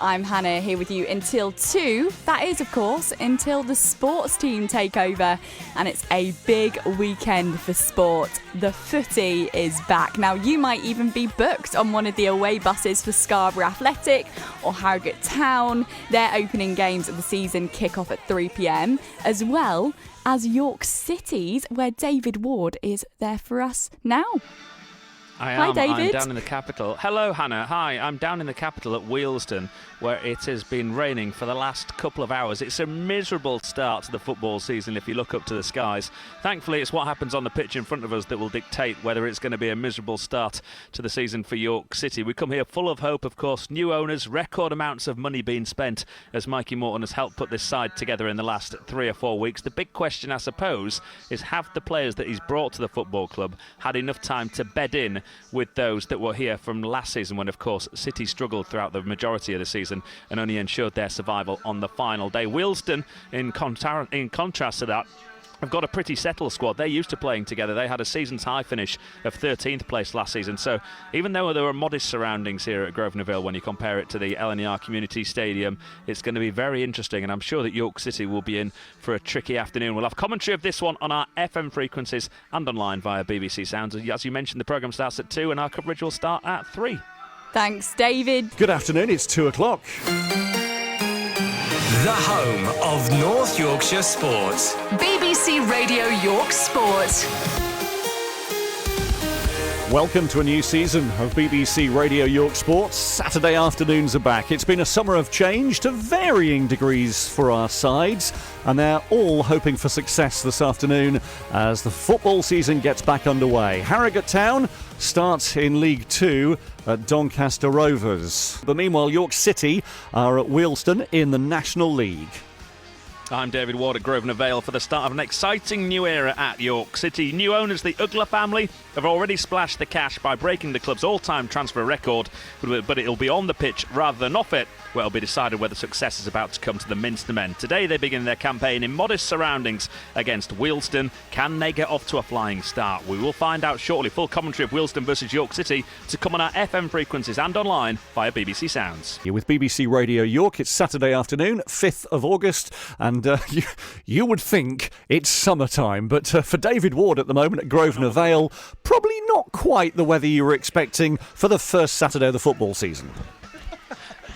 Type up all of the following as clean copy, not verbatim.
I'm Hannah here with you until 2. That is, of course, until the sports team take over. And it's a big weekend for sport. The footy is back. Now, you might even be booked on one of the away buses for Scarborough Athletic or Harrogate Town. Their opening games of the season kick off at 3 p.m, as well as York City's, where David Ward is there for us now. Hi, David. I'm down in the capital. Hello, Hannah. Hi, I'm down in the capital at Wealdstone, where it has been raining for the last couple of hours. It's a miserable start to the football season if you look up to the skies. Thankfully, it's what happens on the pitch in front of us that will dictate whether it's going to be a miserable start to the season for York City. We come here full of hope, of course. New owners, record amounts of money being spent as Mikey Morton has helped put this side together in the last 3 or 4 weeks. The big question, I suppose, is have the players that he's brought to the football club had enough time to bed in with those that were here from last season when, of course, City struggled throughout the majority of the season and only ensured their survival on the final day. Wealdstone, in contrast to that, have got a pretty settled squad. They're used to playing together. They had a season's high finish of 13th place last season. So even though there were modest surroundings here at Grosvenor Vale, when you compare it to the LNER Community Stadium, it's going to be very interesting. And I'm sure that York City will be in for a tricky afternoon. We'll have commentary of this one on our FM frequencies and online via BBC Sounds. As you mentioned, the programme starts at 2 and our coverage will start at 3. Thanks, David. Good afternoon. It's 2 o'clock. The home of North Yorkshire Sport. BBC Radio York Sport. Welcome to a new season of BBC Radio York Sport. Saturday afternoons are back. It's been a summer of change to varying degrees for our sides, and they're all hoping for success this afternoon as the football season gets back underway. Harrogate Town starts in League 2 at Doncaster Rovers. But meanwhile, York City are at Wealdstone in the National League. I'm David Ward at Grosvenor Vale for the start of an exciting new era at York City. New owners, the Ugler family, have already splashed the cash by breaking the club's all-time transfer record, but it'll be on the pitch rather than off it, where it'll be decided whether success is about to come to the Minster men. Today they begin their campaign in modest surroundings against Wealdstone. Can they get off to a flying start? We will find out shortly. Full commentary of Wealdstone versus York City to come on our FM frequencies and online via BBC Sounds. You're with BBC Radio York. It's Saturday afternoon, 5th of August, and you would think it's summertime, but for David Ward at the moment at Grosvenor Vale, probably not quite the weather you were expecting for the first Saturday of the football season.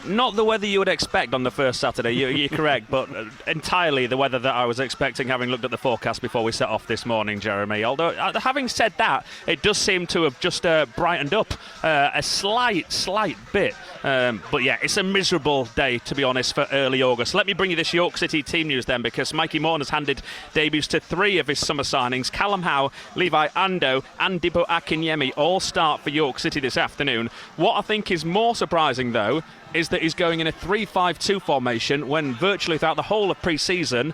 Not the weather you would expect on the first Saturday, you're correct, but entirely the weather that I was expecting, having looked at the forecast before we set off this morning, Jeremy. Although, having said that, it does seem to have just brightened up a slight bit. But yeah, it's a miserable day, to be honest, for early August. Let me bring you this York City team news then, because Mikey Morton has handed debuts to 3 of his summer signings. Callum Howe, Levi Ando and Dipo Akinyemi all start for York City this afternoon. What I think is more surprising, though, is that he's going in a 3-5-2 formation when virtually throughout the whole of pre-season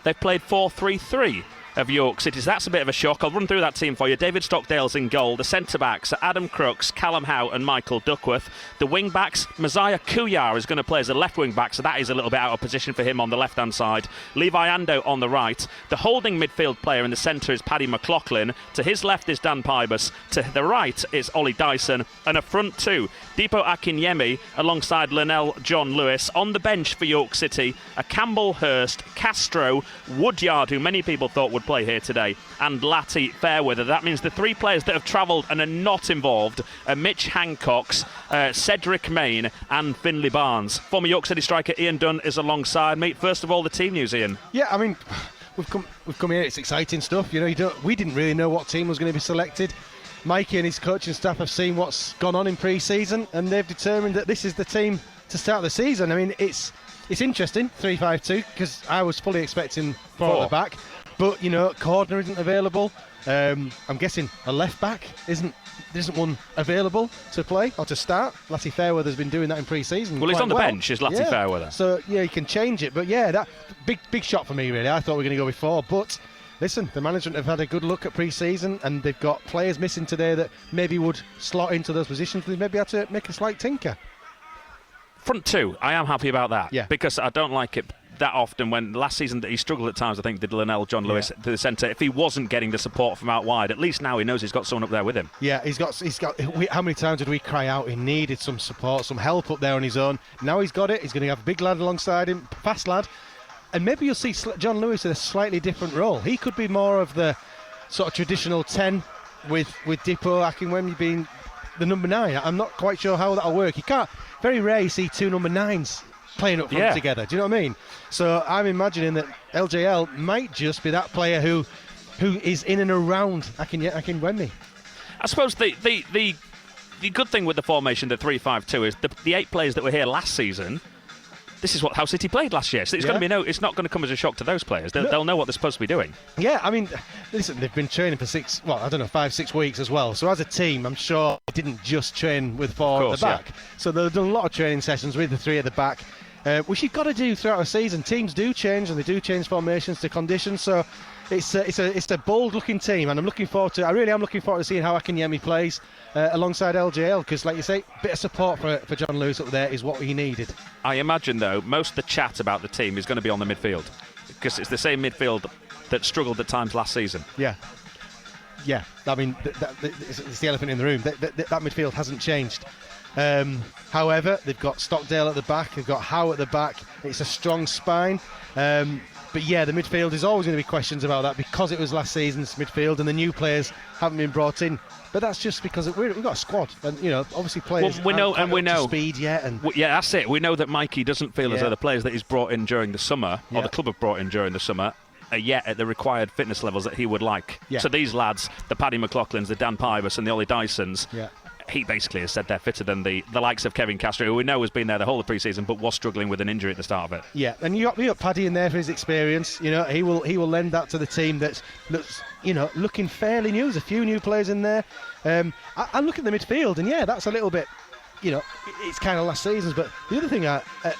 they've played 4-3-3 of York City. So that's a bit of a shock. I'll run through that team for you. David Stockdale's in goal. The centre-backs are Adam Crooks, Callum Howe and Michael Duckworth. The wing-backs, Messiah Kuyar is going to play as a left wing-back, so that is a little bit out of position for him on the left-hand side. Levi Ando on the right. The holding midfield player in the centre is Paddy McLaughlin. To his left is Dan Pybus. To the right is Ollie Dyson. And a front two, Dipo Akinyemi alongside Linnell John Lewis. On the bench for York City, a Campbell Hurst, Castro, Woodyard, who many people thought would play here today, and Latty Fairweather. That means the 3 players that have travelled and are not involved are Mitch Hancox, Cedric Main and Finlay Barnes. Former York City striker Ian Dunn is alongside me. First of all, the team news, Ian. Yeah, I mean, we've come here, it's exciting stuff. You know, we didn't really know what team was going to be selected. Mikey and his coaching staff have seen what's gone on in pre-season and they've determined that this is the team to start the season. I mean, it's interesting, 3-5-2, because I was fully expecting 4 at the back. But, you know, Cordner isn't available. I'm guessing a left-back there isn't one available to play or to start. Latty Fairweather's been doing that in pre-season. Well, he's on the bench, is Latty Fairweather. So, yeah, you can change it. But, yeah, that big shot for me, really. I thought we were going to go with 4. But, listen, the management have had a good look at pre-season and they've got players missing today that maybe would slot into those positions. They maybe had to make a slight tinker. Front 2, I am happy about that. Yeah. Because I don't like it that often when last season he struggled at times, I think, did Linnell John Lewis to the centre. If he wasn't getting the support from out wide, at least now he knows he's got someone up there with him. Yeah, he's got. How many times did we cry out he needed some support, some help up there on his own? Now he's got it. He's going to have a big lad alongside him, fast lad, and maybe you'll see John Lewis in a slightly different role. He could be more of the sort of traditional 10 with Dipo Akinwumi being the number 9. I'm not quite sure how that'll work. You can't. Very rare you see 2 number 9s playing up front together. Do you know what I mean? So I'm imagining that LJL might just be that player who is in and around Akinwumi. I suppose the good thing with the formation, the 3-5-2, is the 8 players that were here last season. This is how City played last year, so it's going to be it's not going to come as a shock to those players. They'll know what they're supposed to be doing. Yeah, I mean, listen, they've been training for 5-6 weeks as well. So as a team, I'm sure they didn't just train with 4 at the back. Yeah. So they've done a lot of training sessions with the 3 at the back, which you've got to do throughout a season. Teams do change, and they do change formations to conditions. So it's a bold-looking team, and I'm looking forward to seeing how Akinyemi plays alongside LJL, because, like you say, a bit of support for John Lewis up there is what he needed. I imagine, though, most of the chat about the team is going to be on the midfield, because it's the same midfield that struggled at times last season. Yeah. I mean, it's the elephant in the room. That midfield hasn't changed. However, they've got Stockdale at the back, they've got Howe at the back. It's a strong spine. But yeah, the midfield is always going to be questions about that because it was last season's midfield and the new players haven't been brought in. But that's just because we've got a squad, and obviously players. Well, we know speed yet, and that's it. We know that Mikey doesn't feel as though the players that he's brought in during the summer, or the club have brought in during the summer, are yet at the required fitness levels that he would like. Yeah. So these lads, the Paddy McLaughlins, the Dan Pybus, and the Ollie Dysons. Yeah. He basically has said they're fitter than the likes of Kevin Castro, who we know has been there the whole of pre-season, but was struggling with an injury at the start of it. Yeah, and you got Paddy in there for his experience. He will lend that to the team that's looking fairly new. There's a few new players in there. I look at the midfield, and that's a little bit. It's kind of last season's, but the other thing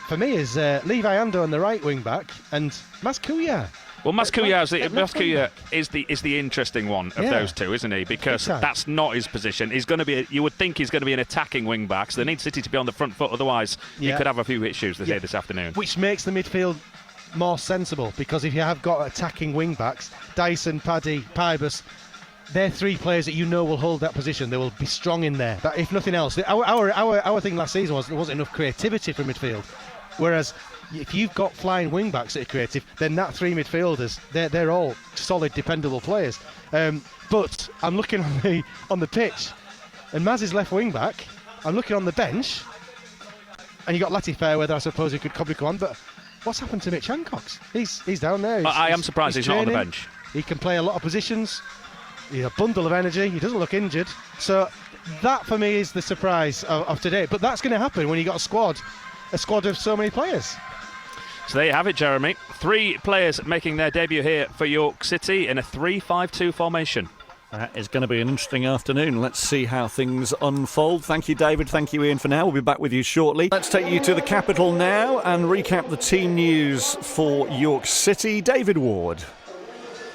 for me is Levi Ando on the right wing back and Maz Kuya. Well, Maz Kuya is the interesting one of those two, isn't he? Because that's not his position. He's going to be. You would think he's going to be an attacking wing back. So they need City to be on the front foot. Otherwise, you could have a few issues this afternoon. Which makes the midfield more sensible, because if you have got attacking wing backs, Dyson, Paddy, Pybus, they're 3 players that will hold that position. They will be strong in there. But if nothing else, our thing last season was there wasn't enough creativity for midfield, whereas if you've got flying wing backs that are creative, then that 3 midfielders, they're all solid, dependable players. But I'm looking on the pitch, and Maz is left wing back. I'm looking on the bench, and you got Lati Fairweather, I suppose, who could probably come on. But what's happened to Mitch Hancox? He's down there. I am surprised he's not on the bench. He can play a lot of positions. He's a bundle of energy. He doesn't look injured. So that for me is the surprise of today. But that's going to happen when you got a squad of so many players. So there you have it, Jeremy. 3 players making their debut here for York City in a 3-5-2 formation. That is going to be an interesting afternoon. Let's see how things unfold. Thank you, David. Thank you, Ian, for now. We'll be back with you shortly. Let's take you to the capital now and recap the team news for York City. David Ward.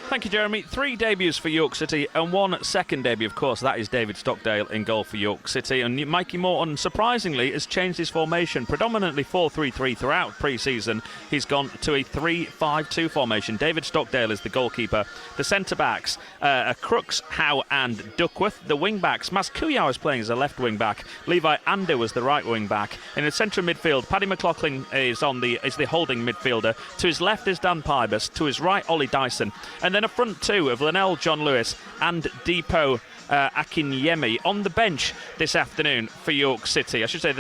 Thank you, Jeremy. 3 debuts for York City and 1 second debut, of course. That is David Stockdale in goal for York City. And Mikey Morton, surprisingly, has changed his formation. Predominantly 4-3-3 throughout pre-season. He's gone to a 3-5-2 formation. David Stockdale is the goalkeeper. The centre-backs are Crooks, Howe and Duckworth. The wing-backs, Maz Kuya is playing as a left wing-back. Levi Ando was the right wing-back. In the central midfield, Paddy McLaughlin is the holding midfielder. To his left is Dan Pybus. To his right, Ollie Dyson. And then a front 2 of Linnell John Lewis and Dipo Akinyemi on the bench this afternoon for York City. I should say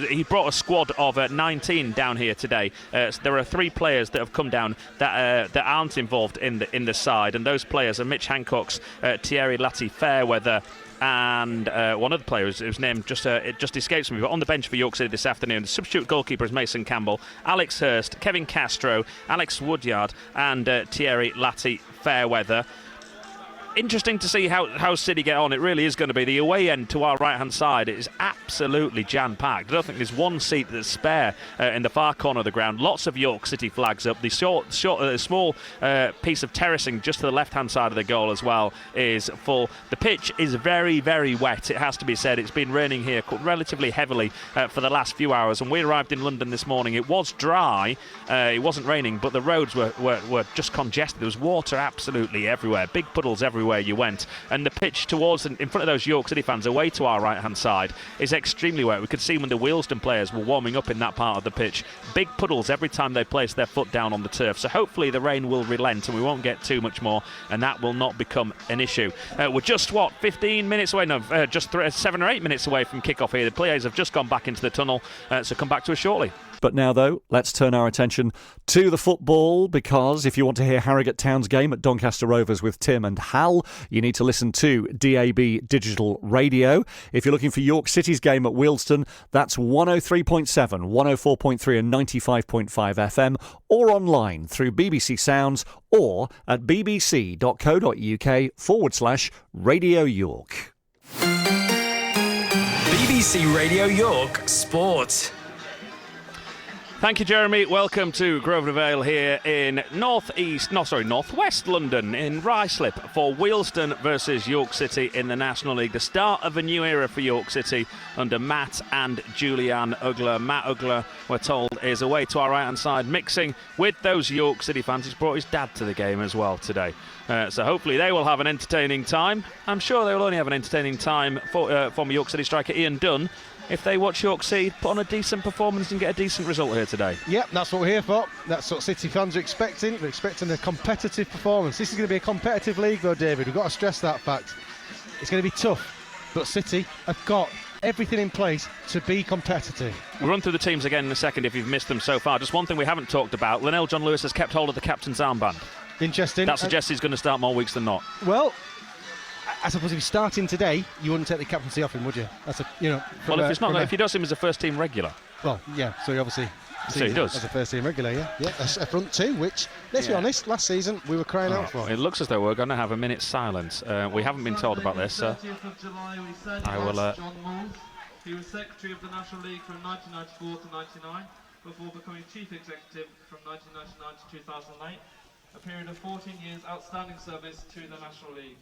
he brought a squad of 19 down here today. There are 3 players that have come down that aren't involved in the side, and those players are Mitch Hancox, Thierry Lati Fairweather, and one other player whose name just escapes me, but on the bench for York City this afternoon, the substitute goalkeeper is Mason Campbell, Alex Hurst, Kevin Castro, Alex Woodyard, and Thierry Lati Fairweather. interesting to see how City get on. It really is going to be. The away end to our right-hand side is absolutely jam-packed. I don't think there's one seat that's spare in the far corner of the ground. Lots of York City flags up. The small piece of terracing just to the left-hand side of the goal as well is full. The pitch is very, very wet, it has to be said. It's been raining here relatively heavily for the last few hours. When we arrived in London this morning, it was dry. It wasn't raining, but the roads were just congested. There was water absolutely everywhere. Big puddles everywhere you went, and the pitch towards in front of those York City fans away to our right hand side is extremely wet. We could see when the Wealdstone players were warming up in that part of the pitch, big puddles every time they place their foot down on the turf. So hopefully the rain will relent and we won't get too much more, and that will not become an issue. We're just 15 minutes away, just 7 or 8 minutes away from kick-off here. The players have just gone back into the tunnel, so come back to us shortly. But now, though, let's turn our attention to the football, because if you want to hear Harrogate Town's game at Doncaster Rovers with Tim and Hal, you need to listen to DAB Digital Radio. If you're looking for York City's game at Wealdstone, that's 103.7, 104.3 and 95.5 FM, or online through BBC Sounds or at bbc.co.uk/Radio York. BBC Radio York Sport. Thank you, Jeremy. Welcome to Grosvenor Vale here in northwest London in Ruislip for Wealdstone versus York City in the National League. The start of a new era for York City under Matt and Julianne Ugler. Matt Ugler, we're told, is away to our right-hand side, mixing with those York City fans. He's brought his dad to the game as well today. So hopefully they will have an entertaining time. I'm sure they will only have an entertaining time for former York City striker Ian Dunn if they watch York City put on a decent performance and get a decent result here today. Yep, that's what we're here for. That's what City fans are expecting. We're expecting a competitive performance. This is going to be a competitive league though, David. We've got to stress that fact. It's going to be tough, but City have got everything in place to be competitive. We'll run through the teams again in a second if you've missed them so far. Just one thing we haven't talked about. Linnell John Lewis has kept hold of the captain's armband. Interesting. That suggests he's going to start more weeks than not. Well, I suppose if he's starting today, you wouldn't take the captaincy off him, would you? That's If he does him as a first-team regular. Well, yeah. So he obviously. So he does as a first-team regular, yeah. That's a front two, which, let's be honest, last season we were crying out for. It looks as though we're going to have a minute's silence. We haven't been told about this. I will. John Moores. He was Secretary of the National League from 1994 to 99, before becoming Chief Executive from 1999 to 2008. A period of 14 years outstanding service to the National League.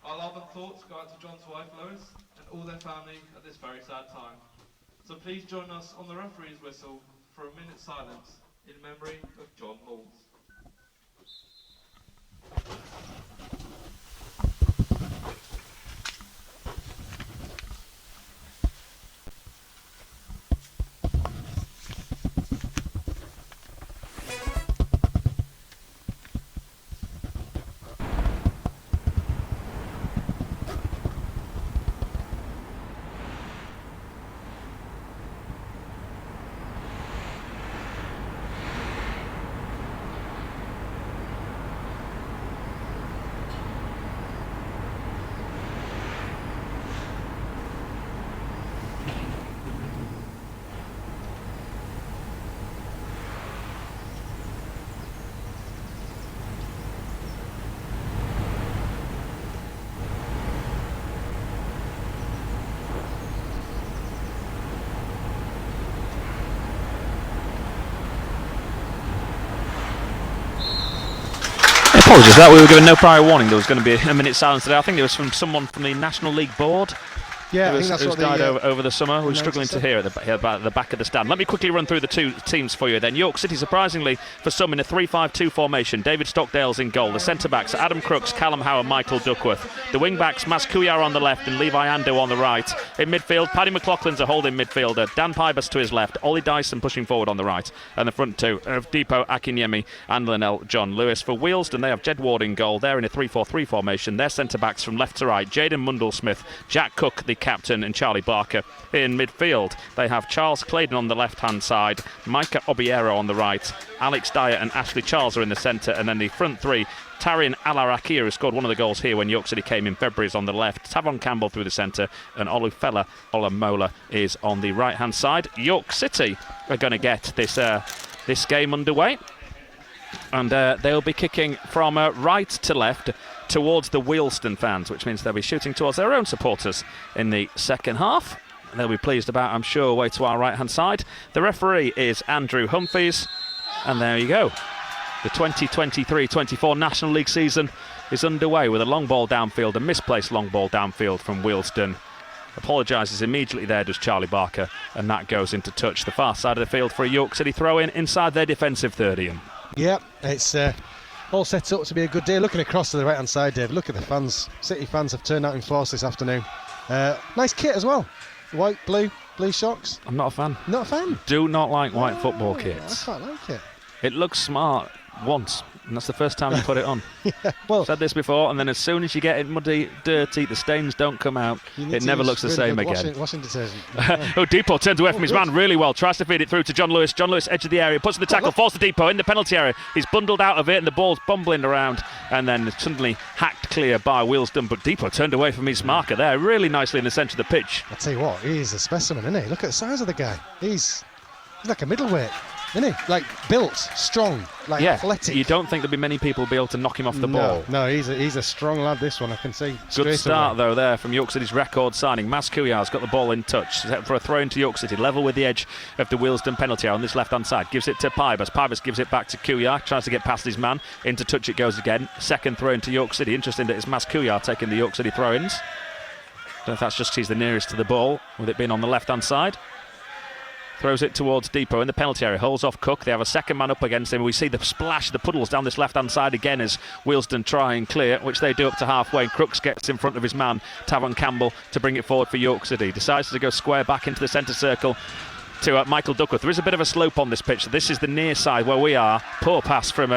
Our love and thoughts go out to John's wife Lois and all their family at this very sad time. So please join us on the referee's whistle for a minute's silence in memory of John Moores. Apologies for that. We were given no prior warning there was going to be a minute's silence today. I think it was from someone from the National League board. Yeah, I think that's what died over the summer. We're struggling to hear at the back of the stand. Let me quickly run through the two teams for you then. York City, surprisingly for some, in a 3-5-2 formation. David Stockdale's in goal. The centre-backs are Adam Crooks, Callum Howe and Michael Duckworth. The wing-backs, Mas Kuyar on the left and Levi Ando on the right. In midfield, Paddy McLaughlin's a holding midfielder. Dan Pybus to his left. Ollie Dyson pushing forward on the right. And the front two of Deepo Akinyemi and Linnell John Lewis. For Wealdstone, they have Jed Ward in goal. They're in a 3-4-3 formation. Their centre-backs from left to right. Jaden Mundle-Smith, Jack Cook, the captain, and Charlie Barker in midfield. They have Charles Claydon on the left-hand side, Micah Obiero on the right, Alex Dyer and Ashley Charles are in the centre, and then the front three, Taryn Alarakia, who scored one of the goals here when York City came in February, is on the left, Tavon Campbell through the centre, and Olufella Olamola is on the right-hand side. York City are going to get this game underway. And they'll be kicking from right to left towards the Wealdstone fans, which means they'll be shooting towards their own supporters in the second half. They'll be pleased about, I'm sure, way to our right-hand side. The referee is Andrew Humphreys. And there you go. The 2023-24 National League season is underway with a long ball downfield, a misplaced long ball downfield from Wealdstone. Apologises immediately there, does Charlie Barker, and that goes into touch. The far side of the field for a York City throw-in inside their defensive 30. Yeah, it's all set up to be a good day. Looking across to the right-hand side, Dave, look at the fans. City fans have turned out in force this afternoon. Nice kit as well. White, blue shocks. I'm not a fan. Not a fan? Do not like white football kits. I quite like it. It looks smart once, and that's the first time you put it on. Well, I've said this before, and then as soon as you get it muddy, dirty, the stains don't come out. It never looks the same again. Washing detergent. Depot turns away from his man really well, tries to feed it through to John Lewis. John Lewis, edge of the area, puts in the tackle, falls to Depot in the penalty area. He's bundled out of it, and the ball's bumbling around, and then suddenly hacked clear by Wealdstone. But Depot turned away from his marker there, really nicely in the centre of the pitch. I tell you what, he's a specimen, isn't he? Look at the size of the guy. He's like a middleweight. Isn't he? Like built, strong, like athletic. You don't think there'll be many people be able to knock him off the ball. No, he's a strong lad, this one, I can see. Good start though there from York City's record signing. Mas Kuyar's got the ball in touch, set for a throw into York City, level with the edge of the Wealdstone penalty area on this left-hand side. Gives it to Pybus. Pybus gives it back to Kuyar, tries to get past his man. Into touch it goes again. Second throw into York City. Interesting that it's Mas Kuyar taking the York City throw-ins. Don't know if that's just he's the nearest to the ball, with it being on the left-hand side. Throws it towards Depot in the penalty area, holds off Cook. They have a second man up against him. We see the splash, the puddles down this left-hand side again as Wealdstone try and clear, which they do up to halfway. And Crooks gets in front of his man, Tavon Campbell, to bring it forward for York City. Decides to go square back into the centre circle to Michael Duckworth. There is a bit of a slope on this pitch. This is the near side where we are. Poor pass from...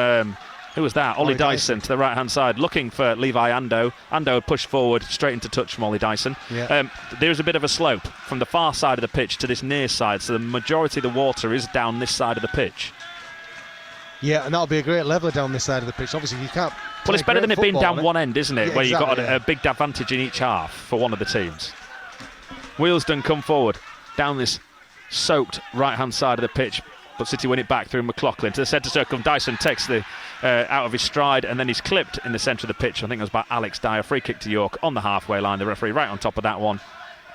who was that? Ollie Dyson to the right-hand side, looking for Levi Ando. Ando had pushed forward straight into touch from Ollie Dyson. Yeah. There's a bit of a slope from the far side of the pitch to this near side, so the majority of the water is down this side of the pitch. Yeah, and that'll be a great leveller down this side of the pitch. Obviously, you can't... Well, it's better than it being down one end, isn't it? Yeah, where exactly, you've got a big advantage in each half for one of the teams. Wealdstone come forward down this soaked right-hand side of the pitch. But City win it back through McLaughlin to the centre circle. Dyson takes the out of his stride, and then he's clipped in the centre of the pitch. I think it was by Alex Dyer. Free kick to York on the halfway line. The referee right on top of that one.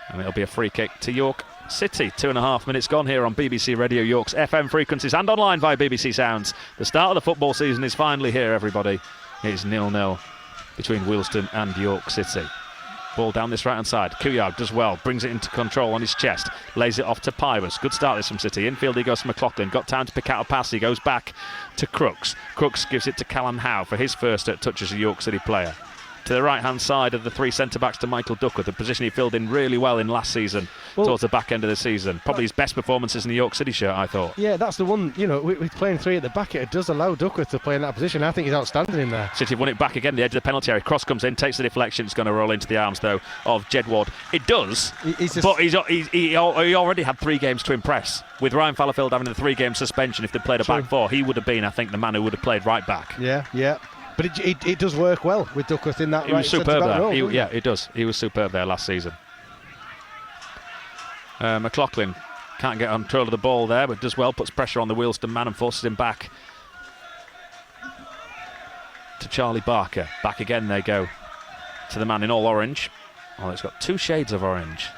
And it'll be a free kick to York City. 2.5 minutes gone here on BBC Radio York's FM frequencies and online via BBC Sounds. The start of the football season is finally here, everybody. It's 0-0 between Wealdstone and York City. Ball down this right-hand side. Kuyar does well, brings it into control on his chest, lays it off to Pybus. Good start this from City. Infield he goes to McLaughlin. Got time to pick out a pass. He goes back to Crooks. Crooks gives it to Callum Howe for his first touch as a York City player. To the right-hand side of the three centre-backs to Michael Duckworth, a position he filled in really well in last season, towards the back end of the season. Probably his best performances in the York City shirt, I thought. Yeah, that's the one, with playing three at the back, it does allow Duckworth to play in that position. I think he's outstanding in there. City won it back again, the edge of the penalty area. Cross comes in, takes the deflection, it's going to roll into the arms, though, of Jedward. It does, but he already had 3 games to impress. With Ryan Fallowfield having the 3-game suspension, if they played a back four, he would have been, I think, the man who would have played right back. Yeah. But it does work well with Duckworth in that He right was superb there. role, It does. He was superb there last season. McLaughlin can't get control of the ball there, but does well, puts pressure on the Wealdstone man and forces him back to Charlie Barker. Back again they go to the man in all orange. Oh, it's got 2 shades of orange.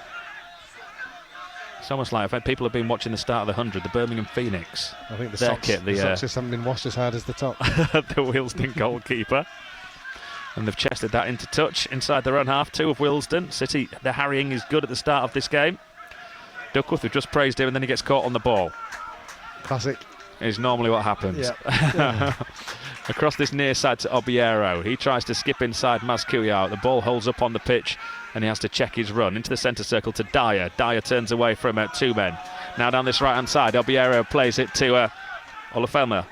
It's almost like people have been watching the start of the 100, the Birmingham Phoenix. I think the socks just haven't been washed as hard as the top. The Wealdstone goalkeeper. And they've chested that into touch inside their own half. 2 of Wealdstone. City, the harrying is good at the start of this game. Duckworth, we've just praised him, and then he gets caught on the ball. Classic. Is normally what happens. Yeah. Across this near side to Obiero. He tries to skip inside Mas Kuyar. The ball holds up on the pitch, and he has to check his run. Into the centre circle to Dyer. Dyer turns away from 2 men. Now down this right-hand side, Obiero plays it to Olamola.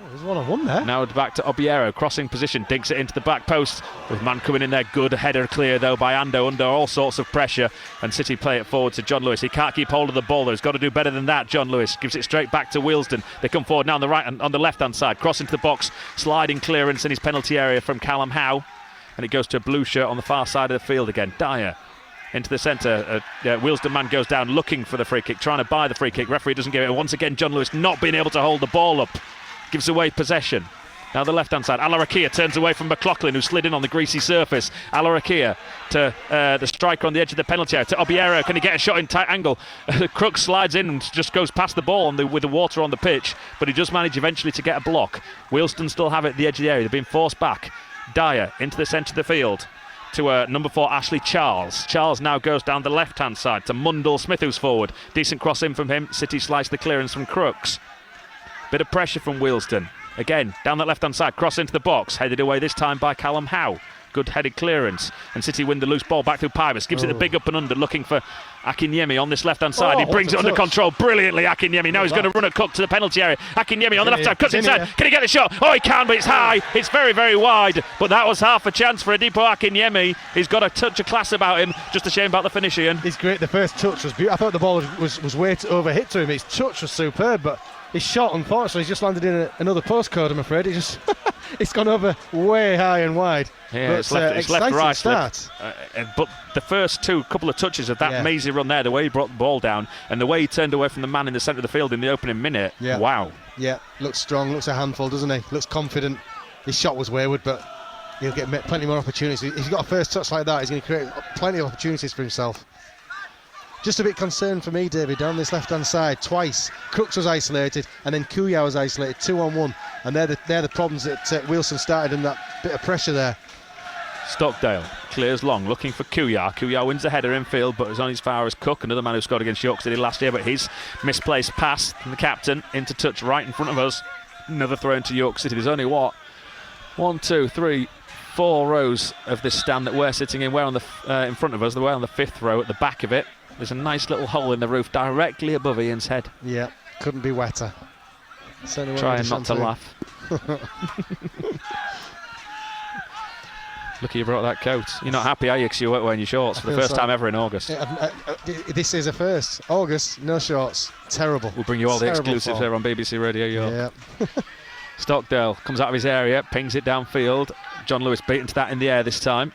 There's 1-on-1 there. Now back to Obiero, crossing position, digs it into the back post. With man coming in there, good header clear though by Ando under all sorts of pressure. And City play it forward to John Lewis. He can't keep hold of the ball though. He's got to do better than that. John Lewis gives it straight back to Wealdstone. They come forward now on the right and on the left-hand side, cross into the box, sliding clearance in his penalty area from Callum Howe. And it goes to a blue shirt on the far side of the field again. Dyer into the centre. Wealdstone man goes down looking for the free kick, trying to buy the free kick. Referee doesn't give it. Once again, John Lewis not being able to hold the ball up. gives away possession. Now the left-hand side, Alarakia turns away from McLaughlin, who slid in on the greasy surface. Alarakia to the striker on the edge of the penalty area, to Obiero. Can he get a shot in tight angle? Crooks slides in and just goes past the ball with the water on the pitch, but he does manage eventually to get a block. Wealdstone still have it at the edge of the area. They've been forced back. Dyer into the centre of the field to number 4, Ashley Charles. Charles now goes down the left-hand side to Mundell Smith, who's forward. Decent cross in from him. City slice the clearance from Crooks. Bit of pressure from Wealdstone. Again, down that left-hand side, cross into the box, headed away this time by Callum Howe. Good headed clearance, and City win the loose ball back through Pybus. Gives it the big up and under, looking for Akinyemi on this left-hand side. He brings it under control brilliantly, Akinyemi. Now he's going to run a Cook to the penalty area. Akinyemi on the left side, cuts inside. Can he get the shot? Oh, he can, but it's high. It's very, very wide. But that was half a chance for Adipo Akinyemi. He's got a touch of class about him. Just a shame about the finish, Ian. He's great. The first touch was beautiful. I thought the ball was way over hit to him. His touch was superb, but his shot, unfortunately, he's just landed in another postcode, I'm afraid. It's gone over way high and wide. Yeah, but, it's left, right. Start. But the first couple of touches of that mazy run there, the way he brought the ball down and the way he turned away from the man in the centre of the field in the opening minute, wow. Yeah, looks strong, looks a handful, doesn't he? Looks confident. His shot was wayward, but he'll get plenty more opportunities. If he's got a first touch like that, he's going to create plenty of opportunities for himself. Just a bit concerned for me, David, down this left-hand side. Twice, Crooks was isolated, and then Kuya was isolated, 2-on-1, and they're the problems that Wealdstone started in that bit of pressure there. Stockdale clears long, looking for Kuya. Kuya wins the header in field, but is only as far as Cook, another man who scored against York City last year, but his misplaced pass from the captain into touch right in front of us. Another throw into York City. There's only, 1, 2, 3, 4 rows of this stand that we're sitting in. We're on in front of us, we're on the 5th row at the back of it. There's a nice little hole in the roof directly above Ian's head. Yeah, couldn't be wetter. Trying not to laugh. Look, you brought that coat. You're not happy, are you? Because you weren't wearing your shorts for the first time ever in August. This is a first. August, no shorts. Terrible. We'll bring you all the exclusives here on BBC Radio York. Yeah. Stockdale comes out of his area, pings it downfield. John Lewis beaten to that in the air this time.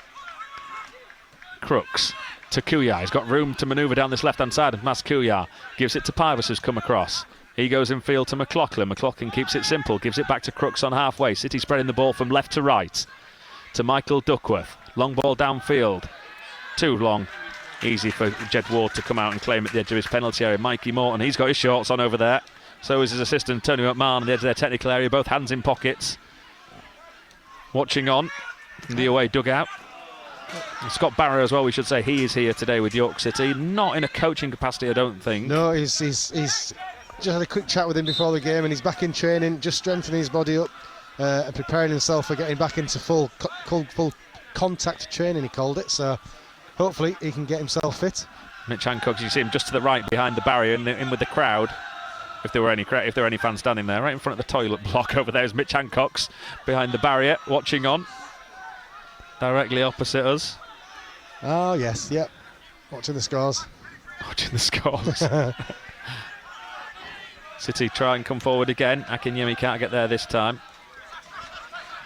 Crooks to Kuya. He's got room to manoeuvre down this left-hand side of Mas Kuya. Gives it to Pybus, who's come across. He goes in field to McLaughlin. McLaughlin keeps it simple, gives it back to Crooks on halfway. City spreading the ball from left to right to Michael Duckworth. Long ball downfield. Too long. Easy for Jed Ward to come out and claim at the edge of his penalty area. Mikey Morton, he's got his shorts on over there. So is his assistant Tony McMahon on the edge of their technical area, both hands in pockets. Watching on in the away dugout. And Scott Barrow as well, we should say, he is here today with York City. Not in a coaching capacity, I don't think. No, he's just had a quick chat with him before the game, and he's back in training, just strengthening his body up and preparing himself for getting back into full contact training, he called it. So hopefully he can get himself fit. Mitch Hancock, you see him just to the right behind the barrier, in with the crowd. If there were any fans standing there, right in front of the toilet block over there is Mitch Hancock's behind the barrier, watching on. Directly opposite us. Oh, yes, yep. Watching the scores. Watching the scores. City try and come forward again. Akinyemi can't get there this time.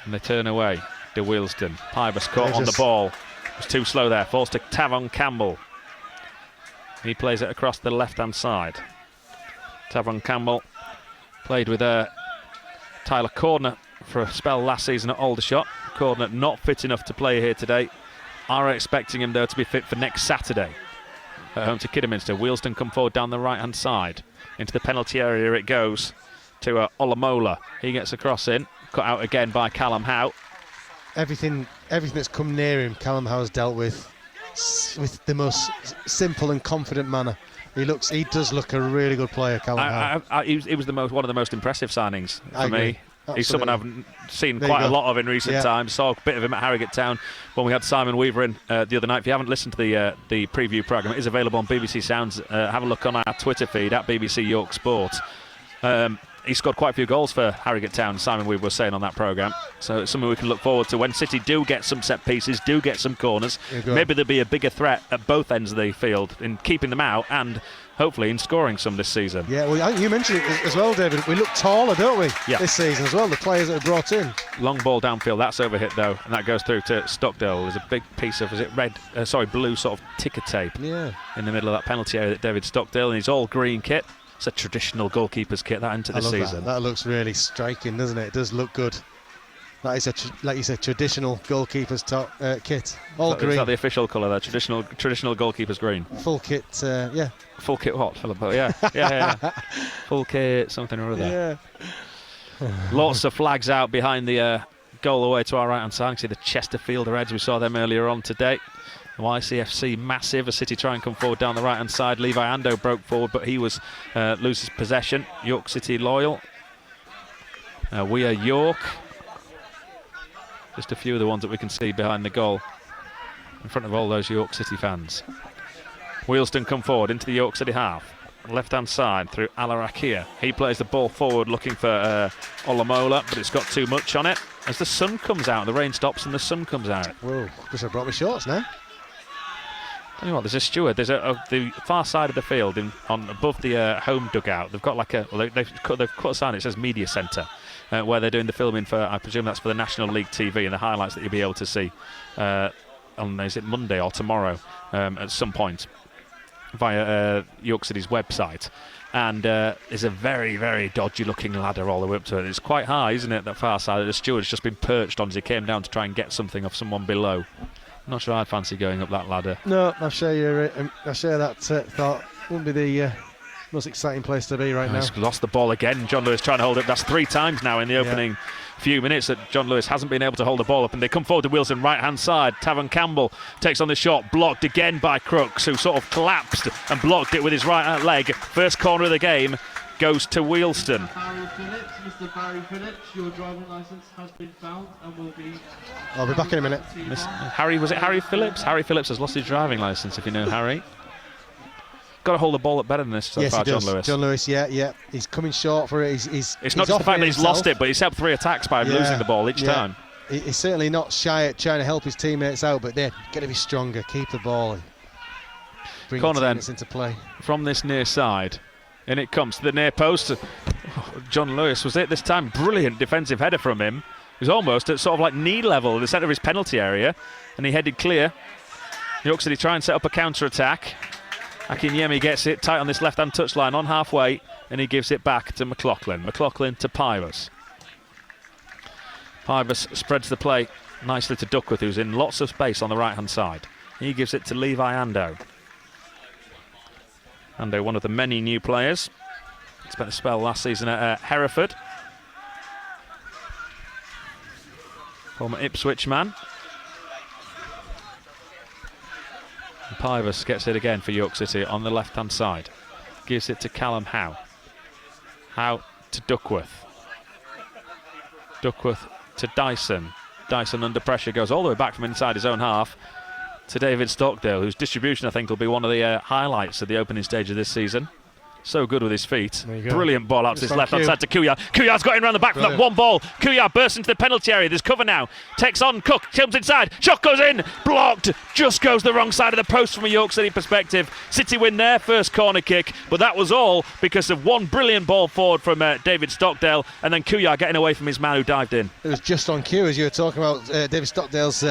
And they turn away. De Wealdstone. Pybus caught on the ball. Was too slow there. Falls to Tavon Campbell. He plays it across the left-hand side. Tavon Campbell played with Tyler Cordner for a spell last season at Aldershot. Cordner not fit enough to play here today. Are expecting him though to be fit for next Saturday at home to Kidderminster. Wealdstone come forward down the right hand side into the penalty area. It goes to Olamola. He gets a cross in, cut out again by Callum Howe. Everything that's come near him, Callum Howe's dealt with the most simple and confident manner. He does look a really good player, Callum Howe. He was one of the most impressive signings for me. Absolutely. He's someone I've seen quite a lot of in recent times. Saw a bit of him at Harrogate Town when we had Simon Weaver in the other night. If you haven't listened to the preview programme, it is available on BBC Sounds. Have a look on our Twitter feed at BBC York Sport. He scored quite a few goals for Harrogate Town, Simon Weaver was saying on that programme. So it's something we can look forward to when City do get some set pieces, do get some corners. Maybe there'll be a bigger threat at both ends of the field in keeping them out and hopefully in scoring some this season. Yeah, well, you mentioned it as well, David. We look taller, don't we, this season as well, the players that are brought in. Long ball downfield, that's overhit though, and that goes through to Stockdale. There's a big piece of, blue sort of ticker tape in the middle of that penalty area that David Stockdale in his all green kit It's a traditional goalkeeper's kit, that, into this season. That looks really striking, doesn't it? It does look good. That is like you said, traditional goalkeeper's kit. All green. Is that the official colour there? Traditional goalkeeper's green. Full kit, yeah. Full kit what, Philip? Oh, yeah. Full kit, something or other. Yeah. Lots of flags out behind the goal away to our right-hand side. You can see the Chesterfield Reds. We saw them earlier on today. YCFC massive. A City try and come forward down the right-hand side. Levi Ando broke forward, but he was loses possession. York City loyal. We are York. Just a few of the ones that we can see behind the goal in front of all those York City fans. Wealdstone come forward into the York City half. Left-hand side through Alarakia. He plays the ball forward looking for Olamola, but it's got too much on it. As the sun comes out, the rain stops and the sun comes out. Whoa, wish I brought my shorts now. Tell you what, there's a steward. There's the far side of the field, above the home dugout. They've got like they've cut a sign that says Media Centre, where they're doing the filming for. I presume that's for the National League TV and the highlights that you'll be able to see on, is it Monday or tomorrow at some point via York City's website. And there's a very, very dodgy looking ladder all the way up to it. It's quite high, isn't it? That far side. The steward's just been perched on as he came down to try and get something off someone below. Not sure I'd fancy going up that ladder. No, I share that thought. Wouldn't be the most exciting place to be right now. He's lost the ball again. John Lewis trying to hold it. That's 3 times now in the opening few minutes that John Lewis hasn't been able to hold the ball up, and they come forward to Wealdstone right-hand side. Tavon Campbell takes on the shot, blocked again by Crooks, who sort of collapsed and blocked it with his right leg. First corner of the game goes to Wealdstone. Mr. Barry Phillips, your driving licence has been found and will be... I'll be back in a minute. Was it Harry Phillips? Harry Phillips has lost his driving licence, if you know Harry. Got to hold the ball up better than this so far, John Lewis. John Lewis, yeah. He's coming short for it. It's not just the fact that he's lost it, but he's helped 3 attacks by losing the ball each time. He's certainly not shy at trying to help his teammates out, but they're going to be stronger. Keep the ball and bring the teammates into play. From this near side, and it comes to the near post. John Lewis was it this time. Brilliant defensive header from him. He was almost at sort of like knee level in the centre of his penalty area, and he headed clear. York City try and set up a counter-attack. Akinyemi gets it tight on this left-hand touchline on halfway, and he gives it back to McLaughlin. McLaughlin to Pybus. Pybus spreads the play nicely to Duckworth, who's in lots of space on the right-hand side. He gives it to Levi Ando. Ando, one of the many new players. Spent a spell last season at Hereford. Former Ipswich man. Pybus gets it again for York City on the left-hand side. Gives it to Callum Howe. Howe to Duckworth. Duckworth to Dyson. Dyson under pressure goes all the way back from inside his own half to David Stockdale, whose distribution I think will be one of the highlights of the opening stage of this season. So good with his feet. Brilliant ball out to his left-hand side to Kuyar. Kuyar's got him round the back for that one ball. Kuyar bursts into the penalty area. There's cover now. Takes on Cook. Comes inside. Shot goes in. Blocked. Just goes the wrong side of the post from a York City perspective. City win their first corner kick, but that was all because of one brilliant ball forward from David Stockdale, and then Kuyar getting away from his man who dived in. It was just on cue as you were talking about David Stockdale's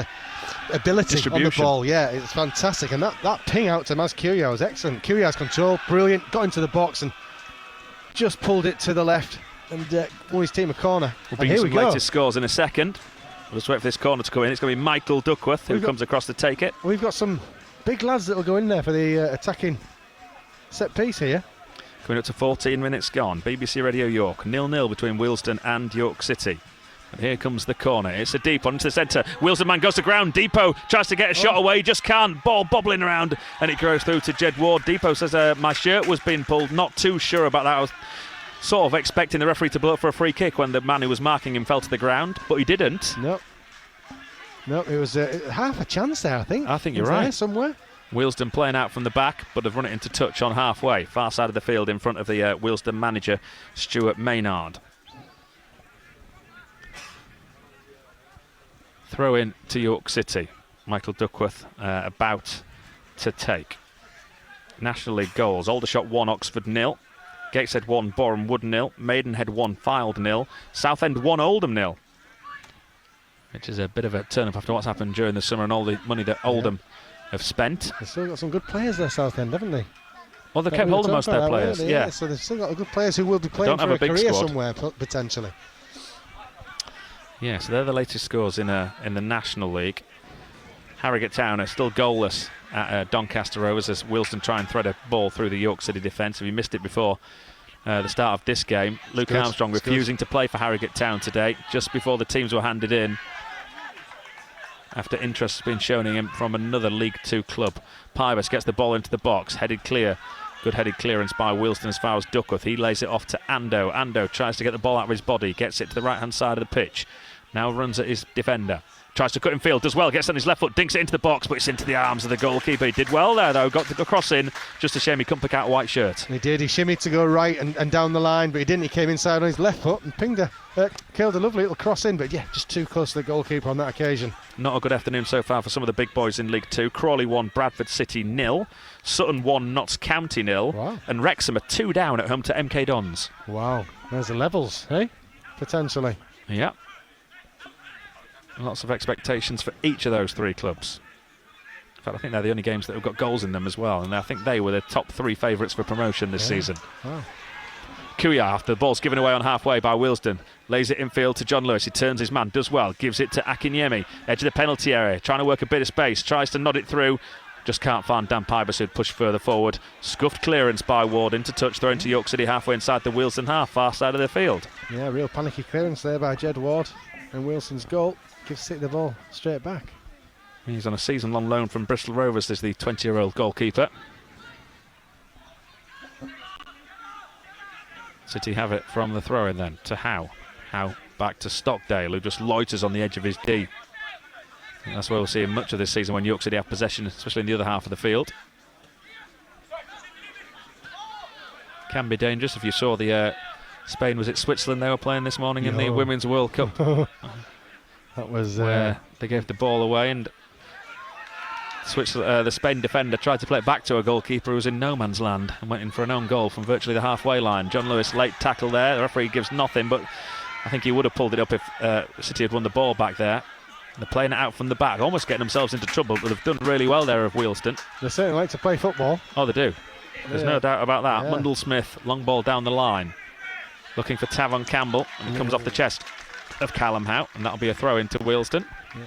ability on the ball. Yeah, it's fantastic, and that ping out to Maz Kuyar was excellent. Kuyar's control, brilliant, got into the box and just pulled it to the left and won his team a corner. We'll bring some latest scores in a second. We'll just wait for this corner to come in. It's going to be Michael Duckworth who comes across to take it. We've got some big lads that will go in there for the attacking set piece here. Coming up to 14 minutes gone. BBC Radio York 0-0 between Wealdstone and York City. And here comes the corner. It's a deep one into the centre. Wealdstone man goes to ground. Depot tries to get a shot away, just can't. Ball bobbling around, and it goes through to Jed Ward. Depot says my shirt was being pulled. Not too sure about that. I was sort of expecting the referee to blow up for a free kick when the man who was marking him fell to the ground, but he didn't. No, it was half a chance there, I think. I think you're right. Somewhere. Wealdstone playing out from the back, but have run it into touch on halfway. Far side of the field in front of the Wealdstone manager, Stuart Maynard. Throw in to York City. Michael Duckworth about to take. National League goals. Aldershot 1, Oxford 0. Gateshead 1, Boreham Wood 0. Maidenhead 1, Fylde 0. Southend 1, Oldham 0. Which is a bit of a turn up after what's happened during the summer and all the money that Oldham have spent. They've still got some good players there, Southend, haven't they? Well, they kept hold of most of their players. Yeah. So they've still got good players who will be playing for a career somewhere potentially. Yeah, so they're the latest scores in the National League. Harrogate Town are still goalless at Doncaster Rovers as Wealdstone try and thread a ball through the York City defence. If you missed it before the start of this game, Luke Armstrong refusing to play for Harrogate Town today, just before the teams were handed in, after interest has been shown in him from another League 2 club. Pybus gets the ball into the box, headed clear. Good headed clearance by Wealdstone as far as Duckworth. He lays it off to Ando. Ando tries to get the ball out of his body, gets it to the right-hand side of the pitch. Now runs at his defender. Tries to cut in field, does well, gets on his left foot, dinks it into the box, but it's into the arms of the goalkeeper. He did well there, though, got the cross in. Just a shame he couldn't pick out a white shirt. He did, he shimmied to go right and down the line, but he didn't. He came inside on his left foot and killed a lovely little cross in, but yeah, just too close to the goalkeeper on that occasion. Not a good afternoon so far for some of the big boys in League 2. Crawley 1, Bradford City 0. Sutton 1, Notts County 0. Wow. And Wrexham are 2 down at home to MK Dons. Wow, there's the levels, eh? Potentially. Yeah. Lots of expectations for each of those 3 clubs. In fact, I think they're the only games that have got goals in them as well, and I think they were the top 3 favourites for promotion this season. Wow. Kuya, after the ball's given away on halfway by Wealdstone, lays it infield to John Lewis. He turns his man, does well, gives it to Akinyemi, edge of the penalty area, trying to work a bit of space, tries to nod it through, just can't find Dan Pybus, who'd push further forward. Scuffed clearance by Ward into touch, thrown to York City halfway inside the Wealdstone half, far side of the field. Yeah, real panicky clearance there by Jed Ward, and Wilson's goal gives City the ball straight back. He's on a season-long loan from Bristol Rovers as the 20-year-old goalkeeper. City have it from the throw-in then to Howe. Howe back to Stockdale, who just loiters on the edge of his D. And that's where we'll see him much of this season when York City have possession, especially in the other half of the field. Can be dangerous. If you saw the Spain, was it Switzerland they were playing this morning in the Women's World Cup? That was where they gave the ball away and the Spain defender tried to play it back to a goalkeeper who was in no man's land and went in for an own goal from virtually the halfway line. John Lewis, late tackle there. The referee gives nothing, but I think he would have pulled it up if City had won the ball back there. They're playing it out from the back, almost getting themselves into trouble, but they've done really well there of Wealdstone. They certainly like to play football. Oh, they do. There's no doubt about that. Yeah. Mundell Smith, long ball down the line. Looking for Tavon Campbell, and it comes off the chest of Callum Howe, and that'll be a throw into Wealdstone. Yeah.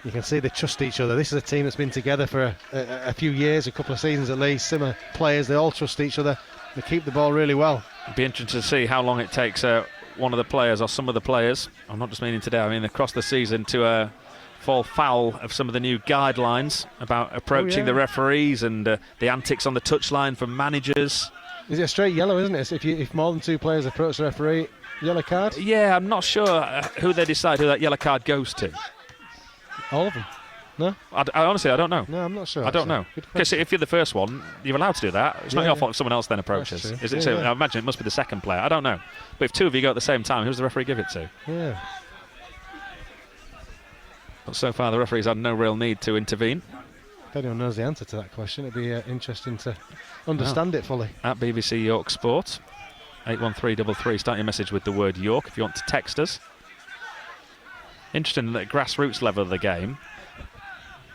You can see they trust each other. This is a team that's been together for a few years, a couple of seasons at least. Similar players, they all trust each other. They keep the ball really well. It'd be interesting to see how long it takes one of the players, or some of the players, I'm not just meaning today, I mean across the season, to fall foul of some of the new guidelines about approaching the referees and the antics on the touchline from managers. Is it a straight yellow, isn't it? If more than 2 players approach the referee, yellow card? Yeah, I'm not sure who they decide who that yellow card goes to. All of them? No? I honestly, I don't know. No, I'm not sure. I don't know. Because if you're the first one, you're allowed to do that. It's not your fault if someone else then approaches. Is it? So I imagine it must be the second player. I don't know. But if 2 of you go at the same time, who's the referee give it to? Yeah. But so far, the referee's had no real need to intervene. If anyone knows the answer to that question, it'd be interesting to understand it fully. At BBC York Sport, 81333. Start your message with the word York if you want to text us. Interesting that at grassroots level of the game,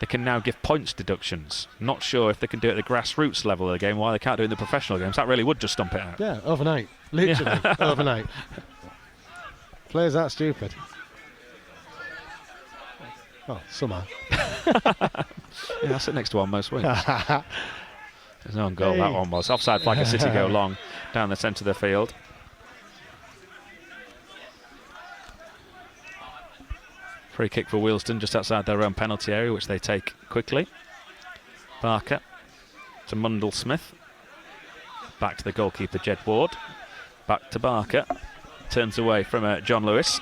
they can now give points deductions. Not sure if they can do it at the grassroots level of the game, why they can't do it in the professional games. That really would just stump it out. Yeah, overnight. Literally, overnight. Players that stupid. Oh, somehow. Yeah, I sit next to one most weeks. There's no goal, that one was. Offside flag as City go long down the centre of the field. Free kick for Wealdstone just outside their own penalty area, which they take quickly. Barker to Mundell Smith. Back to the goalkeeper, Jed Ward. Back to Barker. Turns away from John Lewis.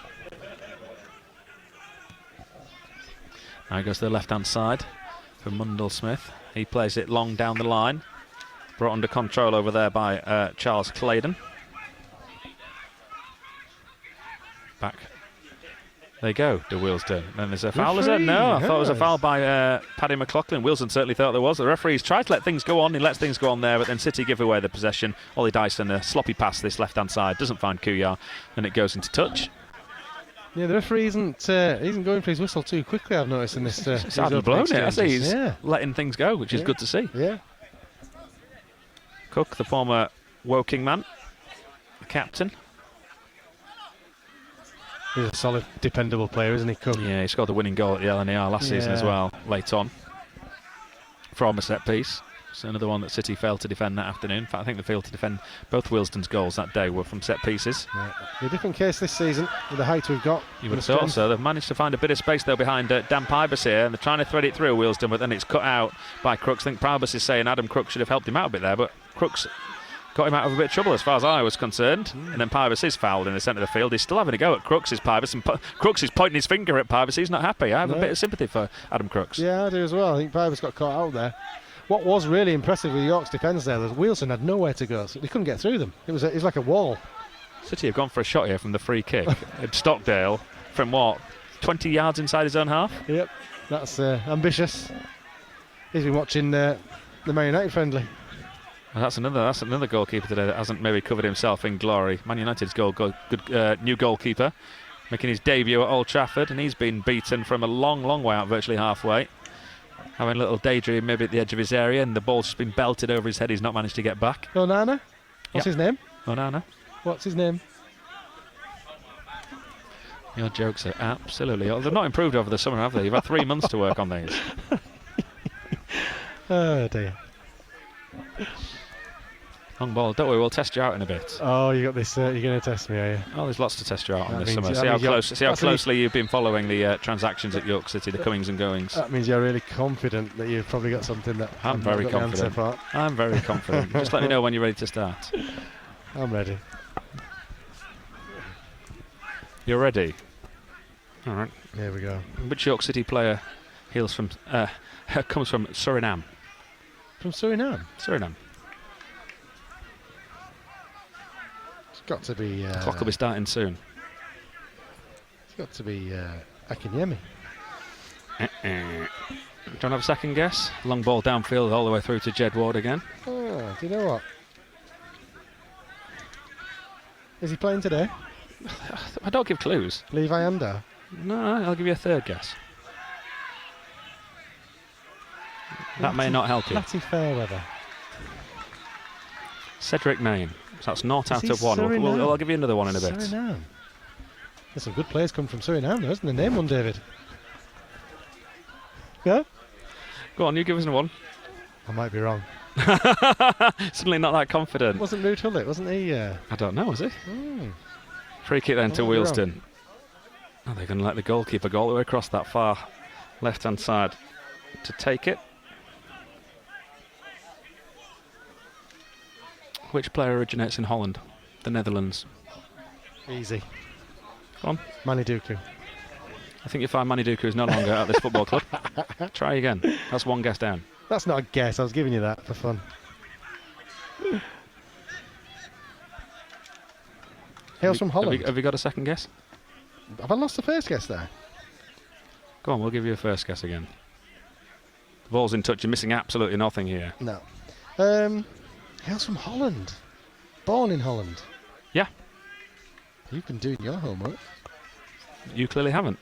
Now he goes to the left-hand side for Mundell Smith. He plays it long down the line. Brought under control over there by Charles Claydon. Back they go to Wealdstone. And there's a foul, is there? No, I thought it was a foul by Paddy McLaughlin. Wealdstone certainly thought there was. The referee's tried to let things go on. He lets things go on there, but then City give away the possession. Ollie Dyson, a sloppy pass this left-hand side, doesn't find Kuyar, and it goes into touch. Yeah, the referee isn't going for his whistle too quickly, I've noticed in this. He's hardly blown it, has he? He's letting things go, which is good to see. Yeah. Cook, the former Woking man, the captain. He's a solid, dependable player, isn't he, Cook? Yeah, he scored the winning goal at the LNER last season as well, late on, from a set piece. So another one that City failed to defend that afternoon. In fact, I think they failed to defend both Wealdstone's goals that day were from set pieces. Yeah. A different case this season with the height we've got. You would have thought so. They've managed to find a bit of space though behind Dan Pybus here, and they're trying to thread it through Wealdstone, but then it's cut out by Crooks. I think Pybus is saying Adam Crooks should have helped him out a bit there, but Crooks got him out of a bit of trouble as far as I was concerned. And then Pybus is fouled in the centre of the field. He's still having a go at Crooks' Pybus, and Crooks is pointing his finger at Pybus. He's not happy. I have a bit of sympathy for Adam Crooks. Yeah, I do as well. I think Pybus got caught out there. What was really impressive with York's defence there was Wealdstone had nowhere to go, so they couldn't get through them. It was like a wall. City have gone for a shot here from the free kick at Stockdale from 20 yards inside his own half? Yep, that's ambitious. He's been watching the Man United friendly. Well, that's another goalkeeper today that hasn't maybe covered himself in glory. Man United's good new goalkeeper, making his debut at Old Trafford, and he's been beaten from a long, long way out, virtually halfway. Having a little daydream maybe at the edge of his area, and the ball's just been belted over his head. He's not managed to get back. Onana? What's his name? Onana. What's his name? Your jokes are absolutely... They've not improved over the summer, have they? You've had 3 months to work on these. Oh, dear. Long ball. Don't worry, we'll test you out in a bit. Oh, you got this. You're going to test me, are you? Oh, there's lots to test you out on That this means- summer. that See means how closely you've been following the transactions at York City, the comings and goings. That means you're really confident that you've probably got something that I'm I've very not got the answer confident. for. I'm very confident. Just let me know when you're ready to start. I'm ready. You're ready? All right. Here we go. Which York City player comes from Suriname? From Suriname. Suriname. It's got to be. The clock will be starting soon. It's got to be Akinyemi. Do you want to have a second guess? Long ball downfield all the way through to Jed Ward again. Oh, do you know what? Is he playing today? I don't give clues. Levi Anda. No, I'll give you a third guess. That may not help you. Matty Fairweather. Cedric Main. So that's not out he of one. Suriname? I'll give you another one in a bit. Suriname. There's some good players come from Suriname, though, isn't there? Name one, David. Yeah? Go on, you give us one. I might be wrong. Suddenly not that confident. Wasn't Ruud Hullet, wasn't he? I don't know, was he? Mm. Free kick then to might be wrong. Wealdstone. Oh, they're going to let the goalkeeper go all the way across that far left-hand side to take it. Which player originates in Holland? The Netherlands. Easy. Go on. Manny Duku. I think you'll find Manny Duku is no longer at this football club. Try again. That's one guess down. That's not a guess. I was giving you that for fun. Hails from Holland. Have you got a second guess? Have I lost the first guess there? Go on, we'll give you a first guess again. The ball's in touch. You're missing absolutely nothing here. No. Hails from Holland. Born in Holland. Yeah. You've been doing your homework. You clearly haven't.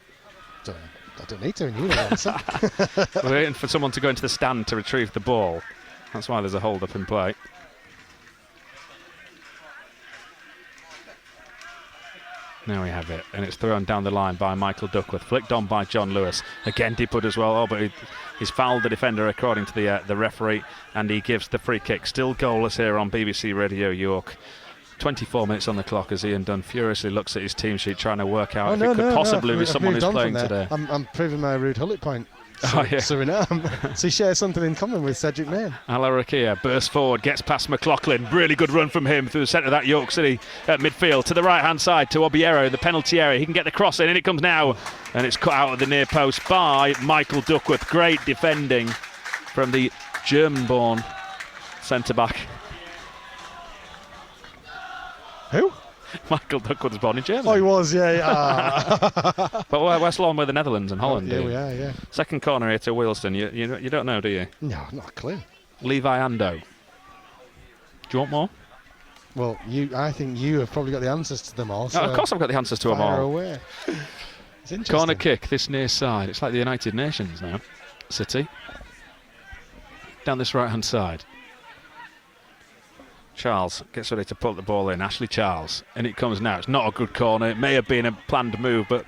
I don't need to, and you know the answer. We're waiting for someone to go into the stand to retrieve the ball. That's why there's a hold-up in play. Now we have it, and it's thrown down the line by Michael Duckworth, flicked on by John Lewis. Again, Dipud as well. Oh, but he's fouled the defender according to the referee, and he gives the free kick. Still goalless here on BBC Radio York. 24 minutes on the clock as Ian Dunn furiously looks at his team sheet, trying to work out if it could possibly be someone who's playing today. I'm proving my Ruud Hullet point. Oh, yeah. Suriname. So he shares something in common with Cedric Main. Ala Rakia bursts forward, gets past McLaughlin. Really good run from him through the centre of that York City at midfield to the right-hand side to Obiero, the penalty area. He can get the cross in, and it comes now. And it's cut out of the near post by Michael Duckworth. Great defending from the German-born centre-back. Who? Michael Duckworth was born in Germany. Oh, he was, yeah. But we're still on with the Netherlands and Holland. Yeah, we are, yeah. Second corner here to Wealdstone. You don't know, do you? No, not a clue. Levi Ando. Do you want more? Well, I think you have probably got the answers to them all. So of course I've got the answers to them fire all. away. It's interesting. Corner kick, this near side. It's like the United Nations now. City. Down this right-hand side. Charles gets ready to put the ball in. Ashley Charles. And it comes now. It's not a good corner. It may have been a planned move, but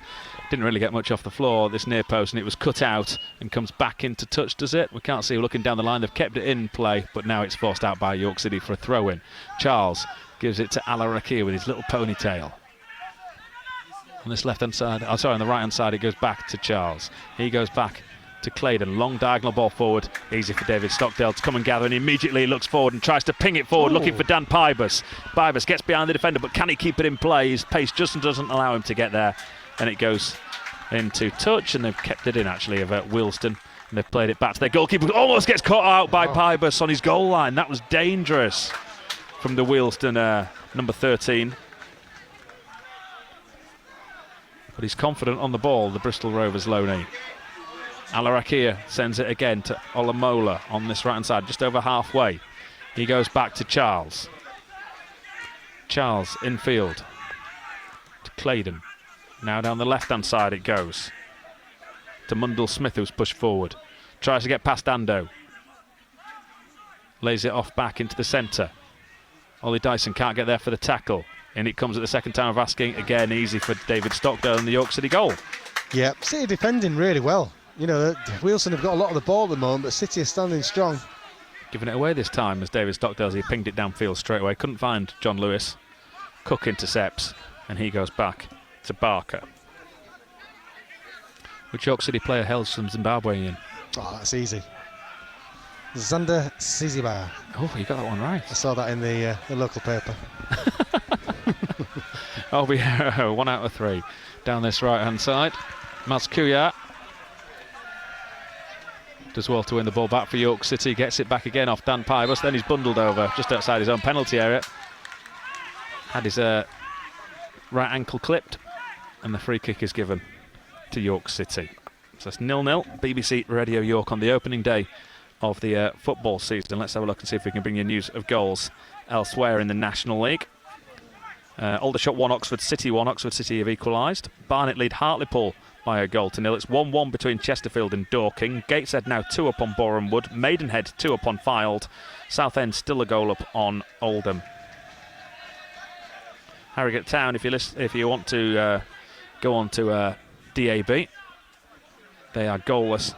didn't really get much off the floor, this near post, and it was cut out and comes back into touch, does it? We can't see. We're looking down the line. They've kept it in play, but now it's forced out by York City for a throw-in. Charles gives it to Alarakia with his little ponytail. On this left-hand side, on the right-hand side, it goes back to Charles. He goes back to Claydon. Long diagonal ball forward. Easy for David Stockdale to come and gather, and immediately he looks forward and tries to ping it forward, looking for Dan Pybus. Pybus gets behind the defender, but can he keep it in play? His pace just doesn't allow him to get there. And it goes into touch, and they've kept it in, actually, of Wealdstone. And they've played it back to their goalkeeper. Almost gets caught out by Pybus on his goal line. That was dangerous from the Wealdstone number 13. But he's confident on the ball, the Bristol Rovers loanee. Alarakia sends it again to Olamola on this right-hand side, just over halfway. He goes back to Charles. Charles infield to Claydon. Now down the left-hand side it goes to Mundell Smith, who's pushed forward. Tries to get past Ando. Lays it off back into the centre. Ollie Dyson can't get there for the tackle. And it comes at the second time of asking. Again, easy for David Stockdale and the York City goal. Yeah, City defending really well. You know, Wealdstone have got a lot of the ball at the moment, but City are standing strong. Giving it away this time as David Stockdale, he pinged it downfield straight away. Couldn't find John Lewis. Cook intercepts, and he goes back to Barker. Which York City player hails from Zimbabwean? Oh, that's easy. Xander Siziba. Oh, you got that one right. I saw that in the local paper. Obiero, 1 out of 3. Down this right-hand side. Mats Kuyat does well to win the ball back for York City. Gets it back again off Dan Pybus. Then he's bundled over just outside his own penalty area. Had his right ankle clipped. And the free kick is given to York City. So it's 0-0. BBC Radio York on the opening day of the football season. Let's have a look and see if we can bring you news of goals elsewhere in the National League. Aldershot 1, Oxford City 1. Oxford City have equalised. Barnet lead Hartlepool by a goal to nil. It's 1-1 between Chesterfield and Dorking. Gateshead now 2 up on Boreham Wood. Maidenhead 2 up on Fylde. Southend still a goal up on Oldham. Harrogate Town, if you want to go on to DAB, they are goalless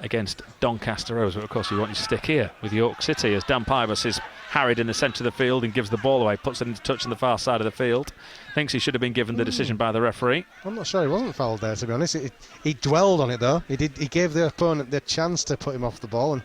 against Doncaster Rovers, but of course you want you to stick here with York City as Dan Pybus is harried in the centre of the field and gives the ball away, puts it into touch on the far side of the field. Thinks he should have been given the decision by the referee. I'm not sure he wasn't fouled there, to be honest. He dwelled on it though. He gave the opponent the chance to put him off the ball, and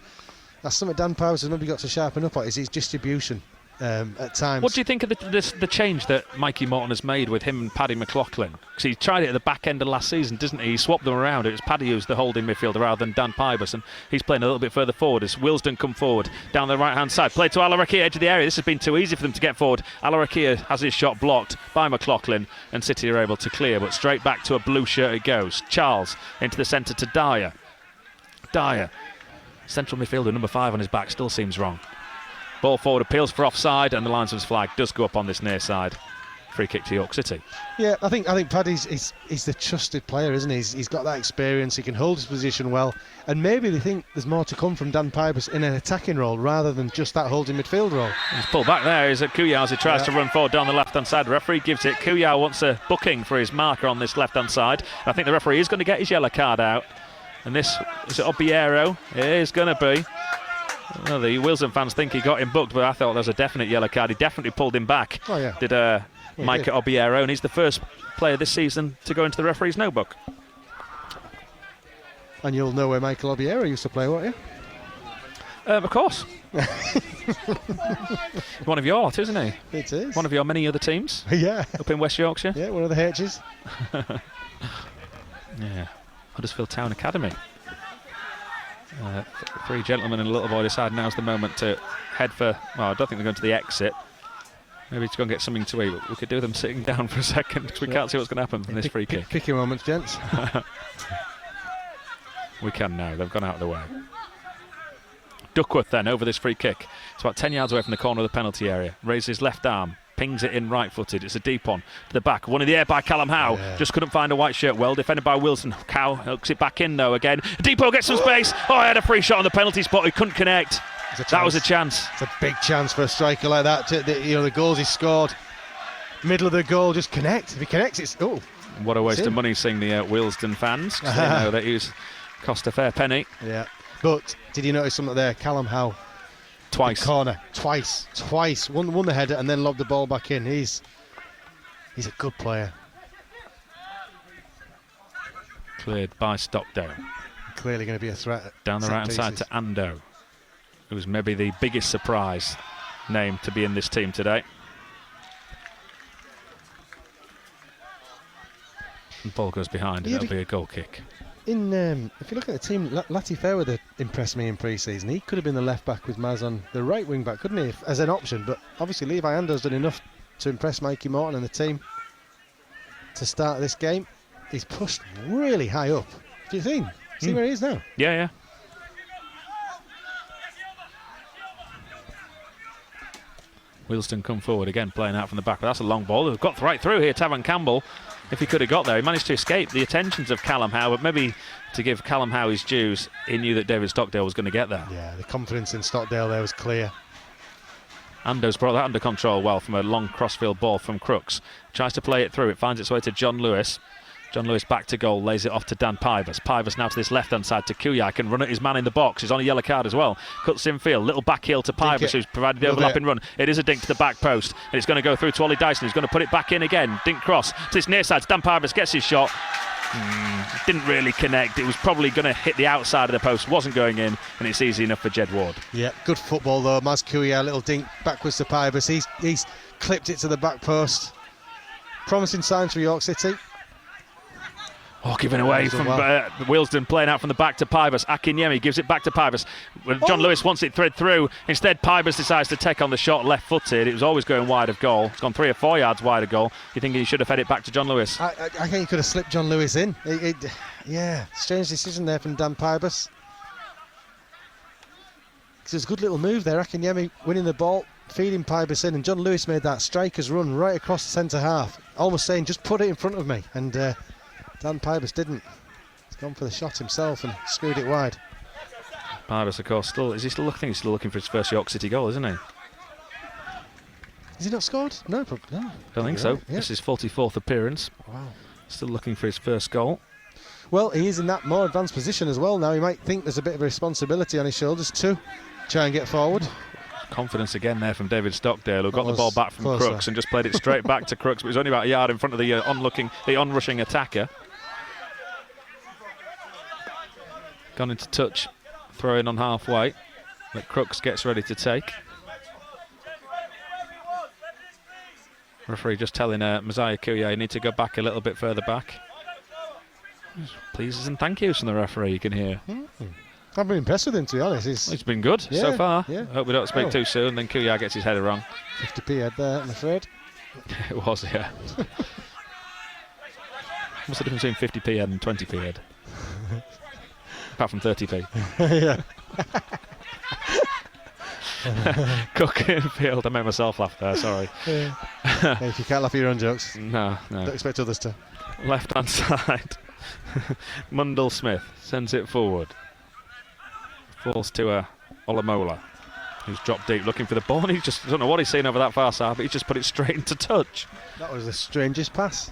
that's something Dan Pybus has maybe got to sharpen up on, is his distribution. At times. What do you think of the change that Mikey Morton has made with him and Paddy McLaughlin? Because he tried it at the back end of last season, didn't he? He swapped them around. It was Paddy who's the holding midfielder rather than Dan Pybus, and he's playing a little bit further forward as Wealdstone come forward down the right-hand side. Play to Alarakia, edge of the area. This has been too easy for them to get forward. Alarakia has his shot blocked by McLaughlin, and City are able to clear, but straight back to a blue shirt it goes. Charles into the centre to Dyer. Dyer, central midfielder, number 5 on his back, still seems wrong. Ball forward, appeals for offside, and the linesman's flag does go up on this near side. Free kick to York City. Yeah, I think Paddy's he's the trusted player, isn't he? He's got that experience. He can hold his position well, and maybe they think there's more to come from Dan Pybus in an attacking role rather than just that holding midfield role. He's pulled back there. Is at Kuyar as he tries to run forward down the left-hand side. The referee gives it. Kuyar wants a booking for his marker on this left-hand side. I think the referee is going to get his yellow card out, and this is it Obiero. It is going to be. Well, the Wilson fans think he got him booked, but I thought there was a definite yellow card. He definitely pulled him back. Oh, yeah. Did Micah Obiero, and he's the first player this season to go into the referee's notebook. And you'll know where Michael Obiero used to play, won't you? Of course. One of your lot, isn't he? It is. One of your many other teams? Yeah. Up in West Yorkshire? Yeah, one of the H's. Yeah. Huddersfield Town Academy. 3 gentlemen and a little boy decide now's the moment to head for, well, I don't think they're going to the exit. Maybe to go and get something to eat, but we could do them sitting down for a second because we can't see what's going to happen from this free kick. Pick your moments, gents. We can now, they've gone out of the way. Duckworth then over this free kick. It's about 10 yards away from the corner of the penalty area. Raises his left arm. Pings it in right-footed. It's a deep one to the back. One in the air by Callum Howe. Yeah. Just couldn't find a white shirt. Well defended by Wilson. Howe hooks it back in though again. Depot gets some space. Oh, I had a free shot on the penalty spot. He couldn't connect. That was a chance. It's a big chance for a striker like that. The goals he scored, middle of the goal, just connect. If he connects, it's What a waste of money seeing the Wealdstone fans. 'Cause they know that he's cost a fair penny. Yeah. But did you notice something there? Callum Howe. Twice. Corner. Twice. Won the header and then lobbed the ball back in. He's a good player. Cleared by Stockdale. Clearly going to be a threat. Down the right-hand side to Ando, who's maybe the biggest surprise name to be in this team today. The ball goes behind, and it'll be a goal kick. If you look at the team, Lati Fairweather impressed me in pre-season. He could have been the left back with Maz on the right wing back, couldn't he, as an option? But obviously Levi Ando's done enough to impress Mikey Morton and the team to start this game. He's pushed really high up. Do you think? See where he is now? Yeah. Wealdstone come forward again, playing out from the back. But that's a long ball. They've got right through here. Tavan Campbell, if he could have got there, he managed to escape the attentions of Callum Howe. But maybe to give Callum Howe his dues, he knew that David Stockdale was going to get there. Yeah, the confidence in Stockdale there was clear. Ando's brought that under control well from a long crossfield ball from Crooks. Tries to play it through. It finds its way to John Lewis. John Lewis back to goal, lays it off to Dan Pivas. Pivas now to this left-hand side to Kuya. Can run at his man in the box. He's on a yellow card as well. Cuts in field. Little back heel to Pivas, who's provided the overlapping run. It is a dink to the back post. And it's going to go through to Ollie Dyson, who's going to put it back in again. Dink cross to this near side. Dan Pivas gets his shot. Didn't really connect. It was probably going to hit the outside of the post. Wasn't going in. And it's easy enough for Jed Ward. Yeah, good football though. Maz Kuya, little dink backwards to Pivas. He's clipped it to the back post. Promising signs for York City. Oh, given away from Wealdstone, playing out from the back to Pivas. Akinyemi gives it back to Pivas. John Lewis wants it thread through. Instead, Pivas decides to take on the shot left-footed. It was always going wide of goal. It's gone 3 or 4 yards wide of goal. You think he should have fed it back to John Lewis? I think he could have slipped John Lewis in. Yeah, strange decision there from Dan Pivas. It was a good little move there. Akinyemi winning the ball, feeding Pivas in, and John Lewis made that striker's run right across the centre half, almost saying, just put it in front of me. And Dan Pivas didn't. He's gone for the shot himself and screwed it wide. Pivas, of course, he's still looking for his first York City goal, isn't he? Has he not scored? No, no. Don't think so. Yeah. This is his 44th appearance. Wow. Still looking for his first goal. Well, he is in that more advanced position as well now. He might think there's a bit of a responsibility on his shoulders to try and get forward. Confidence again there from David Stockdale, who got the ball back from Crooks and just played it straight back to Crooks, but he was only about a yard in front of the on-rushing attacker. Gone into touch, throw in on halfway that Crooks gets ready to take. Referee just telling Messiah Kuya you need to go back a little bit further back. Pleases and thank yous from the referee, you can hear. I've been impressed with him, to be honest. He's been good so far. Yeah. Hope we don't speak too soon, then Kuya gets his header wrong. 50p head there, I'm afraid. It was, yeah. What's the difference between 50p head and 20p head? Apart from 30p. Yeah. Cook in field. I made myself laugh there, sorry. Yeah. Hey, if you can't laugh at your own jokes, no. Don't expect others to. Left hand side. Mundell Smith sends it forward. Falls to Olamola, who's dropped deep looking for the ball. And he just, I don't know what he's seen over that far side, but he just put it straight into touch. That was the strangest pass.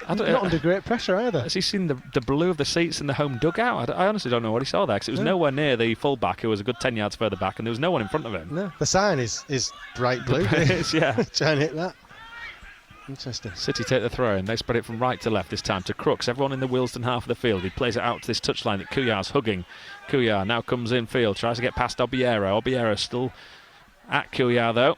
Not under great pressure either. Has he seen the blue of the seats in the home dugout? I honestly don't know what he saw there, because it was nowhere near the full-back, who was a good 10 yards further back, and there was no one in front of him. No, the sign is bright blue. It is, yeah. Try and hit that. Interesting. City take the throw in. They spread it from right to left this time to Crooks. Everyone in the Wealdstone half of the field. He plays it out to this touchline that Kuyar's hugging. Kuyar now comes in field, tries to get past Obiero. Obiero still at Kuyar though.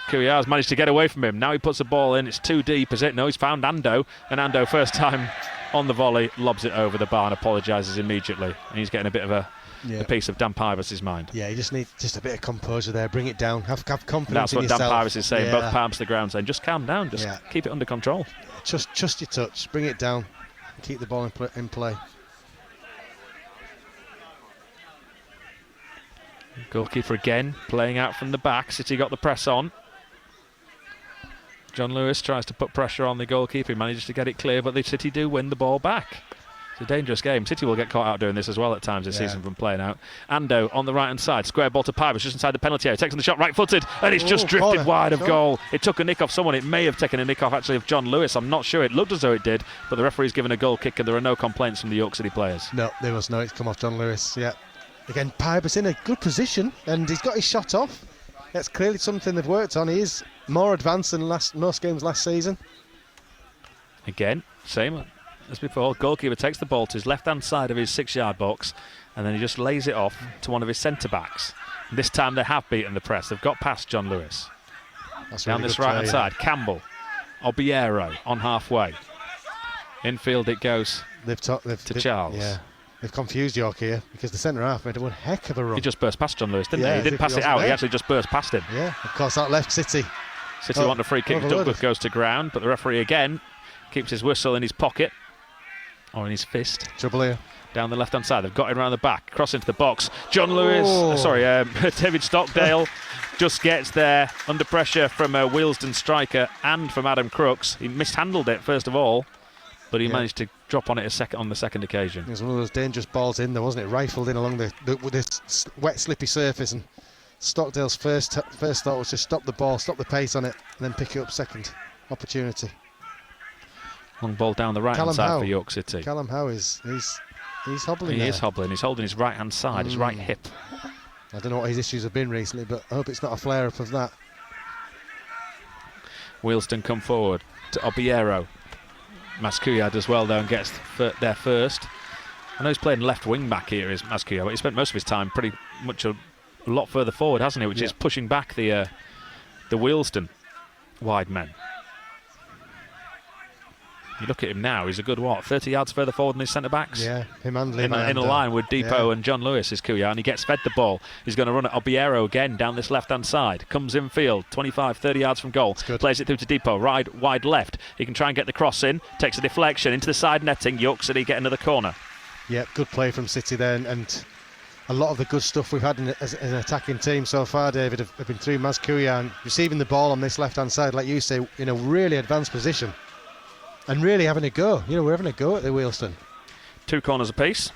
Kuyar's managed to get away from him. Now he puts the ball in. It's too deep, is it? No, he's found Ando. And Ando, first time on the volley, lobs it over the bar and apologises immediately. And he's getting a bit of a piece of Dan Pivas' mind. Yeah, you just need just a bit of composure there. Bring it down. Have confidence That's in what yourself. Dan Pivas is saying. Both palms to the ground, saying, just calm down. Just keep it under control. Trust your touch. Bring it down. Keep the ball in play. Goalkeeper again, playing out from the back. City got the press on. John Lewis tries to put pressure on the goalkeeper. He manages to get it clear, but the City do win the ball back. a dangerous game. City will get caught out doing this as well at times this season from playing out. Ando on the right-hand side. Square ball to Pybus just inside the penalty area. Takes on the shot right-footed, and it's just drifted wide of goal. It took a nick off someone. It may have taken a nick off, actually, of John Lewis. I'm not sure. It looked as though it did, but the referee's given a goal kick, and there are no complaints from the York City players. No, there was no. It's come off John Lewis, yeah. Again, Pybus in a good position, and he's got his shot off. That's clearly something they've worked on. He is more advanced than most games last season. Again, same as before. Goalkeeper takes the ball to his left-hand side of his 6-yard box, and then he just lays it off to one of his centre-backs. This time they have beaten the press. They've got past John Lewis. That's down really this right-hand side, Campbell, Obiero on halfway. Infield it goes to Charles. Yeah, they've confused York here because the centre-half made one heck of a run. He just burst past John Lewis, didn't he? He didn't pass it out, he actually just burst past him. Yeah, of course, that left City. City want a free kick, Duckworth goes to ground, but the referee again keeps his whistle in his pocket, or in his fist. Trouble here. Down the left-hand side, they've got him around the back, cross into the box. John Lewis, David Stockdale just gets there under pressure from a Wealdstone striker and from Adam Crooks. He mishandled it first of all, but he managed to drop on it on the second occasion. It was one of those dangerous balls in there, wasn't it? Rifled in along with this wet, slippy surface, and Stockdale's first thought was to stop the ball, stop the pace on it, and then pick it up second opportunity. Long ball down the right-hand side for York City. Callum Howe he's hobbling. He is hobbling. He's holding his right-hand side, his right hip. I don't know what his issues have been recently, but I hope it's not a flare-up of that. Wealdstone come forward to Obiero. Mascouillard as well, though, and gets there first. I know he's playing left wing back here, is Mascouillard, but he spent most of his time pretty much a lot further forward, hasn't he? Which is pushing back the Wealdstone wide men. You look at him now, he's a good, 30 yards further forward than his centre-backs? Yeah, him and Lee. In a line with Depot and John Lewis is Couillard, and he gets fed the ball. He's going to run at Obiero again down this left-hand side. Comes infield, 25, 30 yards from goal. Plays it through to Depot, wide left. He can try and get the cross in, takes a deflection into the side netting. York City get another corner. Yeah, good play from City there, and a lot of the good stuff we've had as an attacking team so far, David, have been through Mascouillard, and receiving the ball on this left-hand side, like you say, in a really advanced position. And really having a go. We're having a go at the Wealdstone. 2 corners apiece.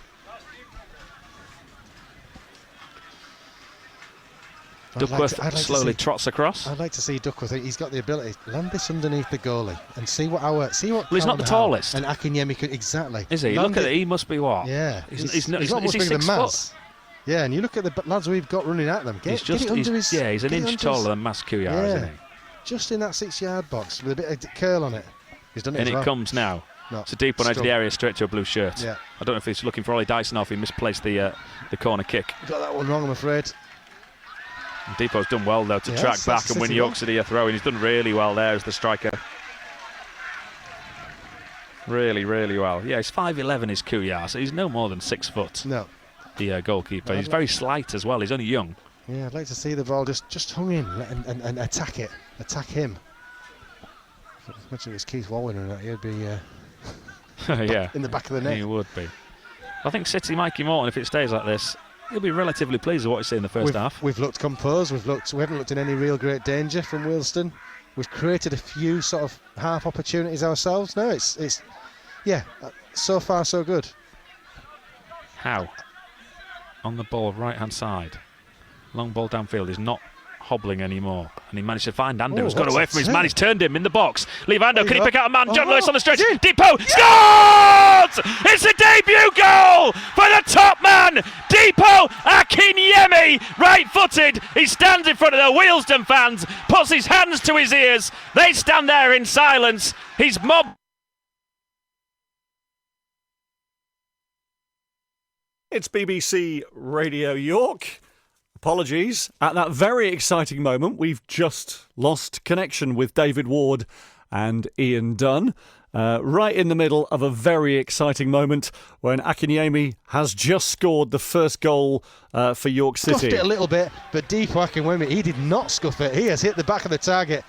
Duckworth slowly trots across. I'd like to see Duckworth. He's got the ability to land this underneath the goalie and see what. Well, he's not the tallest. And Akinyemi could exactly. Is he? Look at it. He must be what? Yeah. He's not much bigger than 6 Mas. foot? Yeah, and you look at the lads we've got running at them. Get it under his. Yeah, he's an inch taller than Mascouillard, isn't he? Just in that 6-yard box with a bit of curl on it. He's done it. And as well. it comes now. No, it's a deep one out of the area, straight to a blue shirt. Yeah. I don't know if he's looking for Ollie Dyson or if he misplaced the corner kick. Got that one wrong, I'm afraid. And Depot's done well, though, to track back and win York City a throw, and he's done really well there as the striker. Really, really well. Yeah, he's 5'11", is Couillard, so he's no more than 6 foot. No. The goalkeeper. He's very slight as well. He's only young. Yeah, I'd like to see the ball just hung in and attack it. Attack him. Imagine it was Keith Walwyn and that, he'd be in the back of the net. He would be. I think City, Mikey Morton, if it stays like this, he'll be relatively pleased with what he's seen in the first half. We've looked composed. We haven't looked in any real great danger from Wealdstone. We've created a few sort of half opportunities ourselves. No, it's so far so good. How? On the ball, right hand side. Long ball downfield is not hobbling anymore, and he managed to find Ando. He's got away from his man. He's turned him in the box. Leave Ando. Can he pick out a man? John Lewis on the stretch. Depot scores! It's a debut goal for the top man, Depot Akinyemi, right-footed. He stands in front of the Wealdstone fans, puts his hands to his ears. They stand there in silence. He's mobbed. It's BBC Radio York. Apologies. At that very exciting moment, we've just lost connection with David Ward and Ian Dunn. Right in the middle of a very exciting moment when Akinyemi has just scored the first goal for York City. Scuffed it a little bit, but Depot Akinyemi, he did not scuff it. He has hit the back of the target.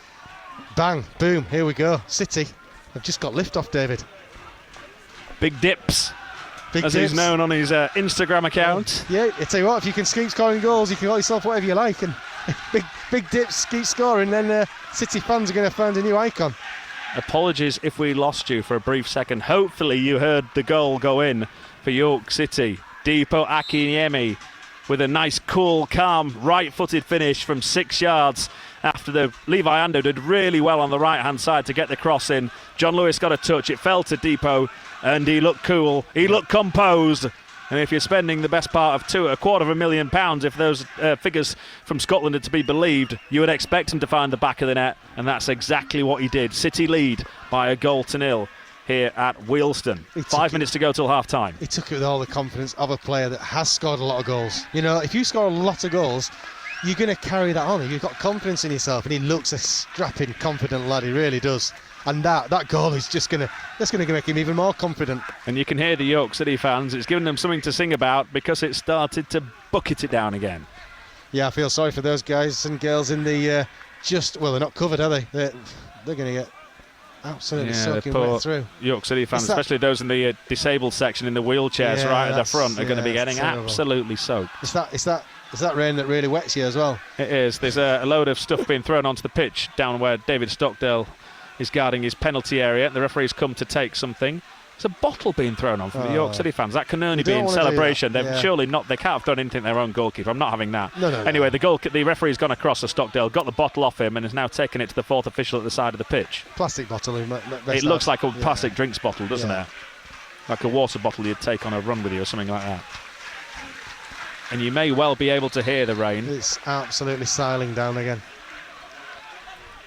Bang, boom, here we go. City have just got lift-off, David. Big dips. He's known on his Instagram account. Yeah, I tell you what, if you can keep scoring goals, you can call yourself whatever you like. And big dips, keep scoring, then City fans are going to find a new icon. Apologies if we lost you for a brief second. Hopefully you heard the goal go in for York City. Dipo Akinyemi with a nice, cool, calm, right-footed finish from 6 yards after the Levi Ando did really well on the right-hand side to get the cross in. John Lewis got a touch. It fell to Dipo, and he looked cool. He looked composed. And if you're spending the best part of £250,000, if those figures from Scotland are to be believed, you would expect him to find the back of the net, and that's exactly what he did. City lead by 1-0 here at Wealdstone. 5 minutes to go till half-time. He took it with all the confidence of a player that has scored a lot of goals. You know, if you score a lot of goals, you're going to carry that on. You've got confidence in yourself, and he looks a strapping, confident lad. He really does. And that goal is just going to make him even more confident. And you can hear the York City fans. It's given them something to sing about because it started to bucket it down again. Yeah, I feel sorry for those guys and girls in the they're not covered, are they? They're going to get absolutely soaking wet through. York City fans, especially those in the disabled section in the wheelchairs right at the front, are going to be getting absolutely soaked. It's that rain that really wets you as well. It is. There's a load of stuff being thrown onto the pitch down where David Stockdale is guarding his penalty area. The referee's come to take something. There's a bottle being thrown on from the York City fans. That can only be in celebration. They've surely not. They can't have done anything to their own goalkeeper. I'm not having that. No. Anyway, the referee's gone across to Stockdale, got the bottle off him, and is now taking it to the fourth official at the side of the pitch. Plastic bottle. It looks like a plastic drinks bottle, doesn't it? Like a water bottle you'd take on a run with you or something like that. And you may well be able to hear the rain. It's absolutely siling down again.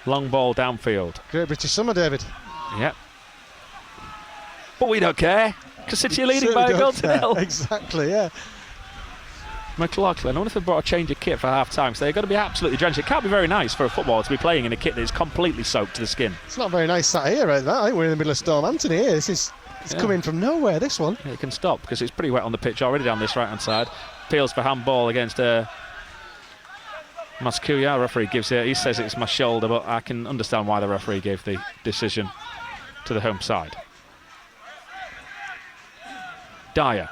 Long ball downfield. Great British summer, David. Yep. But we don't care, because City are leading by 1-0. Exactly, yeah. McLaughlin, I wonder if they brought a change of kit for half-time, so they're going to be absolutely drenched. It can't be very nice for a footballer to be playing in a kit that is completely soaked to the skin. It's not very nice sat here, right? I think we're in the middle of Storm Anthony here. It's coming from nowhere, this one. Yeah, it can stop, because it's pretty wet on the pitch already down this right-hand side. Appeals for handball against Mascuya. Referee gives it. He says it's my shoulder, but I can understand why the referee gave the decision to the home side. Dyer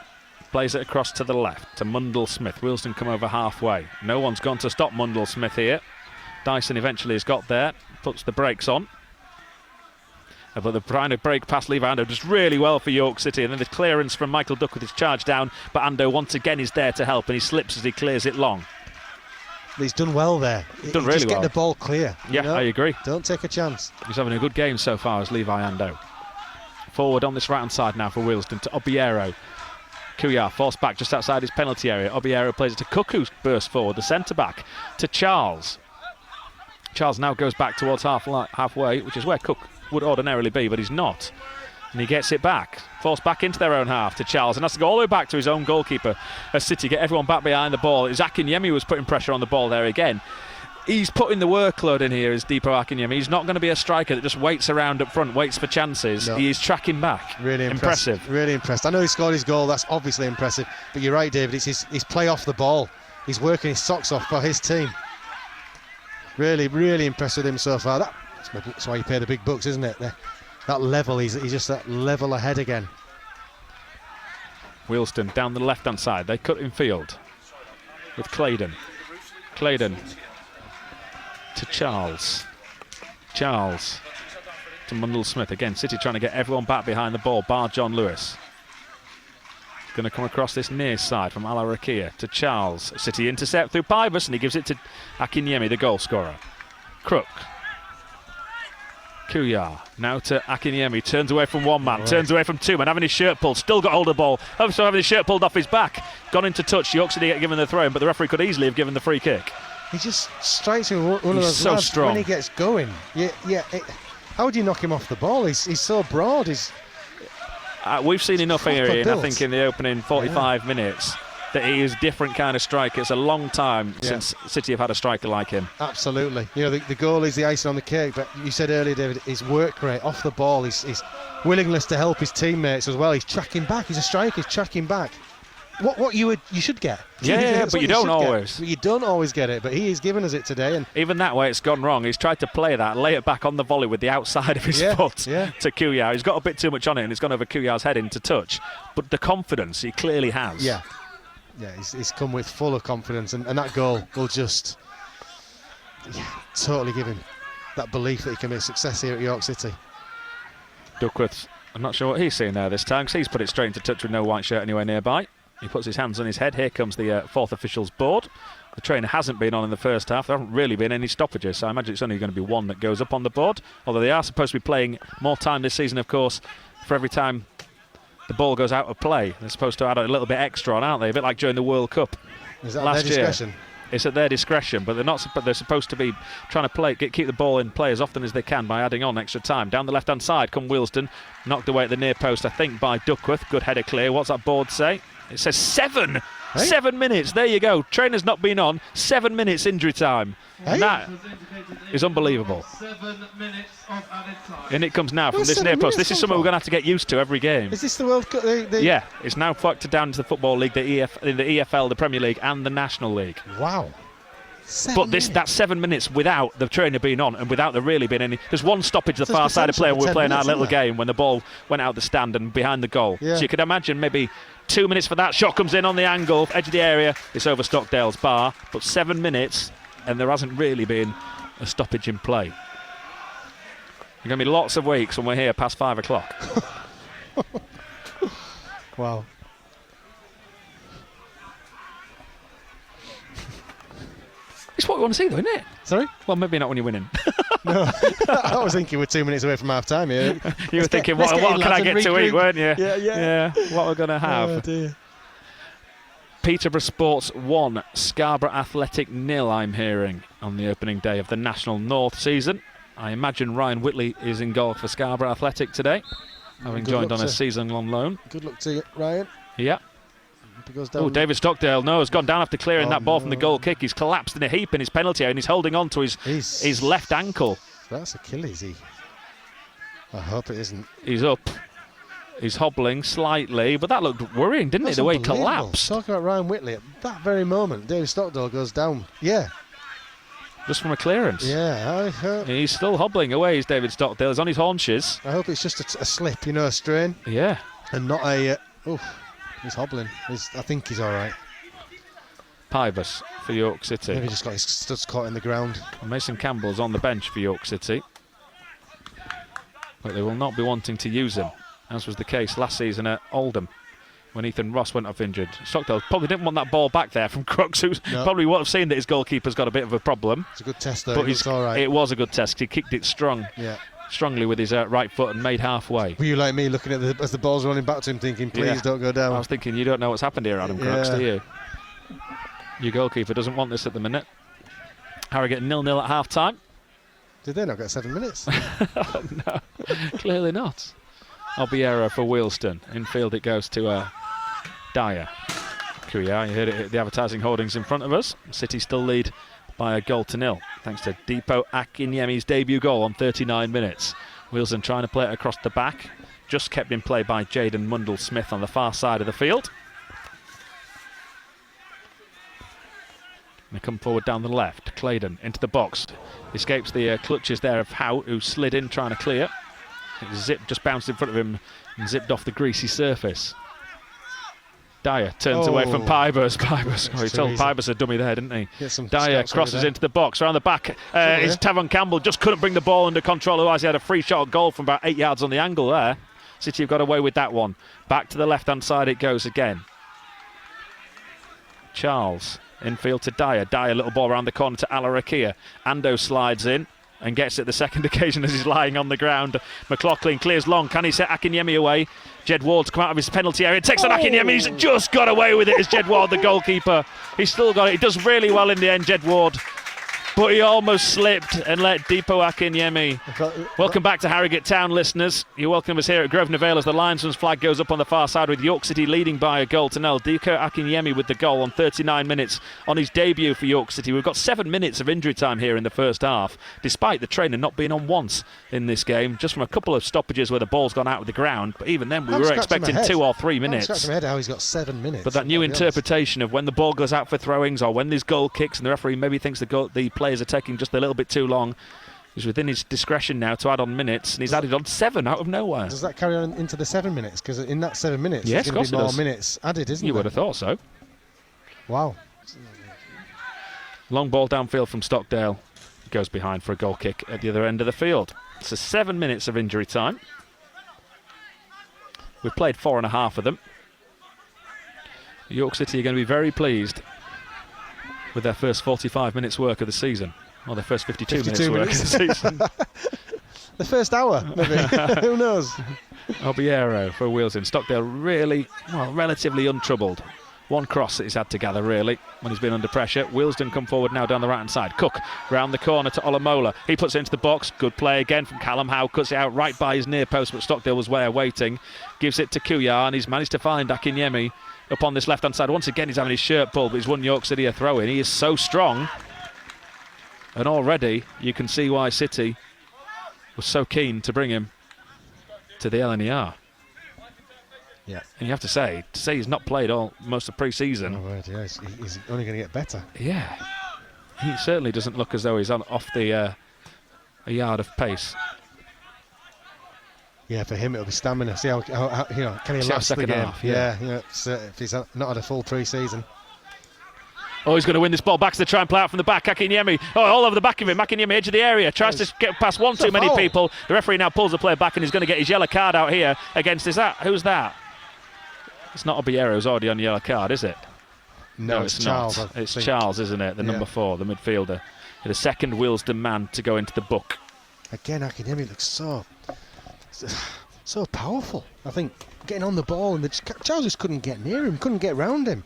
plays it across to the left to Mundell Smith. Wealdstone come over halfway. No one's gone to stop Mundell Smith here. Dyson eventually has got there, puts the brakes on. But the trying to break past Levi Ando does really well for York City, and then the clearance from Michael Duck with his charge down, but Ando once again is there to help, and he slips as he clears it long. He's done well there. He's done really just well. Get the ball clear. Yeah, I agree. Don't take a chance. He's having a good game so far as Levi Ando. Forward on this right-hand side now for Wealdstone to Obiero. Kuyar forced back just outside his penalty area. Obiero plays it to Cook, who's burst forward. The centre-back to Charles. Charles now goes back towards halfway, which is where Cook would ordinarily be, but he's not. And he gets it back. Forced back into their own half to Charles, and has to go all the way back to his own goalkeeper as City get everyone back behind the ball. Akinyemi was putting pressure on the ball there again. He's putting the workload in here, is Dipo Akinyemi. He's not going to be a striker that just waits around up front, waits for chances. No. He is tracking back. Really impressive. Really impressed. I know he scored his goal, that's obviously impressive, but you're right, David, it's his play off the ball. He's working his socks off for his team. Really, really impressed with him so far. That's why you pay the big bucks, isn't it? That level, he's just that level ahead again. Wealdstone down the left-hand side. They cut in field with Claydon. Claydon to Charles. Charles to Mundell Smith. Again, City trying to get everyone back behind the ball, bar John Lewis. Going to come across this near side from Alarakia to Charles. City intercept through Pybus, and he gives it to Akinyemi, the goal scorer. Crook. Kuyar now to Akinyemi, turns away from one man, turns away from two men, having his shirt pulled, still got hold of the ball, also having his shirt pulled off his back, gone into touch. York City get given the throw in, but the referee could easily have given the free kick. He just strikes me one of those so lads strong when he gets going. How would you knock him off the ball? He's so broad. We've seen enough here, Ian, I think, in the opening 45 minutes, that he is a different kind of striker. It's a long time since City have had a striker like him. Absolutely. You know, the goal is the icing on the cake, but you said earlier, David, his work rate off the ball, his willingness to help his teammates as well. He's tracking back. He's a striker. He's tracking back. What you should get. Yeah, but you don't always. You don't always get it, but he is giving us it today. And even that way, it's gone wrong. He's tried to play that, lay it back on the volley with the outside of his foot to Kuyar. He's got a bit too much on it, and it's gone over Kuyar's head into touch. But the confidence he clearly has. Yeah, he's come with full of confidence, and that goal will just totally give him that belief that he can be a success here at York City. Duckworth, I'm not sure what he's seeing there this time, because he's put it straight into touch with no white shirt anywhere nearby. He puts his hands on his head. Here comes the fourth official's board. The trainer hasn't been on in the first half. There haven't really been any stoppages, so I imagine it's only going to be one that goes up on the board. Although they are supposed to be playing more time this season, of course, for every time the ball goes out of play. They're supposed to add a little bit extra on, aren't they? A bit like during the World Cup. Is that last at their discretion? Year. It's at their discretion, but they're not. But they're supposed to be trying to keep the ball in play as often as they can by adding on extra time. Down the left-hand side come Wealdstone, knocked away at the near post, I think, by Duckworth. Good header clear. What's that board say? It says 7. Hey? 7 minutes. There you go. Trainer's not been on. 7 minutes injury time. Hey? And that is unbelievable. 7 minutes of added time. And it comes now from this near post. This is something we're going to have to get used to every game. Is this the World Cup? Yeah, it's now factored down to the Football League, the EFL, the Premier League, and the National League. Wow. But that's 7 minutes without the trainer being on and without there really being any. There's one stoppage the far side of play, and we were playing our little game when the ball went out the stand and behind the goal. Yeah. So you could imagine maybe 2 minutes for that. Shot comes in on the angle, edge of the area. It's over Stockdale's bar. But 7 minutes, and there hasn't really been a stoppage in play. There's going to be lots of weeks when we're here past 5 o'clock. Wow. It's what we want to see, though, isn't it? Sorry? Well, maybe not when you're winning. No, I was thinking we're 2 minutes away from half time here. You were thinking, what can I get to eat, weren't you? Yeah. What we're going to have. Oh, dear. Peterborough Sports 1, Scarborough Athletic 0, I'm hearing, on the opening day of the National North season. I imagine Ryan Whitley is in goal for Scarborough Athletic today, having joined on a season-long loan. Good luck to you, Ryan. Yeah. Oh, David Stockdale, has gone down after clearing that ball from the goal kick. He's collapsed in a heap in his penalty area and he's holding on to his left ankle. That's Achilles. I hope it isn't. He's up. He's hobbling slightly, but that looked worrying, didn't it, the way he collapsed? Talking about Ryan Whitley, at that very moment, David Stockdale goes down. Yeah. Just from a clearance. Yeah, he's still hobbling away, is David Stockdale. He's on his haunches. I hope it's just a slip, a strain. Yeah. And not a... he's hobbling. I think he's all right. Pybus for York City. Maybe just got his studs caught in the ground. Mason Campbell's on the bench for York City. But they will not be wanting to use him, as was the case last season at Oldham, when Ethan Ross went off injured. Stockdale probably didn't want that ball back there from Crooks, who probably would have seen that his goalkeeper's got a bit of a problem. It's a good test, though. But it's all right. It was a good test. He kicked it strongly with his right foot and made halfway. Were you like me, looking at as the ball's running back to him, thinking, please don't go down? I was thinking, you don't know what's happened here, Adam Crooks, do you? Your goalkeeper doesn't want this at the minute. Harrogate 0-0 at half-time. Did they not get 7 minutes? No, clearly not. Obiera for Wealdstone. Infield it goes to Dyer. Here we are, you heard it, the advertising hoardings in front of us. City still lead by 1-0, thanks to Deepo Akinyemi's debut goal on 39 minutes. Wealdstone trying to play it across the back. Just kept in play by Jaden Mundell-Smith on the far side of the field. They come forward down the left. Claydon into the box. Escapes the clutches there of Howe, who slid in trying to clear. Zip just bounced in front of him and zipped off the greasy surface. Dyer turns away from Pybus. He told Pybus a dummy there, didn't he? Dyer crosses into the box. Around the back is Tavon Campbell. Just couldn't bring the ball under control. Otherwise, he had a free shot at goal from about 8 yards on the angle there. City have got away with that one. Back to the left-hand side it goes again. Charles. Infield to Dyer. Dyer, little ball around the corner to Alarakia. Ando slides in and gets it the second occasion as he's lying on the ground. McLaughlin clears long. Can he set Akinyemi away? Jed Ward's come out of his penalty area. Takes on Akinyemi. He's just got away with it as Jed Ward, the goalkeeper. He's still got it. He does really well in the end, Jed Ward. But he almost slipped and let Deepo Akinyemi. Welcome back to Harrogate Town, listeners. You're welcome us here at Grosvenor Vale as the linesman's flag goes up on the far side with York City leading by 1-0. Deepo Akinyemi with the goal on 39 minutes on his debut for York City. We've got 7 minutes of injury time here in the first half, despite the trainer not being on once in this game, just from a couple of stoppages where the ball's gone out of the ground. But even then, we were expecting 2 or 3 minutes. I'm scratching my head how he's got 7 minutes. But that new interpretation of when the ball goes out for throw-ins or when there's goal kicks and the referee maybe thinks the players are taking just a little bit too long, is within his discretion now to add on minutes, and he's added on 7 out of nowhere. Does that carry on into the 7 minutes? Because in that 7 minutes, yes, there's going to be more minutes added, isn't there? You would have thought so. Wow. Long ball downfield from Stockdale. Goes behind for a goal kick at the other end of the field. So 7 minutes of injury time. We've played 4.5 of them. York City are going to be very pleased with their first 45 minutes work of the season. Or their first 52 minutes work of the season. The first hour, maybe. Who knows? Obiero for Wealdstone. Stockdale really, relatively untroubled. One cross that he's had to gather, really, when he's been under pressure. Wealdstone come forward now down the right-hand side. Cook round the corner to Olamola. He puts it into the box. Good play again from Callum Howe. Cuts it out right by his near post, but Stockdale was there waiting. Gives it to Kuyar, and he's managed to find Akinyemi up on this left-hand side. Once again, he's having his shirt pulled, but he's won York City a throw-in. He is so strong. And already, you can see why City was so keen to bring him to the LNER. Yeah. And you have to say he's not played most of pre-season. Oh, right, yeah, he's only going to get better. Yeah. He certainly doesn't look as though he's off the a yard of pace. Yeah, for him it'll be stamina. See how can he last the game? Half, yeah. If he's not had a full pre-season. Oh, he's going to win this ball back to try and play out from the back. Akinyemi, all over the back of him. Akinyemi, edge of the area, tries to get past one too many people. The referee now pulls the player back and he's going to get his yellow card out here against. Who's that? It's not Obiero who's already on the yellow card, is it? No, it's Charles. Not. It's Charles, isn't it? The number 4, the midfielder. The second Wealdstone man to go into the book. Again, Akinyemi looks so powerful. I think getting on the ball and Charles just couldn't get near him, couldn't get round him.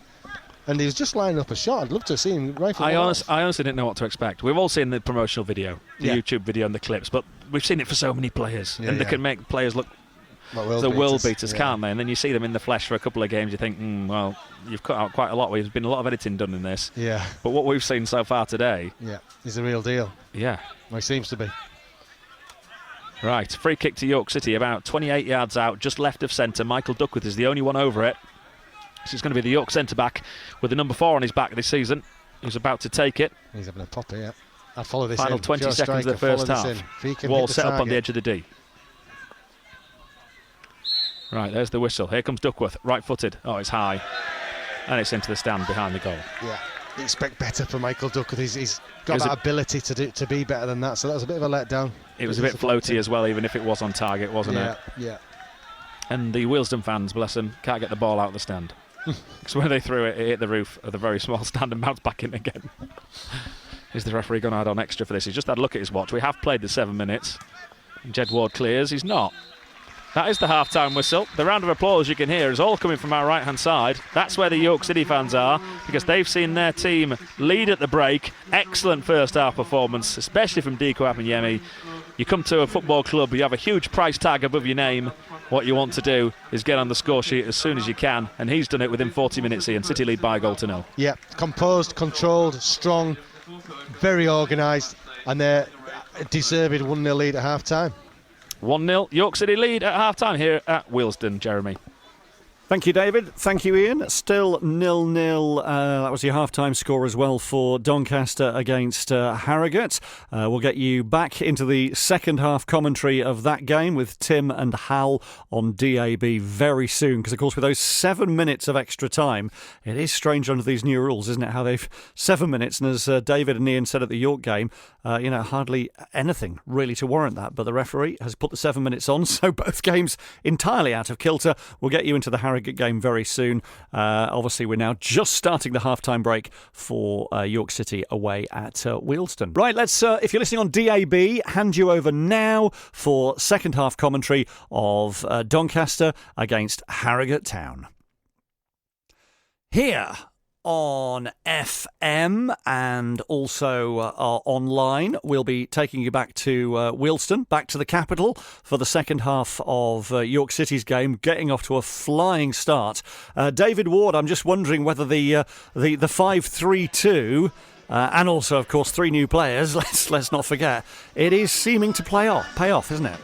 And he was just lining up a shot. I'd love to see him rifle. I honestly didn't know what to expect. We've all seen the promotional video, the YouTube video and the clips, but we've seen it for so many players. And they can make players look the world beaters, can't they? And then you see them in the flesh for a couple of games, you think, well, you've cut out quite a lot. There's been a lot of editing done in this. Yeah. But what we've seen so far today... Yeah, he's the real deal. Yeah. Well, he seems to be. Right, free kick to York City, about 28 yards out, just left of centre. Michael Duckworth is the only one over it. So it's going to be the York centre-back with the number 4 on his back this season. He's about to take it. He's having a pop here. I'd follow this Final 20 seconds of the first half. Wall set up on the edge of the D. Right, there's the whistle. Here comes Duckworth, right-footed. Oh, it's high. And it's into the stand behind the goal. Yeah, you expect better from Michael Duckworth. He's got that ability to be better than that, so that was a bit of a letdown. It was a bit floaty as well, even if it was on target, wasn't it? Yeah. And the Wealdstone fans, bless them, can't get the ball out of the stand. Because when they threw it, it hit the roof of the very small stand and bounced back in again. Is the referee going to add on extra for this? He's just had a look at his watch. We have played the 7 minutes. And Jed Ward clears. He's not. That is the half-time whistle. The round of applause you can hear is all coming from our right-hand side. That's where the York City fans are, because they've seen their team lead at the break. Excellent first-half performance, especially from Diko Akinyemi. You come to a football club, you have a huge price tag above your name. What you want to do is get on the score sheet as soon as you can, and he's done it within 40 minutes here, and City lead by a goal to 0. Yeah, composed, controlled, strong, very organised, and they're deserved 1-0 lead at half-time. 1-0, York City lead at half-time here at Wealdstone, Jeremy. Thank you, David. Thank you, Ian. Still 0-0. That was your half-time score as well for Doncaster against Harrogate. We'll get you back into the second half commentary of that game with Tim and Hal on DAB very soon. Because, of course, with those 7 minutes of extra time, it is strange under these new rules, isn't it? How they've 7 minutes, and as David and Ian said at the York game, hardly anything really to warrant that. But the referee has put the 7 minutes on, so both games entirely out of kilter. We'll get you into the Harrogate game very soon. Obviously, we're now just starting the half-time break for York City away at Wealdstone. Right, let's, if you're listening on DAB, hand you over now for second half commentary of Doncaster against Harrogate Town. Here on FM and also online, we'll be taking you back to Wealdstone, back to the capital for the second half of York City's game, getting off to a flying start. David Ward, I'm just wondering whether the 5-3-2 and also, of course, 3 new players. Let's not forget, it is seeming to pay off, isn't it?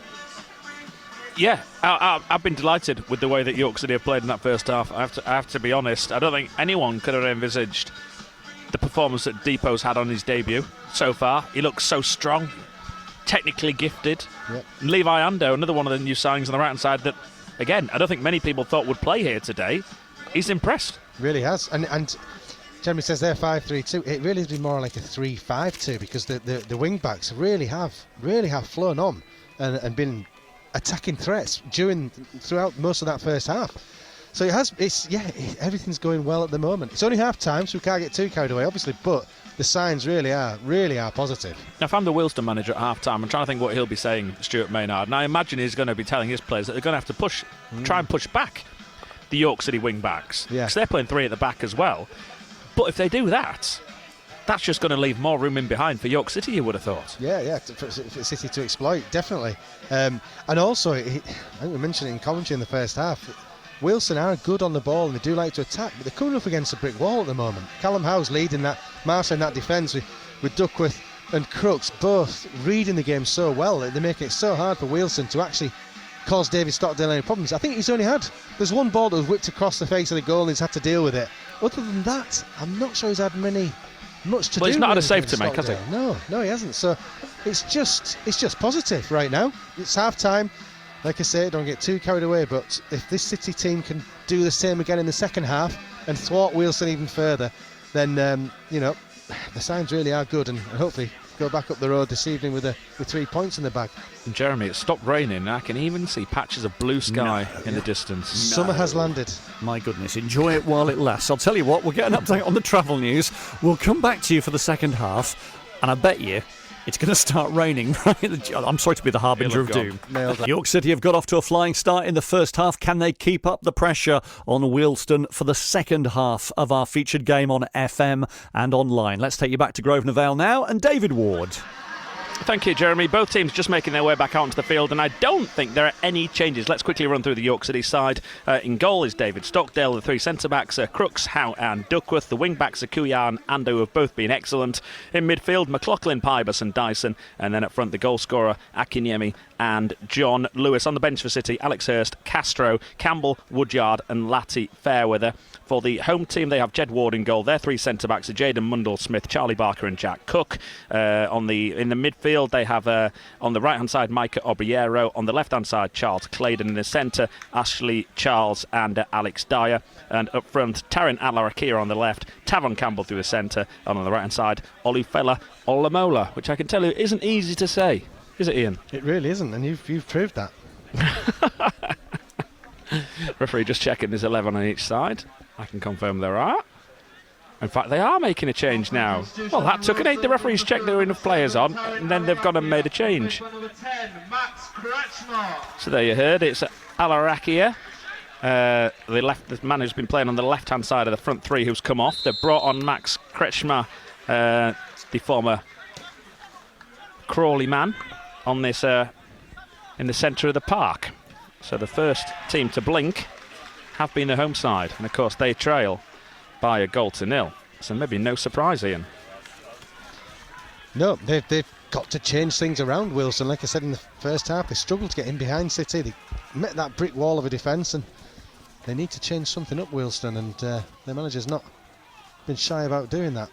Yeah, I've been delighted with the way that York City have played in that first half. I have to be honest. I don't think anyone could have envisaged the performance that Depo's had on his debut so far. He looks so strong, technically gifted. Yep. And Levi Ando, another one of the new signings on the right-hand side that, again, I don't think many people thought would play here today. He's impressed. Really has. And Jeremy says they're 5-3-2. It really has been more like a 3-5-2 because the wing-backs really have flown on and been attacking threats throughout most of that first half. So everything's going well at the moment. It's only half time, so we can't get too carried away, obviously, but the signs really are positive. Now, if I'm the Wealdstone manager at half time, I'm trying to think what he'll be saying, Stuart Maynard, and I imagine he's going to be telling his players that they're going to have to try and push back the York City wing backs, because they're playing 3 at the back as well. But if they do that, that's just going to leave more room in behind for York City, you would have thought. Yeah, for City to exploit, definitely. And also, I think we mentioned it in commentary in the first half, Wealdstone are good on the ball and they do like to attack, but they're coming up against a brick wall at the moment. Callum Howe's leading that, marshalling that defence with Duckworth and Crooks both reading the game so well that they make it so hard for Wealdstone to actually cause David Stockdale any problems. I think there's one ball that was whipped across the face of the goal and he's had to deal with it. Other than that, I'm not sure he's had much to do. Well, he's not had a save to make, has he? No, he hasn't. So it's just positive right now. It's half time. Like I say, don't get too carried away, but if this City team can do the same again in the second half and thwart Wealdstone even further, then the signs really are good, and hopefully go back up the road this evening with 3 points in the bag. And Jeremy, it stopped raining and I can even see patches of blue sky in the distance. Summer has landed. My goodness, enjoy it while it lasts. I'll tell you what, we'll get an update on the travel news. We'll come back to you for the second half, and I bet you it's going to start raining. I'm sorry to be the harbinger of doom. York City have got off to a flying start in the first half. Can they keep up the pressure on Wealdstone for the second half of our featured game on FM and online? Let's take you back to Grosvenor Vale now, and David Ward. Thank you, Jeremy. Both teams just making their way back out onto the field, and I don't think there are any changes. Let's quickly run through the York City side. In goal is David Stockdale. The 3 centre-backs are Crooks, Howe and Duckworth. The wing-backs are Kuyar and Ando, who have both been excellent. In midfield, McLaughlin, Pybus and Dyson. And then up front, the goal-scorer, Akinyemi and John Lewis. On the bench for City, Alex Hurst, Castro, Campbell, Woodyard and Latty Fairweather. For the home team, they have Jed Ward in goal. Their 3 centre-backs are Jaden Mundell-Smith, Charlie Barker and Jack Cook. In the midfield, they have on the right-hand side, Micah Obriero. On the left-hand side, Charles Claydon. In the centre, Ashley Charles and Alex Dyer. And up front, Taryn Alarakia on the left, Tavon Campbell through the centre. And on the right-hand side, Olufella Olamola, which I can tell you isn't easy to say. Is it, Ian? It really isn't, and you've proved that. Referee just checking there's 11 on each side. I can confirm there are. In fact, they are making a change now. Well, that took an 8. The referees checked there were enough players on, and then they've gone and made a change. So there you heard, it's Alarakia. The man who's been playing on the left-hand side of the front 3 who's come off. They've brought on Max Kretschmer, the former Crawley man, on this in the centre of the park. So the first team to blink have been the home side, and of course they trail by a goal to 0. So maybe no surprise, Ian. No, they've got to change things around, Wealdstone. Like I said in the first half, they struggled to get in behind City. They met that brick wall of a defence, and they need to change something up, Wealdstone, and their manager's not been shy about doing that.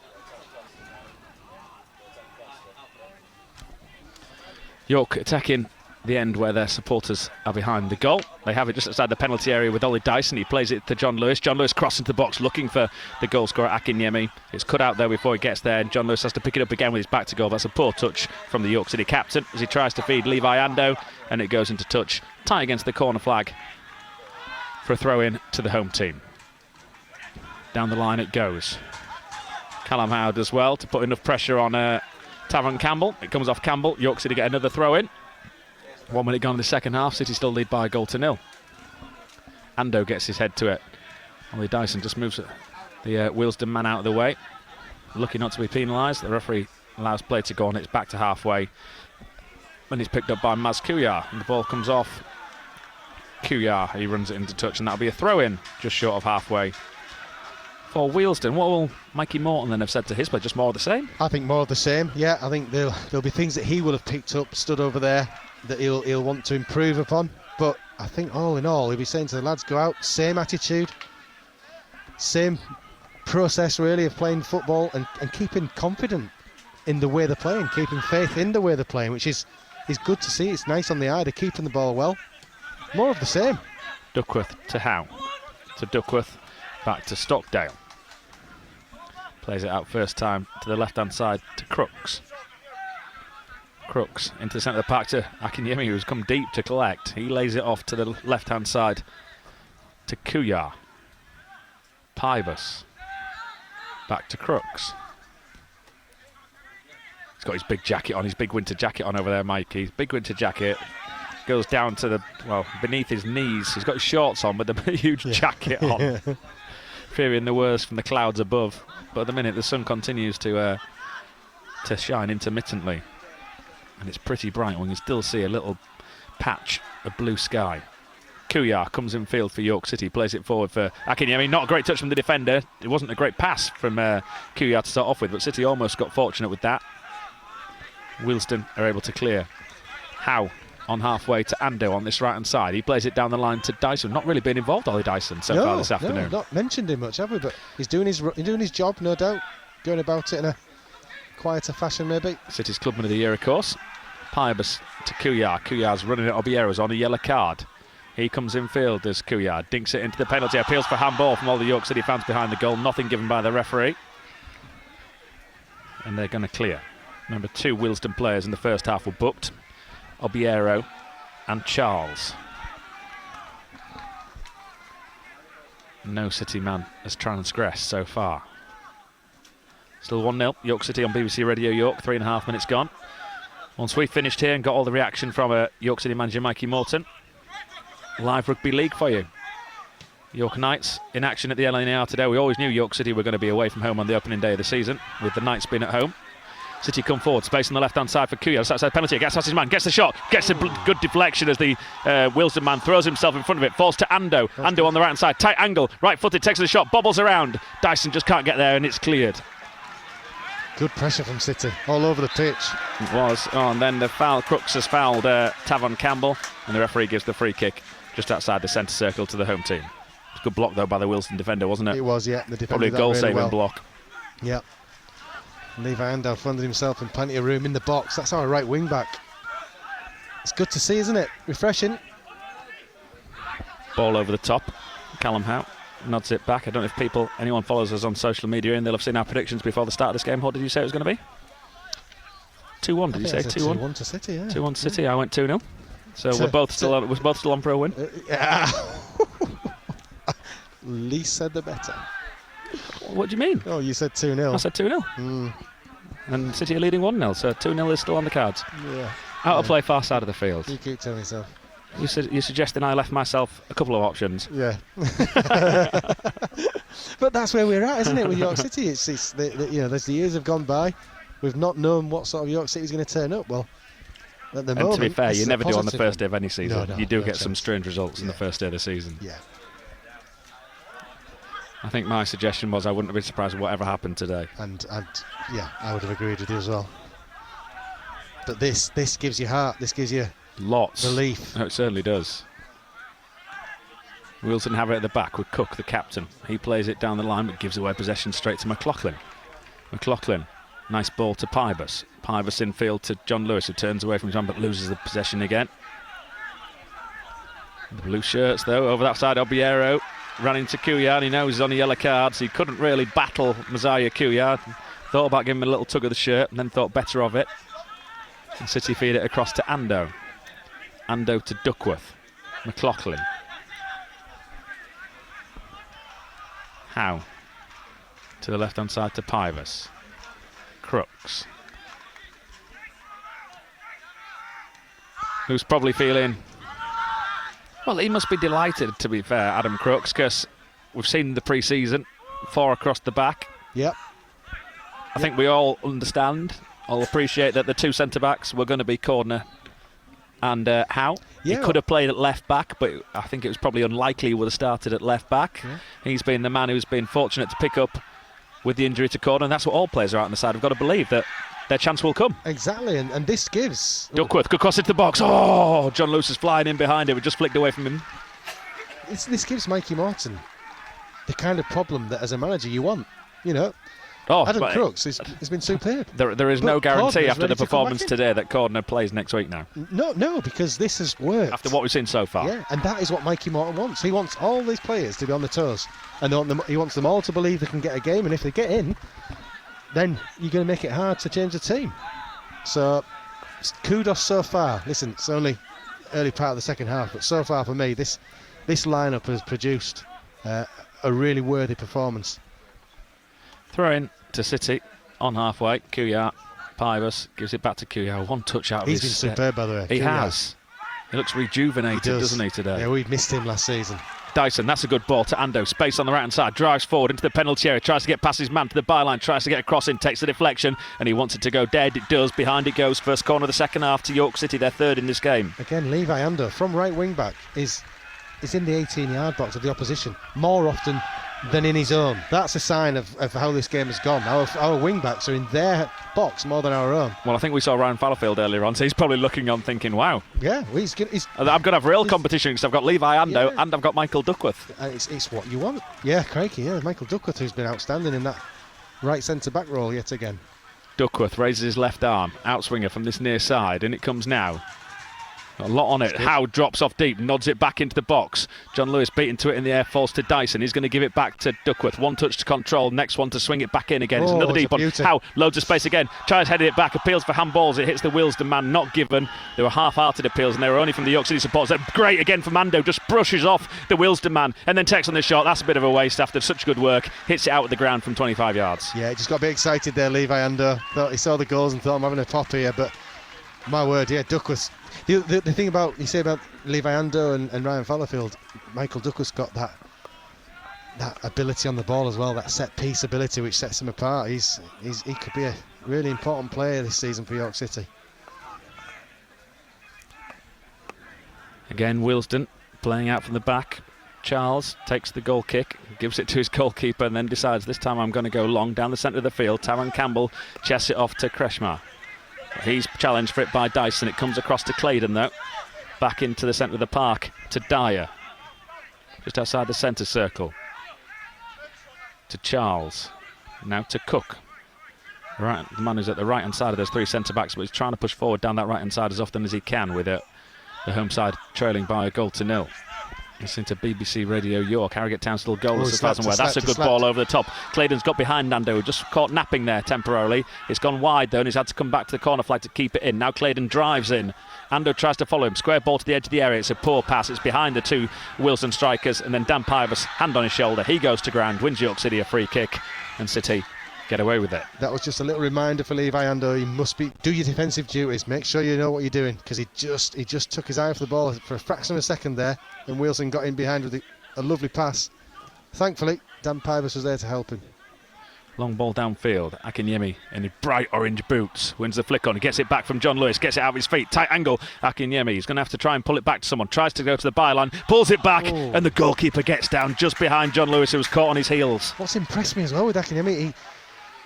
York attacking the end where their supporters are behind the goal. They have it just outside the penalty area with Ollie Dyson. He plays it to John Lewis. John Lewis crossing to the box looking for the goal scorer Akinyemi. It's cut out there before he gets there, and John Lewis has to pick it up again with his back to goal. That's a poor touch from the York City captain as he tries to feed Levi Ando, and it goes into touch, tight against the corner flag for a throw in to the home team. Down the line it goes. Callum Howe does well to put enough pressure on Tavon Campbell. It comes off Campbell. York City get another throw in. 1 minute gone in the second half. City still lead by a goal to 0. Ando gets his head to it. Ollie Dyson just moves the Wealdstone man out of the way. Lucky not to be penalised. The referee allows play to go on. It's back to halfway. And he's picked up by Maz Kuyar. And the ball comes off Kuyar. He runs it into touch, and that'll be a throw in just short of halfway for Wealdstone. What will Mikey Morton then have said to his play? Just more of the same? I think more of the same. Yeah, I think there'll be things that he will have picked up, stood over there, that he'll want to improve upon. But I think all in all, he'll be saying to the lads, go out, same attitude, same process really of playing football, and keeping confident in the way they're playing, keeping faith in the way they're playing, which is good to see. It's nice on the eye. They're keeping the ball well. More of the same. Duckworth to Howe. To Duckworth, back to Stockdale. Plays it out first time to the left-hand side to Crooks. Crooks into the centre of the park to Akinyemi, who's come deep to collect. He lays it off to the left-hand side to Kuyar. Pybus. Back to Crooks. He's got his big jacket on, his big winter jacket on over there, Mikey. His big winter jacket goes down to beneath his knees. He's got his shorts on with a huge jacket on. Fearing the worst from the clouds above. But at the minute, the sun continues to shine intermittently. And it's pretty bright. We can still see a little patch of blue sky. Kuyar comes in field for York City, plays it forward for Akinyemi. Not a great touch from the defender. It wasn't a great pass from Kuyar to start off with, but City almost got fortunate with that. Wealdstone are able to clear. Howe on halfway to Ando on this right-hand side. He plays it down the line to Dyson. Not really been involved, Ollie Dyson, so far this afternoon. No, not mentioned him much, have we? But he's doing his job, no doubt. Going about it in a quieter fashion, maybe. City's Clubman of the Year, of course. Pybus to Kuyar. Kuyar's running at Obiero's on a yellow card. He comes in field as Kuyar dinks it into the penalty. Appeals for handball from all the York City fans behind the goal. Nothing given by the referee. And they're going to clear. Remember, 2 Wealdstone players in the first half were booked. Obiero and Charles. No City man has transgressed so far. Still 1-0, York City on BBC Radio York, 3.5 minutes gone. Once we've finished here and got all the reaction from York City manager Mikey Morton, live rugby league for you. York Knights in action at the LNAR today. We always knew York City were going to be away from home on the opening day of the season, with the Knights being at home. City come forward, space on the left-hand side for Kuyar. Outside penalty, gets past his man, gets the shot, gets a good deflection as the Wealdstone man throws himself in front of it, falls to Ando. Ando on the right-hand side, tight angle, right-footed, takes the shot, bobbles around. Dyson just can't get there and it's cleared. Good pressure from City, all over the pitch. It was, and then the foul, Crooks has fouled Tavon Campbell, and the referee gives the free kick just outside the centre circle to the home team. It's a good block though by the Wealdstone defender, wasn't it? It was, yeah. The defender probably a goal-saving block. Yeah. Levi Ando funded himself in plenty of room in the box. That's our right wing back. It's good to see, isn't it? Refreshing. Ball over the top. Callum Howe nods it back. I don't know if anyone follows us on social media and they'll have seen our predictions before the start of this game. What did you say it was going to be? 2-1, did you say? 2-1? 2-1 to City, yeah. 2-1 to City. I went 2-0. So we're both still on for a win. Yeah. Least said the better. What do you mean? Oh, you said 2-0. I said 2-0. And City are leading 1-0, so 2-0 is still on the cards. Yeah. Out of play, far side of the field. You keep telling yourself. You're suggesting I left myself a couple of options. Yeah. But that's where we're at, isn't it, with York City? It's there's the years have gone by. We've not known what sort of York City is going to turn up. Well, at the moment, to be fair, you never do on the first day of any season. No, you do get chance. some strange results in the first day of the season. Yeah. I think my suggestion was I wouldn't have been surprised with whatever happened today. And yeah, I would have agreed with you as well. But this gives you heart. This gives you lots belief. No, it certainly does. Wealdstone have it at the back with Cook, the captain. He plays it down the line but gives away possession straight to McLaughlin. McLaughlin, nice ball to Pybus. Pybus in field to John Lewis, who turns away from John but loses the possession again. The blue shirts though, over that side Obiero. Ran into Kuyar, he knows he's on a yellow card, so he couldn't really battle Messiah Kuyar. Thought about giving him a little tug of the shirt and then thought better of it. And City feed it across to Ando. Ando to Duckworth. McLaughlin. Howe. To the left-hand side to Pybus. Crooks. Who's probably feeling... Well, he must be delighted, to be fair, Adam Crooks, because we've seen the pre-season, 4 across the back. Yep. I think we all understand, all appreciate that the 2 centre-backs were going to be Cordner and Howe. Yeah. He could have played at left-back, but I think it was probably unlikely he would have started at left-back. Yeah. He's been the man who's been fortunate to pick up with the injury to Cordner, and that's what all players are out on the side have got to believe, that their chance will come. Exactly, and this gives... Duckworth could cross into the box. Oh, John Lewis is flying in behind him. It just flicked away from him. This gives Mikey Morton the kind of problem that as a manager you want. You know, Adam Crooks has been superb. There is no guarantee after the performance today that Cordner plays next week now. No, because this has worked. After what we've seen so far. Yeah, and that is what Mikey Morton wants. He wants all these players to be on the toes. And he wants them all to believe they can get a game. And if they get in, then you're going to make it hard to change the team. So kudos so far. Listen, it's only early part of the second half, but so far for me, this lineup has produced a really worthy performance. Throw in to City on halfway. Kuyat, Pybus gives it back to Kuyat. One touch out of his... He's been superb, by the way. He Kuyat. has. He looks rejuvenated, doesn't he, today? Yeah, we've missed him last season. Dyson, that's a good ball to Ando. Space on the right hand side, drives forward into the penalty area, tries to get past his man to the byline, tries to get across in, takes the deflection, and he wants it to go dead. It does. Behind it goes. First corner of the second half to York City. They're third in this game. Again, Levi Ando from right wing back is in the 18-yard box of the opposition more often than in his own. That's a sign of how this game has gone. Our wing backs are in their box more than our own. Well, I think we saw Ryan Fallowfield earlier on, so he's probably looking on thinking, wow. Yeah, he's I'm going to have real competition because I've got Levi Ando and I've got Michael Duckworth. It's what you want. Yeah, crikey, yeah. Michael Duckworth, who's been outstanding in that right centre-back role yet again. Duckworth raises his left arm, outswinger from this near side, and it comes now. A lot on it. Howe drops off deep, nods it back into the box. John Lewis beaten to it in the air, falls to Dyson. He's going to give it back to Duckworth. One touch to control, next one to swing it back in again. It's another deep one. Howe, loads of space again. Tries heading it back, appeals for handballs. It hits the Wealdstone man, not given. They were half-hearted appeals and they were only from the York City supporters. They're great again for Mando, just brushes off the Wealdstone man and then takes on the shot. That's a bit of a waste after such good work. Hits it out at the ground from 25 yards. Yeah, just got a bit excited there, Levi Ando. Thought he saw the goals and thought, I'm having a pop here, but my word, yeah, Duckworth. The thing about you say about Levi Ando and Ryan Fallowfield, Michael Duckworth's got that ability on the ball as well, that set piece ability which sets him apart. He could be a really important player this season for York City. Again, Wealdstone playing out from the back. Charles takes the goal kick, gives it to his goalkeeper, and then decides this time I'm going to go long down the centre of the field. Taron Campbell chests it off to Kreshmar. He's challenged for it by Dyson. It comes across to Claydon though. Back into the centre of the park to Dyer. Just outside the centre circle. To Charles. Now to Cook. Right, the man who's at the right hand side of those three centre backs, but he's trying to push forward down that right hand side as often as he can with it. The home side trailing by a goal to nil. Listening to BBC Radio York. Harrogate Town still goalless as far as I'm aware. That's a good ball over the top. Claydon's got behind Nando, just caught napping there temporarily. It's gone wide though, and he's had to come back to the corner flag to keep it in. Now Claydon drives in. Ando tries to follow him. Square ball to the edge of the area. It's a poor pass. It's behind the two Wilson strikers, and then Dan Pybus, hand on his shoulder. He goes to ground, wins York City a free kick, and City get away with it. That was just a little reminder for Levi Ando. He must do your defensive duties. Make sure you know what you're doing, because he just took his eye off the ball for a fraction of a second there, and Wilson got in behind with a lovely pass. Thankfully, Dan Pybus was there to help him. Long ball downfield. Akinyemi in his bright orange boots wins the flick on. He gets it back from John Lewis, gets it out of his feet. Tight angle. Akinyemi. He's going to have to try and pull it back to someone. Tries to go to the byline, pulls it back, and the goalkeeper gets down just behind John Lewis, who was caught on his heels. What's impressed me as well with Akinyemi,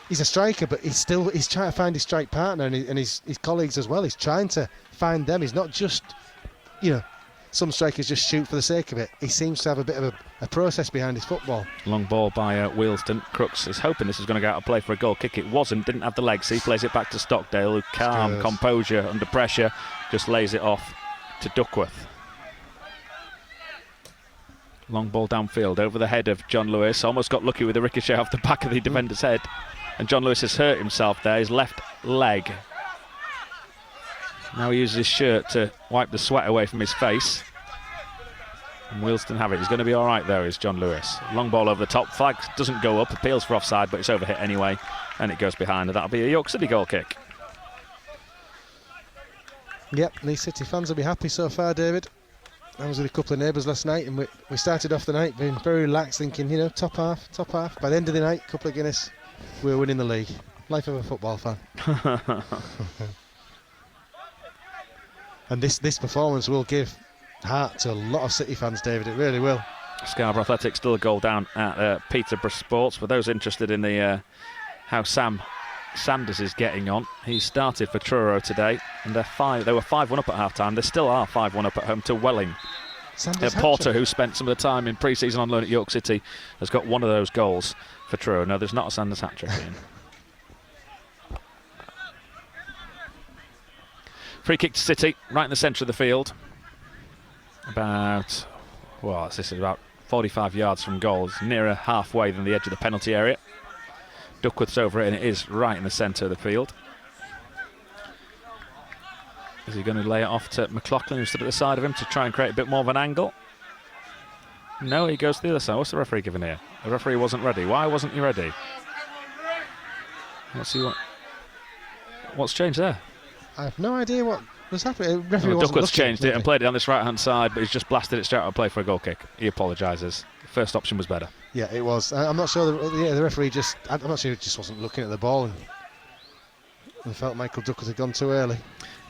he's a striker, but he's trying to find his strike partner and his colleagues as well. He's trying to find them. He's not just, some strikers just shoot for the sake of it. He seems to have a bit of a process behind his football. Long ball by Wealdstone. Crooks is hoping this is going to go out of play for a goal kick. It wasn't. Didn't have the legs. So he plays it back to Stockdale, who calm, composure under pressure, just lays it off to Duckworth. Long ball downfield over the head of John Lewis. Almost got lucky with a ricochet off the back of the defender's head. And John Lewis has hurt himself there, his left leg. Now he uses his shirt to wipe the sweat away from his face. And Wealdstone have it. He's going to be all right there, is John Lewis. Long ball over the top. Flag doesn't go up. Appeals for offside, but it's overhit anyway. And it goes behind. And that'll be a York City goal kick. Yep, these City fans will be happy so far, David. I was with a couple of neighbours last night, and we started off the night being very relaxed, thinking, top half. By the end of the night, a couple of Guinness, we were winning the league. Life of a football fan. And this performance will give heart to a lot of City fans, David. It really will. Scarborough Athletic still a goal down at Peterborough Sports. For those interested in the how Sam Sanders is getting on, he started for Truro today, and they were 5-1 up at half-time. They still are 5-1 up at home to Welling. Porter, who spent some of the time in pre-season on loan at York City, has got one of those goals for Truro. No, there's not a Sanders hat-trick in. Free kick to City, right in the centre of the field. This is about 45 yards from goal. It's nearer halfway than the edge of the penalty area. Duckworth's over it, and it is right in the centre of the field. Is he going to lay it off to McLaughlin, who stood at the side of him, to try and create a bit more of an angle? No, he goes to the other side. What's the referee giving here? The referee wasn't ready. Why wasn't he ready? Let's see what's changed there. I have no idea what was happening. Referee wasn't Duckworth's looking, changed it and played it on this right-hand side, but he's just blasted it straight out of play for a goal kick. He apologises. First option was better. Yeah, it was. I'm not sure. The referee I'm not sure he just wasn't looking at the ball and felt Michael Duckworth had gone too early.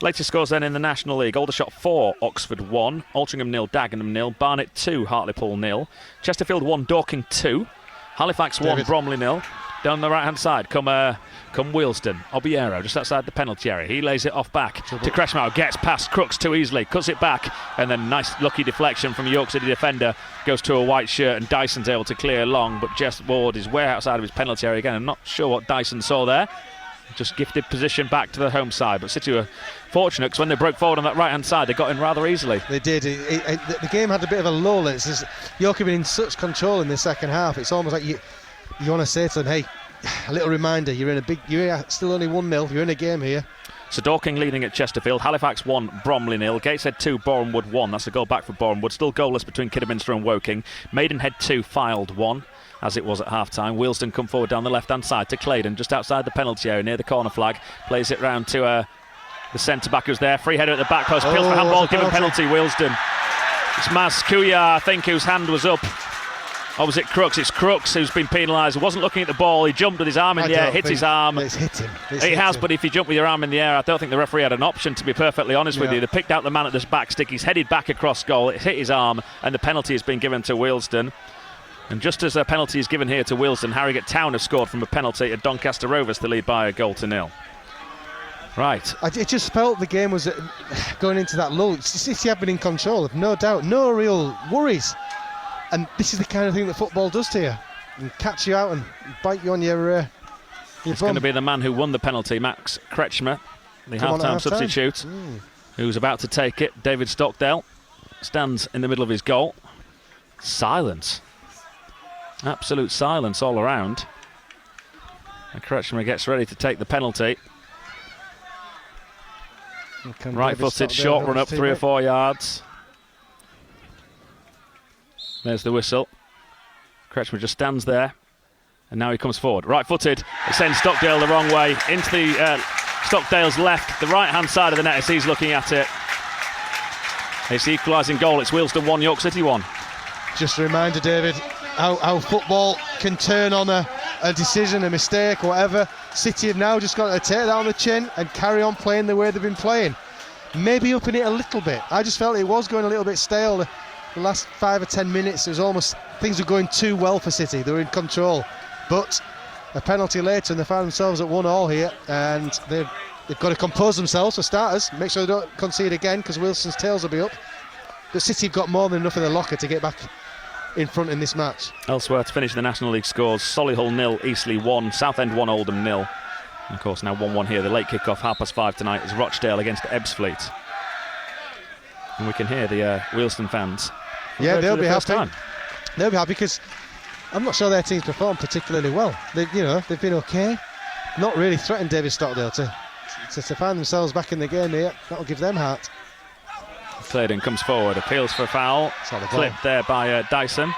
Latest scores then in the National League. Aldershot 4, Oxford 1, Altrincham 0, Dagenham 0, Barnet 2, Hartlepool 0, Chesterfield 1, Dorking 2, Halifax 1, Bromley 0. Down the right-hand side come Wealdstone. Obiero just outside the penalty area. He lays it off back to Kretschmauer. Gets past Crooks too easily. Cuts it back. And then nice lucky deflection from a York City defender. Goes to a white shirt and Dyson's able to clear long. But Jess Ward is way outside of his penalty area again. I'm not sure what Dyson saw there. Just gifted position back to the home side. But City were fortunate because when they broke forward on that right-hand side, they got in rather easily. They did. The game had a bit of a lull. York have been in such control in the second half. It's almost like you want to say to them, hey, a little reminder, you're still only 1-0, you're in a game here. So Dorking leading at Chesterfield, Halifax 1, Bromley 0, Gateshead 2, Bournemouth 1. That's a goal back for Bournemouth. Still goalless between Kidderminster and Woking. Maidenhead 2, Fylde 1, as it was at half-time. Wealdstone come forward down the left-hand side to Claydon, just outside the penalty area near the corner flag. Plays it round to the centre-back who's there. Free header at the back post. Peels for handball, given penalty, Wealdstone. It's Maz Kuya, I think, whose hand was up. Or was it Crooks? It's Crooks who's been penalised. He wasn't looking at the ball. He jumped with his arm in the air, hit his arm. It's hit him. It has, but if you jump with your arm in the air, I don't think the referee had an option, to be perfectly honest with you. They picked out the man at this back stick. He's headed back across goal. It hit his arm, and the penalty has been given to Wealdstone. And just as a penalty is given here to Wealdstone, Harrogate Town have scored from a penalty at Doncaster Rovers to lead by a goal to 0. Right. It just felt the game was going into that lull. City have been in control, no doubt. No real worries. And this is the kind of thing that football does to you. And catch you out and bite you on your It's going to be the man who won the penalty, Max Kretschmer, the half-time substitute, who's about to take it. David Stockdale stands in the middle of his goal. Silence. Absolute silence all around. And Kretschmer gets ready to take the penalty. Right-footed, short run up 3 or 4 yards. There's the whistle. Kretschmer just stands there, and now he comes forward. Right-footed, it sends Stockdale the wrong way, into the Stockdale's left, the right-hand side of the net as he's looking at it. It's the equalising goal. It's Wealdstone 1, York City 1. Just a reminder, David, how football can turn on a decision, a mistake, whatever. City have now just got to take that on the chin and carry on playing the way they've been playing. Maybe upping it a little bit. I just felt it was going a little bit stale. The last 5 or 10 minutes, it was almost things were going too well for City. They were in control, but a penalty later, and they found themselves at 1-1 here, and they've got to compose themselves for starters. Make sure they don't concede again, because Wilson's tails will be up. But City have got more than enough in their locker to get back in front in this match. Elsewhere to finish the National League scores: Solihull 0, Eastleigh 1, Southend 1, Oldham 0. And of course now 1-1 here. The late kick-off 5:30 tonight is Rochdale against Ebbsfleet. And we can hear the Wealdstone fans. Yeah, they'll be happy. They'll be happy because I'm not sure their team's performed particularly well. They've been okay. Not really threatened David Stockdale to find themselves back in the game here. That'll give them heart. Claydon comes forward, appeals for a foul. Clipped there by Dyson.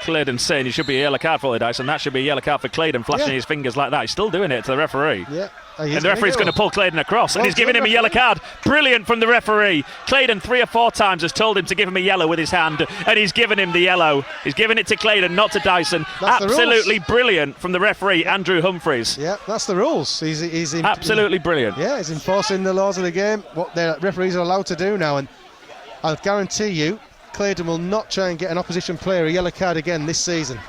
Claydon saying he should be a yellow card for Dyson. That should be a yellow card for Claydon, flashing his fingers like that. He's still doing it to the referee. Yeah. And the referee's going to pull Claydon across, and he's giving him a yellow card. Brilliant from the referee. Claydon 3 or 4 times has told him to give him a yellow with his hand, and he's given him the yellow. He's giving it to Claydon, not to Dyson. That's absolutely brilliant from the referee, Andrew Humphreys. Yeah, that's the rules. He's absolutely brilliant. Yeah, he's enforcing the laws of the game, what the referees are allowed to do now, and I'll guarantee you, Claydon will not try and get an opposition player a yellow card again this season.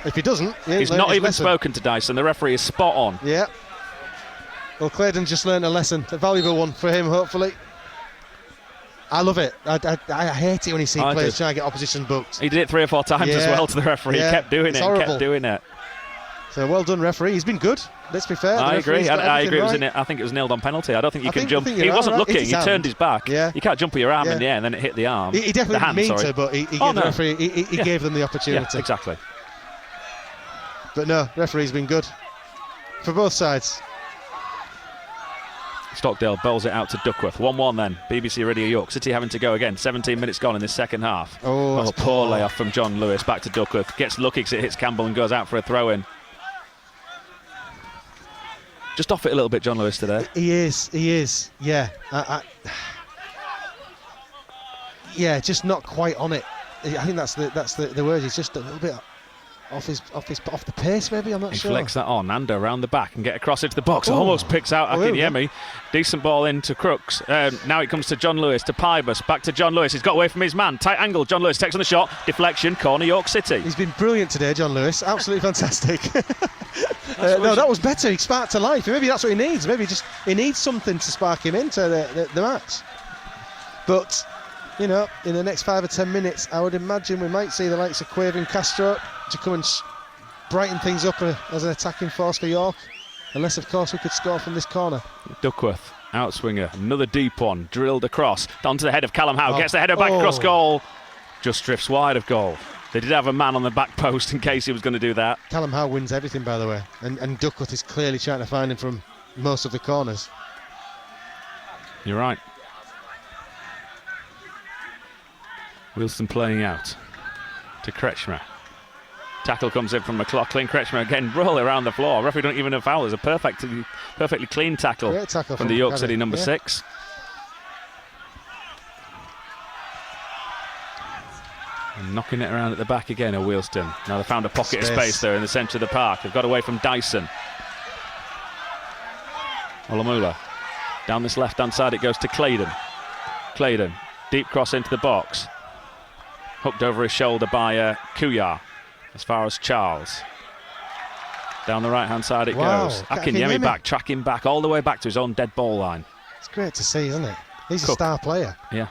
If he doesn't, he's not even spoken to Dyson. The referee is spot on. Yeah. Well, Claydon just learned a lesson, a valuable one for him, hopefully. I love it. I hate it when you see players trying to get opposition booked. He did it 3 or 4 times as well to the referee. Yeah, he kept doing it. Horrible. Kept doing it. So well done, referee. He's been good. Let's be fair. I agree. I agree. Right. I think it was nailed on penalty. I don't think you can jump. He wasn't looking. He turned his back. Yeah. You can't jump with your arm in the air and then it hit the arm. He definitely didn't mean to, but he gave the referee. He gave them the opportunity. Yeah, exactly. But no, referee's been good for both sides. Stockdale bowls it out to Duckworth. 1-1 then. BBC Radio York City having to go again. 17 minutes gone in this second half. Oh, poor layoff from John Lewis. Back to Duckworth. Gets lucky because it hits Campbell and goes out for a throw-in. Just off it a little bit, John Lewis, today. He is. Yeah. Yeah, just not quite on it. I think that's the word. He's just a little bit off the pace, maybe. I'm not sure. He flicks that on. Nando around the back and get across into the box. Almost picks out Akinyemi. Decent ball into Crooks. Now it comes to John Lewis, to Pybus. Back to John Lewis. He's got away from his man. Tight angle. John Lewis takes on the shot. Deflection. Corner York City. He's been brilliant today, John Lewis. Absolutely fantastic. No, that was better. He sparked to life. Maybe that's what he needs. Maybe just he needs something to spark him into the match. But, you know, in the next 5 or 10 minutes, I would imagine we might see the likes of Quaver and Castro to come and brighten things up as an attacking force for York. Unless, of course, we could score from this corner. Duckworth, outswinger, another deep one, drilled across, down to the head of Callum Howe, gets the header back across goal, just drifts wide of goal. They did have a man on the back post in case he was going to do that. Callum Howe wins everything, by the way, and Duckworth is clearly trying to find him from most of the corners. You're right. Wealdstone playing out to Kretschmer. Tackle comes in from McLaughlin. Kretschmer again roll around the floor. Referee don't even know foul. It's a perfectly clean tackle, from the York City number 6. And knocking it around at the back again are Wealdstone. Now they've found a pocket of space there in the centre of the park. They've got away from Dyson. Olamula. Down this left-hand side it goes to Claydon. Claydon. Deep cross into the box. Hooked over his shoulder by Kuyar. As far as Charles. Down the right-hand side it goes. Akinyemi back, tracking back all the way back to his own dead ball line. It's great to see, isn't it? He's a star player. Yeah.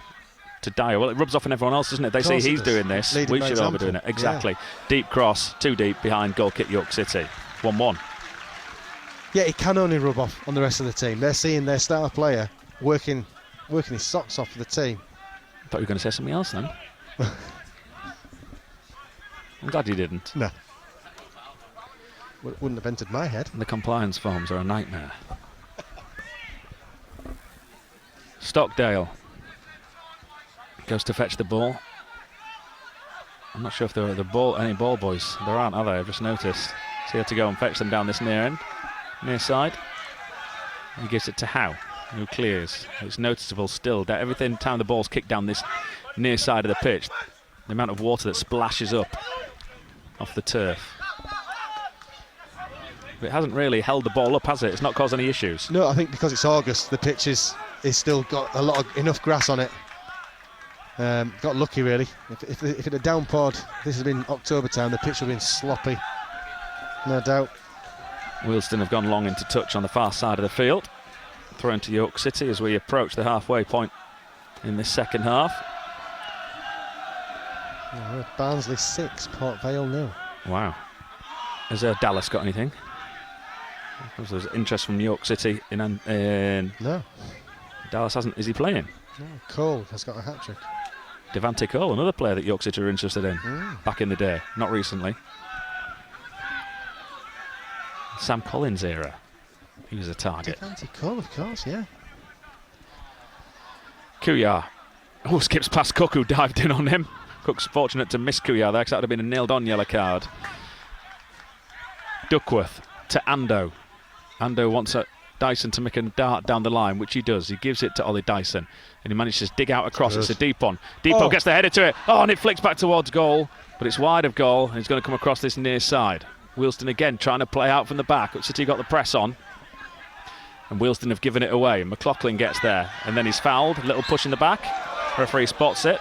To Dyer. Well, it rubs off on everyone else, doesn't it? They see he's doing this. We should all be doing it. Exactly. Yeah. Deep cross, too deep behind goal kick York City. 1-1. Yeah, it can only rub off on the rest of the team. They're seeing their star player working his socks off for the team. I thought you were going to say something else then. I'm glad you didn't. No. Wouldn't have entered my head. The compliance forms are a nightmare. Stockdale goes to fetch the ball. I'm not sure if there are any ball boys. There aren't, are they? I've just noticed. So he had to go and fetch them down this near side. He gives it to Howe, who clears. It's noticeable still that every time the ball's kicked down this near side of the pitch, the amount of water that splashes up off the turf. But it hasn't really held the ball up, has it? It's not caused any issues. No, I think because it's August, the pitch is still got enough grass on it. Got lucky, really. If it had downpoured, this has been October time, the pitch would have been sloppy, no doubt. Wealdstone have gone long into touch on the far side of the field. Thrown to York City as we approach the halfway point in this second half. Barnsley 6, Port Vale 0. Wow. Has Dallas got anything? There's interest from York City in No. Dallas hasn't. Is he playing? No. Cole has got a hat-trick. Devante Cole, another player that York City are interested in back in the day, not recently. Sam Collins era. He was a target. Devante Cole, of course, yeah. Kuyar. Oh, skips past Cook, who dived in on him. Cook's fortunate to miss Kuyar there because that would have been a nailed-on yellow card. Duckworth to Ando. Ando wants Dyson to make a dart down the line, which he does. He gives it to Ollie Dyson, and he manages to dig out across. It's a deep one. Depot gets the header to it. Oh, and it flicks back towards goal, but it's wide of goal, and he's going to come across this near side. Wealdstone again trying to play out from the back. City got the press on, and Wealdstone have given it away. McLaughlin gets there, and then he's fouled. A little push in the back. Referee spots it.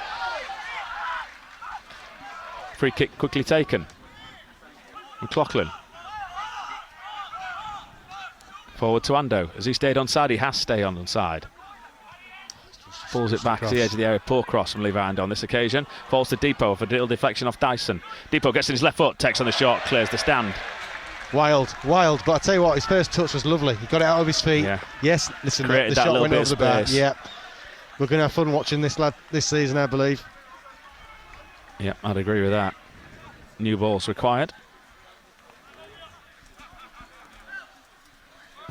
Free kick quickly taken. McLaughlin. Forward to Ando. Has he stayed onside? He has stayed onside. Pulls it back to the edge of the area. Poor cross from Levi Ando on this occasion. Falls to Depot for a little deflection off Dyson. Depot gets in his left foot, takes on the shot, clears the stand. Wild. But I tell you what, his first touch was lovely. He got it out of his feet. Yeah. Yes, listen, the shot went over the bar. Yeah. We're going to have fun watching this lad this season, I believe. Yeah, I'd agree with that. New balls required.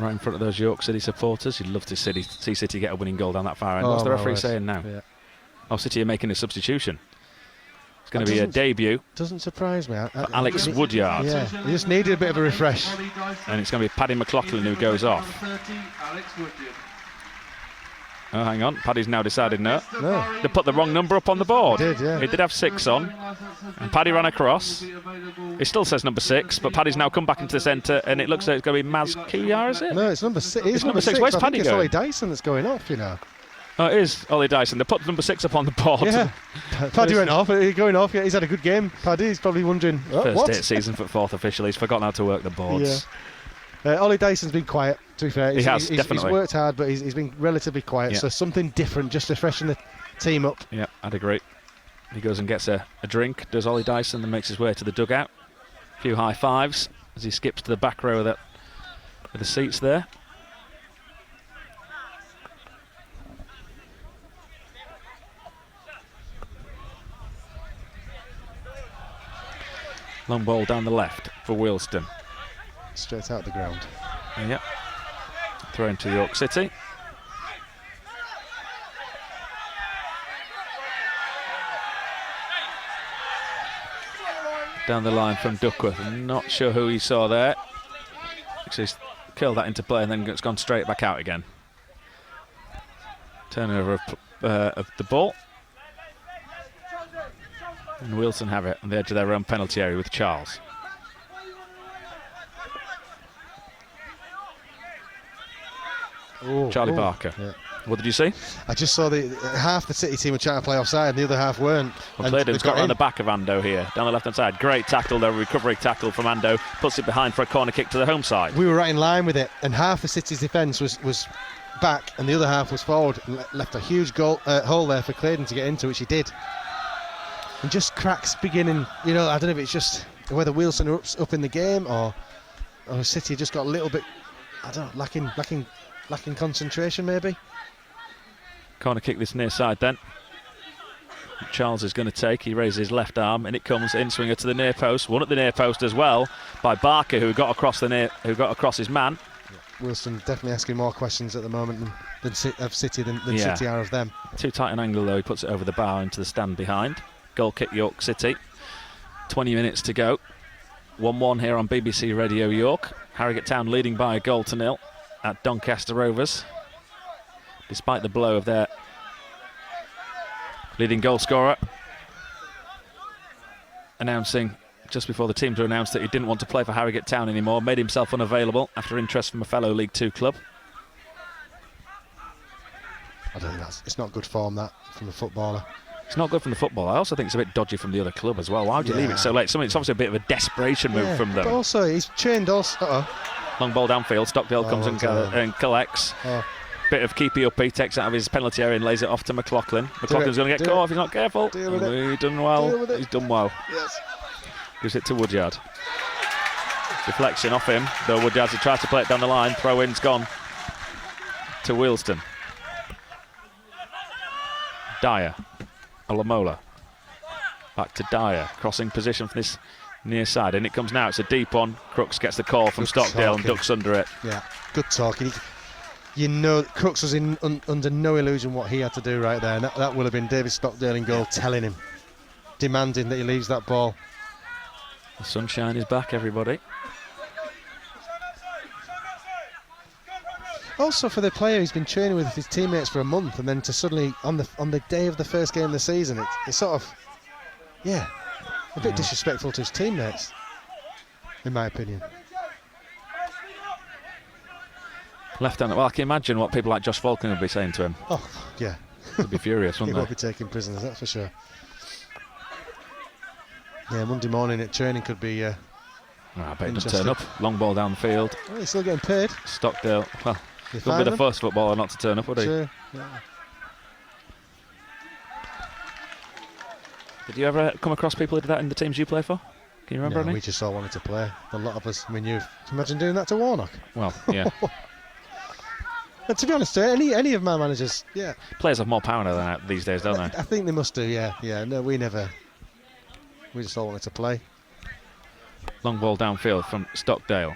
right in front of those York City supporters. You'd love to see City get a winning goal down that far end. What's the referee saying now? Yeah. Oh, City are making a substitution. It's going to be a debut. Doesn't surprise me. For Alex Woodyard. Yeah, he just needed a bit of a refresh. And it's going to be Paddy McLaughlin who goes off. Oh, hang on. Paddy's now decided no. They put the wrong number up on the board. He did, yeah. He did have 6 on. And Paddy ran across. It still says number 6, but Paddy's now come back into the centre, and it looks like it's going to be Maz Kiyar, is it? No, it's number 6. It's number 6. Where's Paddy going? It's going? Ollie Dyson that's going off, you know. Oh, it is Ollie Dyson. They put number 6 up on the board. Yeah. Paddy went off. He's going off. He's had a good game. Paddy, he's probably wondering, First day of season for Forth official. He's forgotten how to work the boards. Yeah. Ollie Dyson's been quiet, to be fair. He has, definitely. He's worked hard, but he's been relatively quiet. Yeah. So something different, just to freshen the team up. Yeah, I'd agree. He goes and gets a drink, does Ollie Dyson, then makes his way to the dugout. A few high fives as he skips to the back row with the seats there. Long ball down the left for Wealdstone. Straight out the ground. Yep. Thrown to York City. Down the line from Duckworth. I'm not sure who he saw there. Actually, he's curled that into play and then it's gone straight back out again. Turnover of the ball. And Wealdstone have it on the edge of their own penalty area with Charles. Charlie Barker. Yeah. What did you see? I just saw half the City team were trying to play offside and the other half weren't. Well, Claydon's got around the back of Ando here, down the left-hand side. Great tackle, though, recovery tackle from Ando. Puts it behind for a corner kick to the home side. We were right in line with it, and half the City's defence was back and the other half was forward, and left a huge hole there for Claydon to get into, which he did. And just cracks beginning, you know, I don't know if it's just whether Wealdstone are up in the game or City just got a little bit, I don't know, lacking concentration maybe. Corner kick this near side then. Charles is going to take. He raises his left arm and it comes in swinger to the near post. One at the near post as well by Barker, who got across his man. Wealdstone definitely asking more questions at the moment than City than Yeah. City are of them. Too tight an angle though. He puts it over the bar into the stand behind. Goal kick York City. 20 minutes to go. 1-1 here on BBC Radio York. Harrogate Town leading by a goal to nil at Doncaster Rovers. Despite the blow of their leading goal scorer announcing just before the team to announce that he didn't want to play for Harrogate Town anymore, made himself unavailable after interest from a fellow League 2 club. I don't think it's not good form, that, from a footballer. It's not good from the football. I also think it's a bit dodgy from the other club as well. Why would you leave it so late? It's obviously a bit of a desperation move from them. But also, he's trained also. Long ball downfield. Stockdale comes and collects. Bit of keepy-uppy, takes out of his penalty area and lays it off to McLaughlin. McLaughlin's going to get caught if he's not careful. He's done well. He's done well. Yes. Gives it to Woodyard. Deflection off him, though Woodyard tries to play it down the line. Throw-in's gone to Wealdstone. Dyer. Olamola. Back to Dyer. Crossing position from this near side. And it comes now. It's a deep one. Crooks gets the call from Stockdale and ducks under it. Yeah, good talking. You know, Crooks was under no illusion what he had to do right there. And that will have been David Stockdale in goal telling him, demanding that he leaves that ball. The sunshine is back, everybody. Also for the player, he's been training with his teammates for a month, and then to suddenly on the day of the first game of the season, it's sort of, a bit disrespectful to his teammates, in my opinion. Left hand. Well, I can imagine what people like Josh Falcon would be saying to him. Oh, yeah. They'd be furious, He wouldn't won't they? be taking prisoners, that's for sure. Yeah, Monday morning at training could be. I bet it doesn't turn up. Long ball down the field. Oh, he's still getting paid. Stockdale. Well, he wouldn't be the first footballer not to turn up, would he? Sure. Yeah. Did you ever come across people who did that in the teams you play for? Can you remember No, any? we just all wanted to play. A lot of us. I mean, can you imagine doing that to Warnock? Well, yeah. And to be honest, any of my managers, yeah. Players have more power than that these days, don't they? I think they must do, yeah. No, we never. We just all wanted to play. Long ball downfield from Stockdale.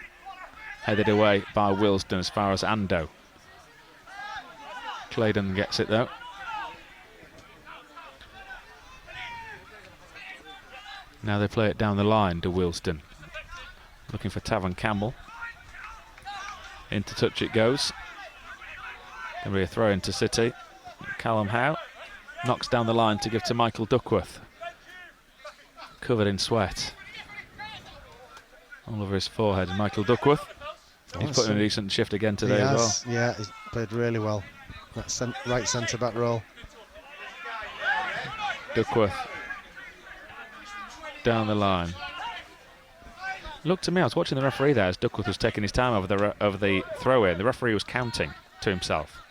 Headed away by Wealdstone as far as Ando. Claydon gets it though. Now they play it down the line to Wealdstone. Looking for Tavan Campbell. Into touch it goes. Going to be a throw into City. Callum Howe knocks down the line to give to Michael Duckworth. Covered in sweat. All over his forehead. Michael Duckworth. He's put in a decent shift again today as well. Yeah, he's played really well. That right centre-back role. Duckworth. Down the line. Looked to me, I was watching the referee there as Duckworth was taking his time over the throw-in. The referee was counting to himself.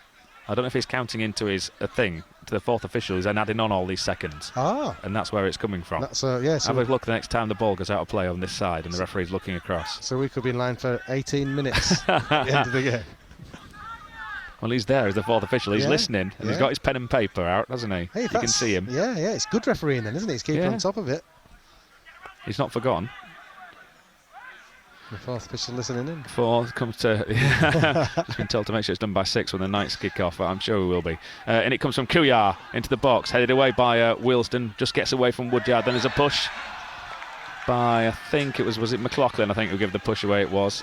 I don't know if he's counting into his thing, to the fourth official, he's then adding on all these seconds. And that's where it's coming from. That's, yeah, so have a look the next time the ball goes out of play on this side and the referee's looking across. So we could be in line for 18 minutes at the end of the game. Well, he's there as the fourth official. He's listening, and he's got his pen and paper out, hasn't he? Hey, you can see him. Yeah, it's good refereeing then, isn't it? He's keeping on top of it. He's not forgotten. The fourth official listening in. Four comes to. He's been told to make sure it's done by 6 when the Knights kick off. I'm sure we will be. And it comes from Kuyar into the box, headed away by Wealdstone. Just gets away from Woodyard. Then there's a push by, I think it was it McLaughlin? I think who gave the push away. It was.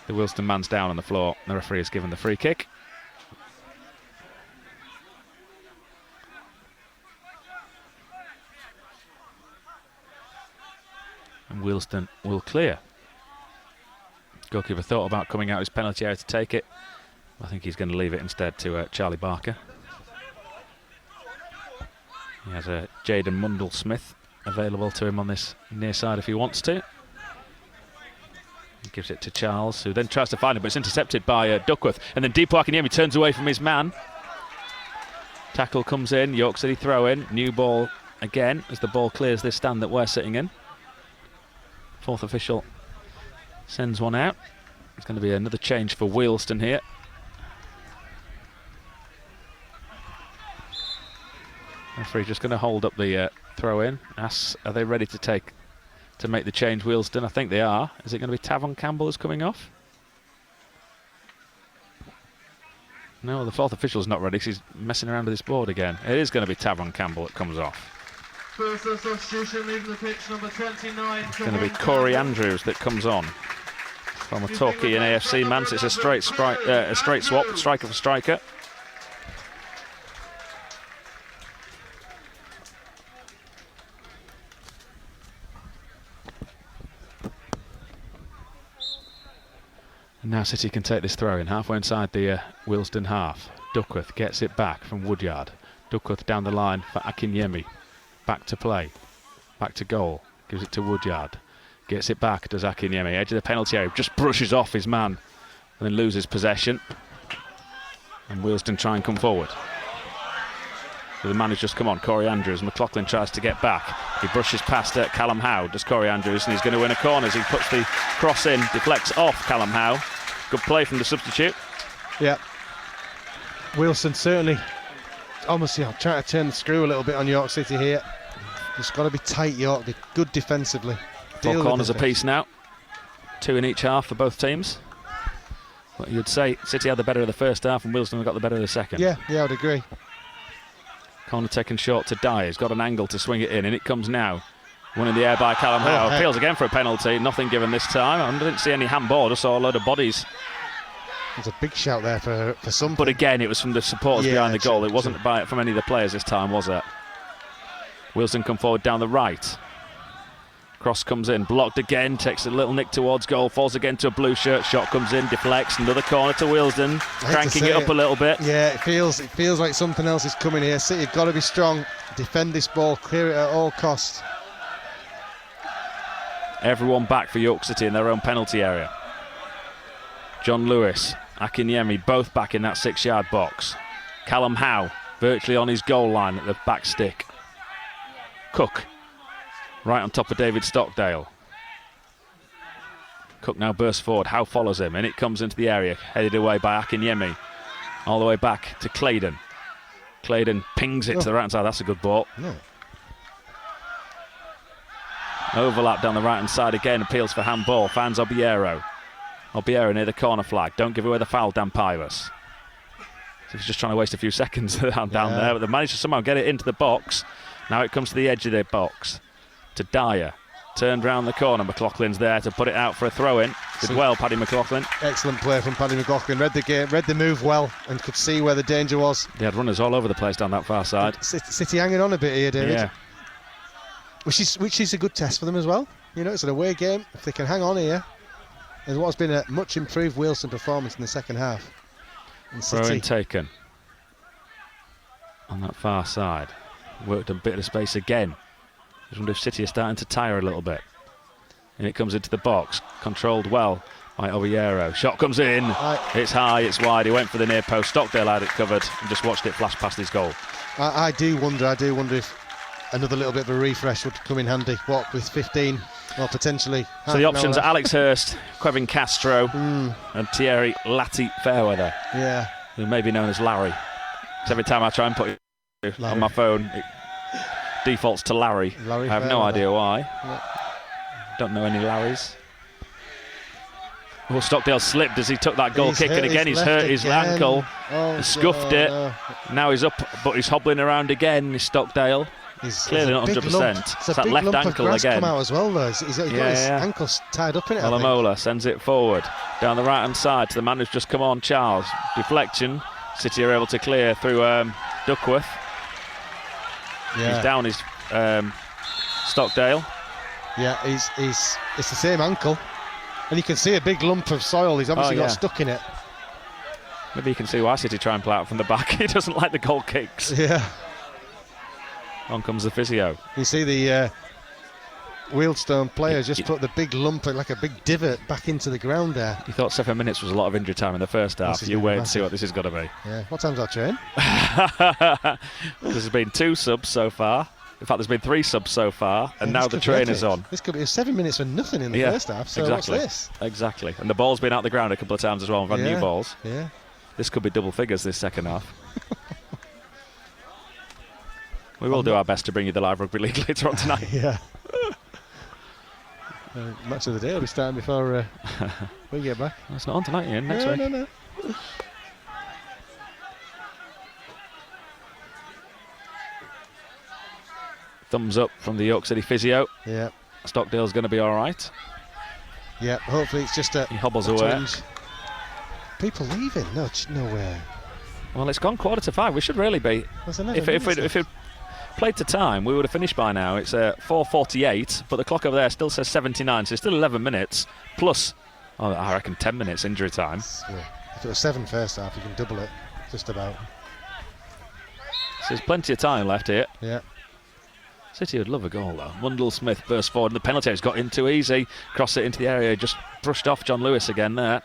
The Wealdstone man's down on the floor. The referee has given the free kick. And Wealdstone will clear. Goalkeeper thought about coming out his penalty area to take it. I think he's going to leave it instead to Charlie Barker. He has Jaden Mundle-Smith available to him on this near side if he wants to. He gives it to Charles, who then tries to find it, but it's intercepted by Duckworth. And then Deepo Akinyemi turns away from his man. Tackle comes in, York City throw in. New ball again as the ball clears this stand that we're sitting in. Fourth official sends one out. It's going to be another change for Wealdstone here. Referee just going to hold up the throw in. Asks, are they ready to make the change, Wealdstone? I think they are. Is it going to be Tavan Campbell who's coming off? No, the fourth official's not ready because he's messing around with his board again. It is going to be Tavan Campbell that comes off. First substitution leaving the pitch, number 29. It's going to be Corey Andrews that comes on. From a Torquay and AFC man, so it's a straight swap, striker for striker. And now City can take this throw in halfway inside the Wealdstone half. Duckworth gets it back from Woodyard. Duckworth down the line for Akinyemi. Back to play, back to goal. Gives it to Woodyard. Gets it back, does Akinyemi. Edge of the penalty area, just brushes off his man and then loses possession. And Wealdstone try and come forward. So the man has just come on, Corey Andrews. McLaughlin tries to get back. He brushes past Callum Howe, does Corey Andrews, and he's going to win a corner as he puts the cross in, deflects off Callum Howe. Good play from the substitute. Yeah. Wealdstone certainly almost trying to turn the screw a little bit on York City here. Just got to be tight, York. Be good defensively. 4 corners apiece now. 2 in each half for both teams. Well, you'd say City had the better of the first half and Wealdstone got the better of the second. Yeah, I'd agree. Corner taken short to Dyer. He's got an angle to swing it in, and it comes now. One in the air by Callum Howe. Appeals again for a penalty. Nothing given this time. I didn't see any handball. Just saw a load of bodies. There's a big shout there for something. But again, it was from the supporters behind the goal. It wasn't from any of the players this time, was it? Wealdstone come forward down the right. Cross comes in, blocked again, takes a little nick towards goal, falls again to a blue shirt, shot comes in, deflects, another corner to Wealdstone, cranking it up a little bit. Yeah, it feels like something else is coming here. City have got to be strong, defend this ball, clear it at all costs. Everyone back for York City in their own penalty area. John Lewis, Akinyemi, both back in that 6-yard box. Callum Howe, virtually on his goal line at the back stick. Cook, right on top of David Stockdale. Cook now bursts forward. Howe follows him, and it comes into the area, headed away by Akinyemi. All the way back to Claydon. Claydon pings it to the right hand side. That's a good ball. No. Overlap down the right hand side again. Appeals for handball. Finds Obiero. Albiero near the corner flag. Don't give away the foul, Dan Pybus. So he's just trying to waste a few seconds down there, but they managed to somehow get it into the box. Now it comes to the edge of the box. To Dyer. Turned round the corner. McLaughlin's there to put it out for a throw-in. Did well, Paddy McLaughlin. Excellent play from Paddy McLaughlin. Read the game, read the move well, and could see where the danger was. They had runners all over the place down that far side. City hanging on a bit here, David. Yeah. Which is a good test for them as well. You know, it's an away game. If they can hang on here, there's what's been a much improved Wealdstone performance in the second half. Throw-in taken on that far side. Worked a bit of space again. Just wonder if City are starting to tire a little bit. And it comes into the box, controlled well by Obiero. Shot comes in. It's high, it's wide. He went for the near post. Stockdale had it covered and just watched it flash past his goal. I do wonder if another little bit of a refresh would come in handy. What, with 15 or potentially. So the options are Alex Hurst, Kevin Castro, and Thierry Latti Fairweather. Yeah. Who may be known as Larry. Because every time I try and put it on my phone, it defaults to Larry. I have no idea why. Yeah. Don't know any Larrys. Oh, Stockdale slipped as he took that goal kick, and again he's hurt his ankle. Scuffed it. Now he's up, but he's hobbling around again. Is Stockdale. He's clearly not 100%. It's that left ankle again. Come out as well, though. He's got his ankles tied up in it. Alamola sends it forward down the right hand side to the man who's just come on, Charles. Deflection. City are able to clear through Duckworth. Yeah. He's down his Stockdale. Yeah, it's the same ankle, and you can see a big lump of soil. He's obviously got stuck in it. Maybe you can see why City try and play out from the back. He doesn't like the goal kicks. Yeah. On comes the physio. You see the Wealdstone players just put the big lump, like a big divot, back into the ground there. You thought 7 minutes was a lot of injury time in the first half. You wait and see what this is going to be. Yeah. What time's our train? There's been 2 subs so far. In fact, there's been 3 subs so far, and now the train is on. This could be 7 minutes for nothing in the first half. So exactly. What's this? Exactly. And the ball's been out the ground a couple of times as well. We've had new balls. Yeah. This could be double figures this second half. We will do our best to bring you the live rugby league later on tonight. Yeah. Match of the day will be starting before we get back. It's not on tonight, Ian. Next week. No. Thumbs up from the York City physio. Yeah. Stockdale's going to be all right. Yeah. Hopefully it's just he hobbles away. People leaving? No way. Well, it's gone 4:45. We should really be. If it played to time, we would have finished by now. It's 4:48, but the clock over there still says 79, so it's still 11 minutes plus, I reckon, 10 minutes injury time. Yeah. If it was 7 first half, you can double it, just about. So there's plenty of time left here. Yeah. City would love a goal, though. Mundell Smith burst forward, and the penalty has got in too easy. Cross it into the area, just brushed off John Lewis again there.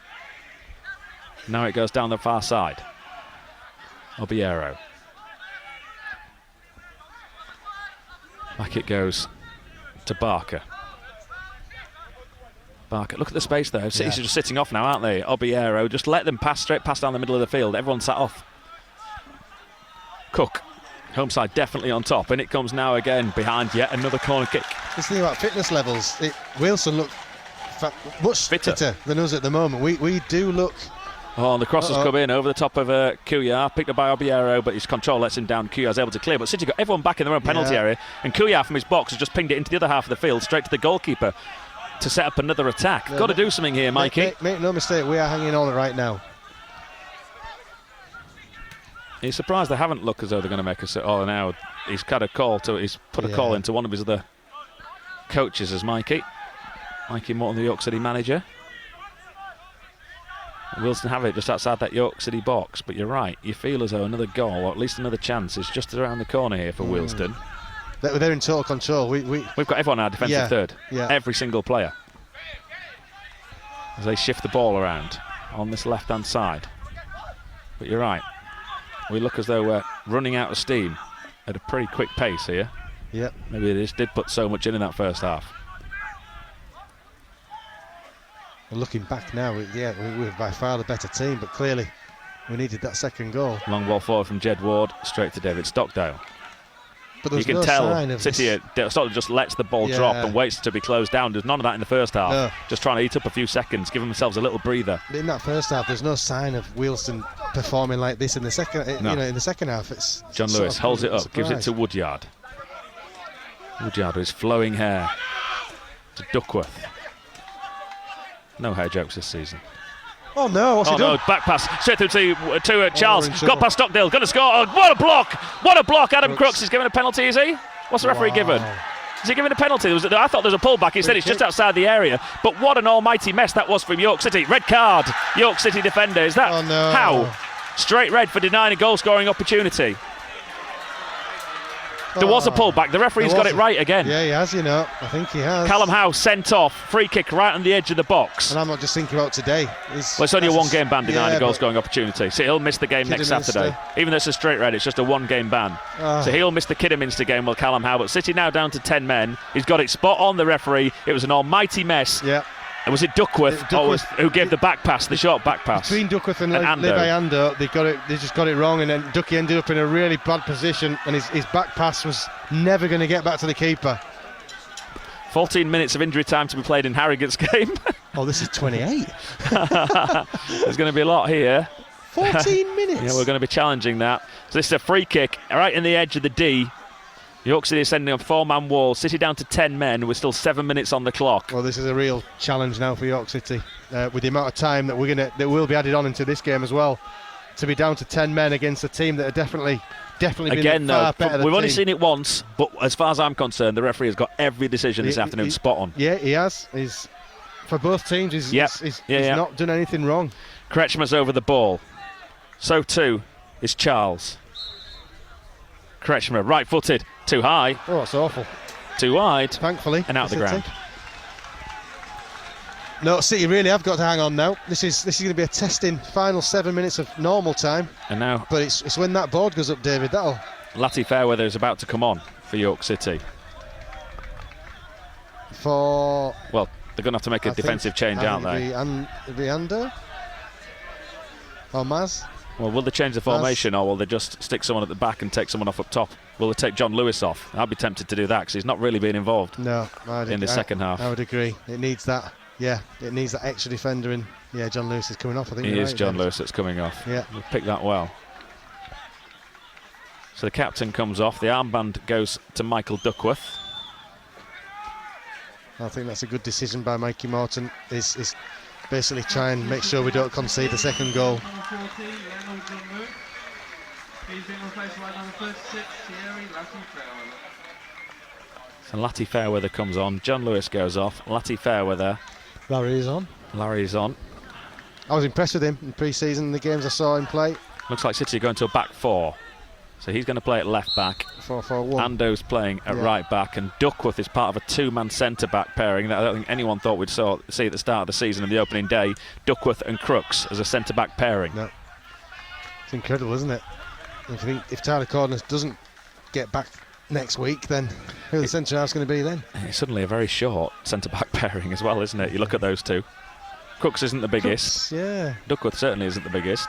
Now it goes down the far side. Obiero. Back it goes to Barker. Look at the space there. City's just sitting off now, aren't they? Obiero, just let them pass straight past down the middle of the field. Everyone sat off. Cook. Home side definitely on top, and it comes now again behind yet another corner kick. This thing about fitness levels, Wealdstone look much fitter than us at the moment. We do look. Oh, and the cross has come in over the top of Kuyar, picked up by Obiero, but his control lets him down. Kuyar's able to clear, but City got everyone back in their own penalty area, and Kuyar from his box has just pinged it into the other half of the field, straight to the goalkeeper to set up another attack. Got to do something here, Mikey. Make no mistake, we are hanging on right now. He's surprised they haven't looked as though they're going to make us. Oh, now he's got a call to. He's put a call into one of his other coaches as Mikey Morton, the York City manager. Wealdstone have it just outside that York City box, but you're right. You feel as though another goal, or at least another chance, is just around the corner here for Wealdstone. They're in total control. We've got everyone our defensive third. Yeah. Every single player. As they shift the ball around on this left-hand side. But you're right. We look as though we're running out of steam at a pretty quick pace here. Yep. Maybe they just did put so much in that first half. Looking back now, we're by far the better team, but clearly we needed that second goal. Long ball forward from Jed Ward, straight to David Stockdale. But you there's can no tell sign of City sort of just lets the ball drop and waits to be closed down. There's none of that in the first half. No. Just trying to eat up a few seconds, give themselves a little breather. In that first half, there's no sign of Wealdstone performing like this in the second. No. You know, in the second half, it's John Lewis holds it up, gives it to Woodyard. Woodyard with his flowing hair to Duckworth. No hair jokes this season. Oh no! What's he done? No! Back pass straight through to Charles. we're in Got past Stockdale. Going to score. Oh, what a block! What a block! Adam Crooks is given a penalty. Is he? What's the referee given? Is he giving a penalty? I thought there was a pullback. He said it's just outside the area. But what an almighty mess that was from York City. Red card. York City defender. Is that how? Straight red for denying a goal-scoring opportunity. There was a pullback. The referee's got it right again. Yeah, he has, you know. I think he has. Callum Howe sent off. Free kick right on the edge of the box. And I'm not just thinking about today. Well, it's only a one-game ban denying a goal-scoring opportunity. So he'll miss the game next Saturday. Even though it's a straight red, it's just a one-game ban. So he'll miss the Kidderminster game with Callum Howe. But City now down to 10 men. He's got it spot on, the referee. It was an almighty mess. Yeah. And was it Duckworth who gave the back pass, the short back pass? Between Duckworth and Ando, they just got it wrong, and then Ducky ended up in a really bad position, and his back pass was never going to get back to the keeper. 14 minutes of injury time to be played in Harrogate's game. Oh, this is 28. There's going to be a lot here. 14 minutes? Yeah, we're going to be challenging that. So this is a free kick right in the edge of the D. York City is sending a 4-man wall. City down to 10 men with still 7 minutes on the clock. Well, this is a real challenge now for York City, with the amount of time that that will be added on into this game as well. To be down to 10 men against a team that are definitely again, been far better. We've only seen it once, but as far as I'm concerned, the referee has got every decision this afternoon spot on. Yeah, he has. He's for both teams. He's not done anything wrong. Kretschmer's over the ball. So too is Charles. Kretschmer, right-footed, too high. Oh, that's awful. Too wide. Thankfully. And out the ground. No, City really have got to hang on now. This is going to be a testing final 7 minutes of normal time. And now, but it's when that board goes up, David. Latty Fairweather is about to come on for York City. Well, they're going to have to make a defensive change, aren't they? It'll be Ando or Maz. Well, will they change the formation, or will they just stick someone at the back and take someone off up top? Will they take John Lewis off? I'd be tempted to do that because he's not really been involved in the second half. I would agree. It needs that. Yeah, it needs that extra defender in. Yeah, John Lewis is coming off. I think it is John Lewis that's coming off. Yeah, we picked that well. So the captain comes off. The armband goes to Michael Duckworth. I think that's a good decision by Mikey Morton. Is basically try and make sure we don't concede the second goal. So Latty Fairweather comes on. John Lewis goes off. Latty Fairweather. Larry's on. I was impressed with him in pre-season, the games I saw him play. Looks like City are going to a back four. So he's going to play at left back. 4-4-1. Ando's playing at right back, and Duckworth is part of a two-man centre-back pairing that I don't think anyone thought we'd see at the start of the season and the opening day. Duckworth and Crooks as a centre-back pairing. No. It's incredible, isn't it? If Tyler Cordner doesn't get back next week, then who the centre half's going to be then? It's suddenly a very short centre-back pairing as well, isn't it? You look at those two. Crooks isn't the biggest. Yeah. Duckworth certainly isn't the biggest.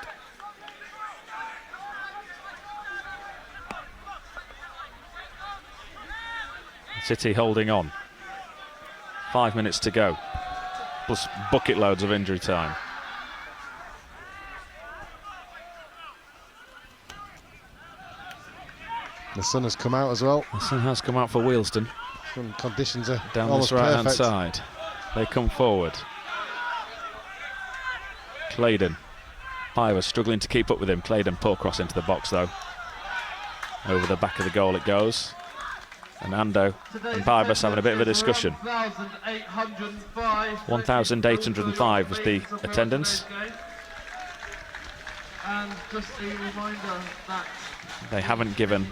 City holding on. 5 minutes to go. Plus bucket loads of injury time. The sun has come out as well. The sun has come out for Wealdstone. Conditions are down this right-hand side. They come forward. Claydon. Piver struggling to keep up with him. Claydon pull cross into the box though. Over the back of the goal it goes. And Ando and Pybus having a bit of a discussion. 1,805 was the attendance. And just a reminder that they haven't given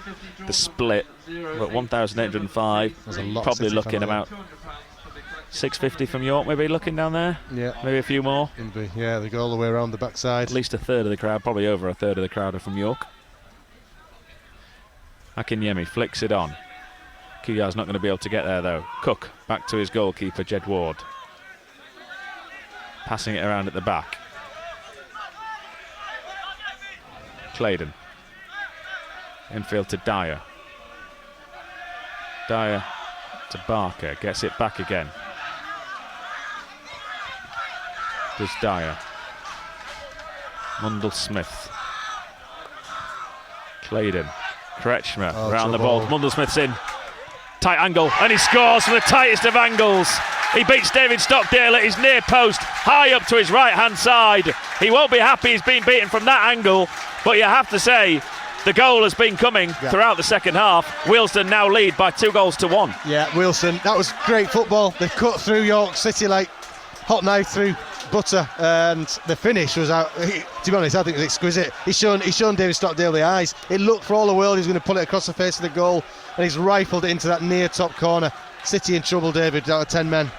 the split, but 1,805. Probably looking about 650 from York, maybe looking down there. Yeah, maybe a few more. Yeah, they go all the way around the backside. At least a third of the crowd, probably over a third of the crowd are from York. Akinyemi flicks it on. Kuyar's not going to be able to get there though. Cook back to his goalkeeper, Jed Ward. Passing it around at the back. Claydon. Infield to Dyer. Dyer to Barker, gets it back again. Does Dyer. Mundell-Smith. Claydon. Kretschmer around the ball. Mundell-Smith's in. Tight angle, and he scores from the tightest of angles. He beats David Stockdale at his near post, high up to his right-hand side. He won't be happy he's been beaten from that angle, but you have to say, the goal has been coming throughout the second half. Wealdstone now lead by 2-1. Yeah, Wealdstone, that was great football. They've cut through York City like hot knife through butter, and the finish was out. To be honest, I think it was exquisite. He's shown David Stockdale the eyes. It looked for all the world he was going to pull it across the face of the goal, and he's rifled it into that near top corner. City in trouble, David, out of 10 men.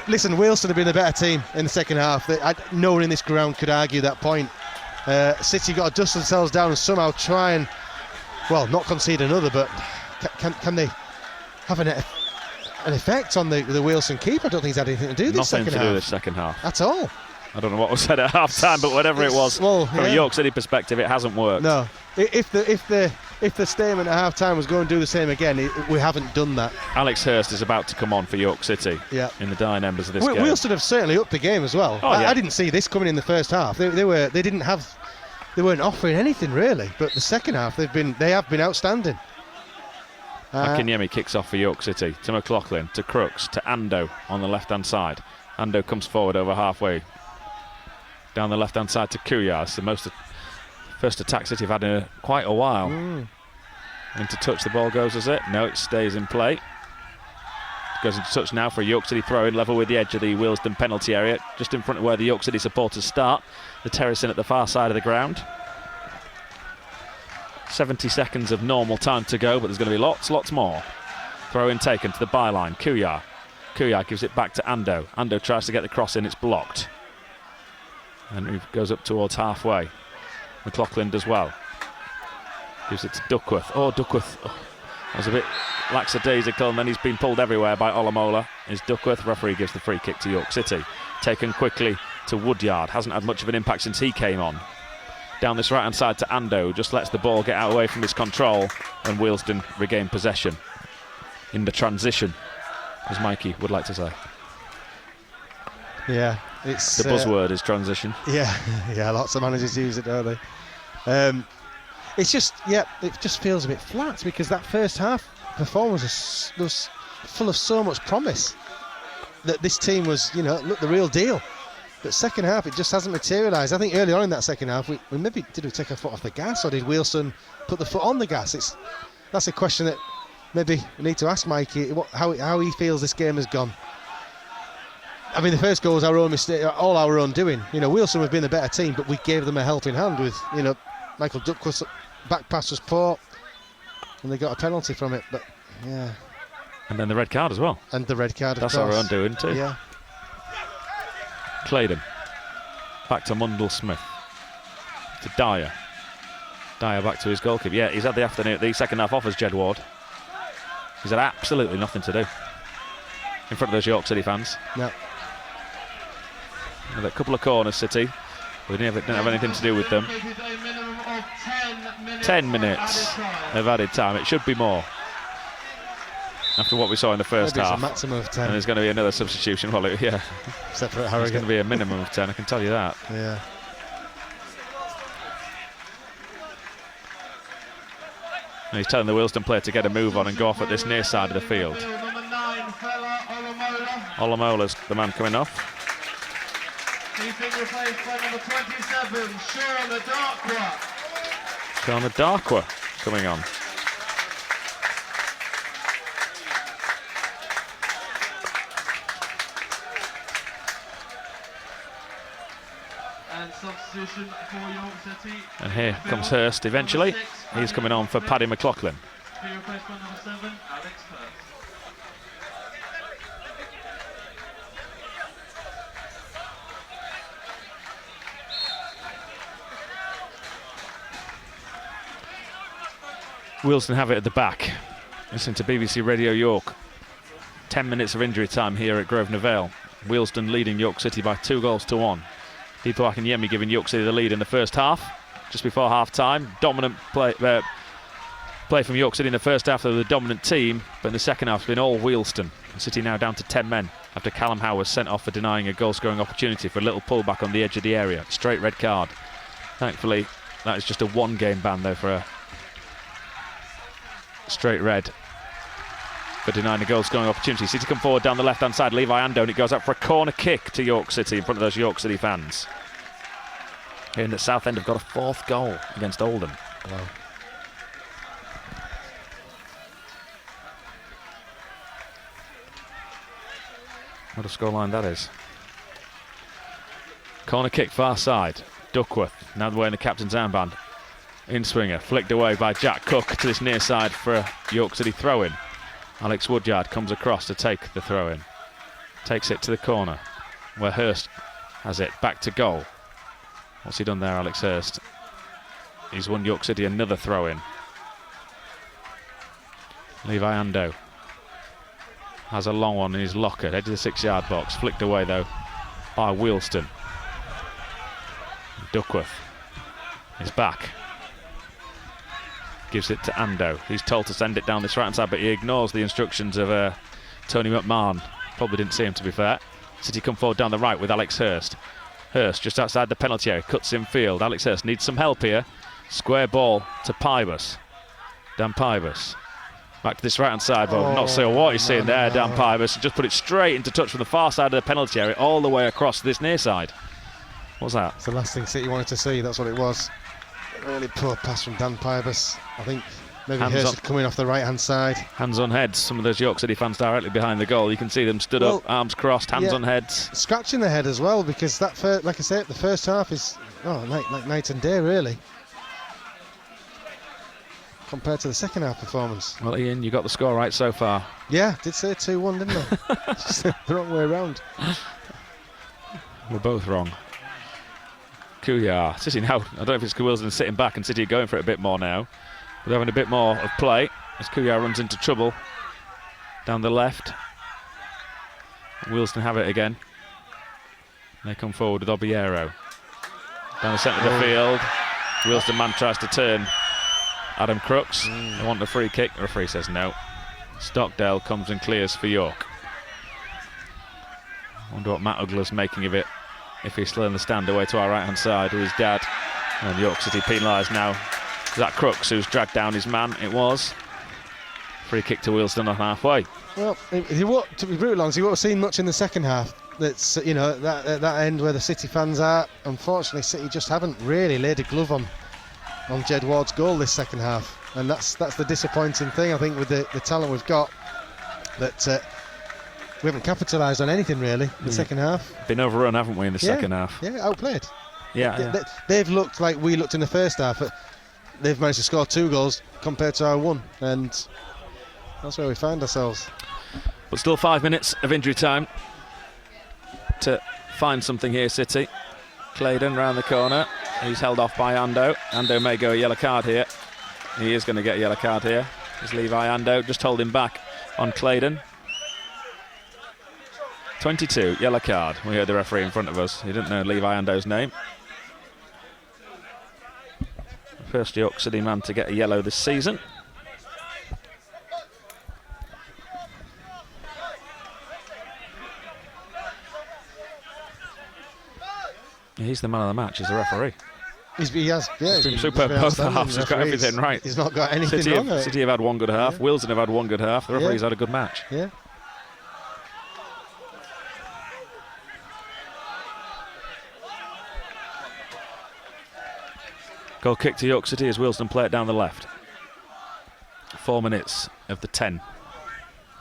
Listen, Wealdstone have been the better team in the second half. No one in this ground could argue that point. City got to dust themselves down and somehow try and, well, not concede another, but can they have an effect on the Wealdstone keeper? I don't think he's had anything to do this second half. Nothing to do this second half. At all. I don't know what was said at half time, but whatever it was, from a York City perspective, it hasn't worked. No. If the statement at half time was going to do the same again, we haven't done that. Alex Hurst is about to come on for York City in the dying embers of this game. Wealdstone have certainly upped the game as well. I didn't see this coming in the first half. They weren't offering anything really, but the second half they have been outstanding. Akinyemi kicks off for York City to McLaughlin, to Crooks, to Ando on the left-hand side. Ando comes forward over halfway. Down the left-hand side to Kuyar. It's the first attack City have had in quite a while. Into touch, the ball goes, is it? No, it stays in play. Goes into touch now for a York City throw-in, level with the edge of the Wealdstone penalty area, just in front of where the York City supporters start. The terracing at the far side of the ground. 70 seconds of normal time to go, but there's going to be lots more. Throw-in taken to the byline. Kuyar. Kuyar gives it back to Ando. Ando tries to get the cross in, it's blocked. And he goes up towards halfway. McLaughlin does well. Gives it to Duckworth. Duckworth. That was a bit lackadaisical, and then he's been pulled everywhere by Olamola. Is Duckworth. Referee gives the free kick to York City. Taken quickly to Woodyard. Hasn't had much of an impact since he came on. Down this right-hand side to Ando. Just lets the ball get out away from his control, and Wealdstone regain possession. In the transition, as Mikey would like to say. Yeah, it's... The buzzword is transition. Yeah, lots of managers use it, don't they? It's just, it just feels a bit flat because that first half performance was full of so much promise that this team was, look, the real deal. But second half, it just hasn't materialised. I think early on in that second half, we take our foot off the gas, or did Wealdstone put the foot on the gas? That's a question that maybe we need to ask Mikey how he feels this game has gone. I mean, the first goal was our own mistake, all our own doing. Wealdstone have been the better team, but we gave them a helping hand with, Michael Duckworth's back pass was poor, and they got a penalty from it. But yeah, and then the red card as well. And the red card. That's our own doing too. Yeah. Claydon. Back to Mundell-Smith. To Dyer. Dyer back to his goalkeeper. Yeah, he's had the second half off as Jed Ward. He's had absolutely nothing to do in front of those York City fans. No. With a couple of corners, City. We didn't have anything to do with them. 10 minutes of added time. It should be more. After what we saw in the first half. It's a maximum of 10. And there's going to be another substitution. Except for Harrogate. It's going to be a minimum of 10, I can tell you that. Yeah. And he's telling the Wealdstone player to get a move on and go off at this near side of the field. Olamola's the man coming off. He's been replaced by number 27, Sean Adarkwa. Sean Adarkwa coming on. And substitution for York City. And here comes Hurst eventually. He's coming on for Paddy McLaughlin. He replaced by number 7, Alex Hurst. Wealdstone have it at the back. Listen to BBC Radio York. 10 minutes of injury time here at Grosvenor Vale. Wealdstone leading York City by 2-1. Dipo Akinyemi giving York City the lead in the first half. Just before half time. Dominant play, Play from York City in the first half, they were the dominant team, but in the second half it's been all Wealdstone. City now down to 10 men after Callum Howe was sent off for denying a goal-scoring opportunity for a little pullback on the edge of the area. Straight red card. Thankfully, that is just a one-game ban though for a straight red for denying a goal-scoring opportunity. City come forward down the left-hand side. Levi Ando, and it goes up for a corner kick to York City in front of those York City fans. Hearing that Southend have got a 4th goal against Oldham. Wow. What a scoreline that is. Corner kick far side. Duckworth, now wearing the captain's armband. In swinger, flicked away by Jack Cook to this near side for a York City throw-in. Alex Woodyard comes across to take the throw-in. Takes it to the corner, where Hurst has it. Back to goal. What's he done there, Alex Hurst? He's won York City another throw-in. Levi Ando has a long one in his locker, edge of the 6-yard box. Flicked away though by Wealdstone. Duckworth is back. Gives it to Ando. He's told to send it down this right hand side, but he ignores the instructions of Tony McMahon. Probably didn't see him, to be fair. City come forward down the right with Alex Hurst. Hurst just outside the penalty area, cuts in field. Alex Hurst needs some help here. Square ball to Pybus. Dan Pybus. Back to this right hand side, but not sure what he's seeing there, Dan Pybus. Just put it straight into touch from the far side of the penalty area, all the way across this near side. What's that? It's the last thing City wanted to see, that's what it was. A really poor pass from Dan Pybus. I think maybe Hurst coming off the right hand side. Hands on heads, some of those York City fans directly behind the goal. You can see them stood up, arms crossed, hands on heads. Scratching the head as well, because that, like I said, the first half is like night and day really, compared to the second half performance. Well, Ian, you got the score right so far. Yeah, did say 2-1, didn't I? Just the wrong way around. We're both wrong. Kuyar. City now, I don't know if it's Wilson sitting back and City are going for it a bit more now. But having a bit more of play as Kuyar runs into trouble down the left. Wealdstone have it again. They come forward with Obiero. Down the centre of the field. Wealdstone man tries to turn Adam Crooks. They want the free kick. The referee says no. Stockdale comes and clears for York. Wonder what Matt Ugler's making of it. If he's still in the stand away to our right hand side with his dad. And York City penalised now. Zach Crooks, who's dragged down his man. It was. Free kick to Wealdstone on halfway. Well, to be brutally honest, he won't have seen much in the second half. That's that end where the City fans are. Unfortunately, City just haven't really laid a glove on Jed Ward's goal this second half, and that's the disappointing thing. I think with the talent we've got, that we haven't capitalised on anything really in the second half. Been overrun, haven't we, in the second half? Yeah, outplayed. Yeah. They've looked like we looked in the first half. But they've managed to score 2 goals compared to our 1, and that's where we find ourselves. But still 5 minutes of injury time to find something here, City. Claydon round the corner. He's held off by Ando. Ando may go a yellow card here. He is going to get a yellow card here. It's Levi Ando just holding back on Claydon. 22, yellow card. We heard the referee in front of us. He didn't know Levi Ando's name. First York City man to get a yellow this season. He's the man of the match, he's the referee. He's been superb both halves. He's got everything right. He's not got anything wrong. City have had one good half. Wealdstone have had one good half. The referee's had a good match. Yeah. Goal kick to York City as Wealdstone play it down the left. 4 minutes of the 10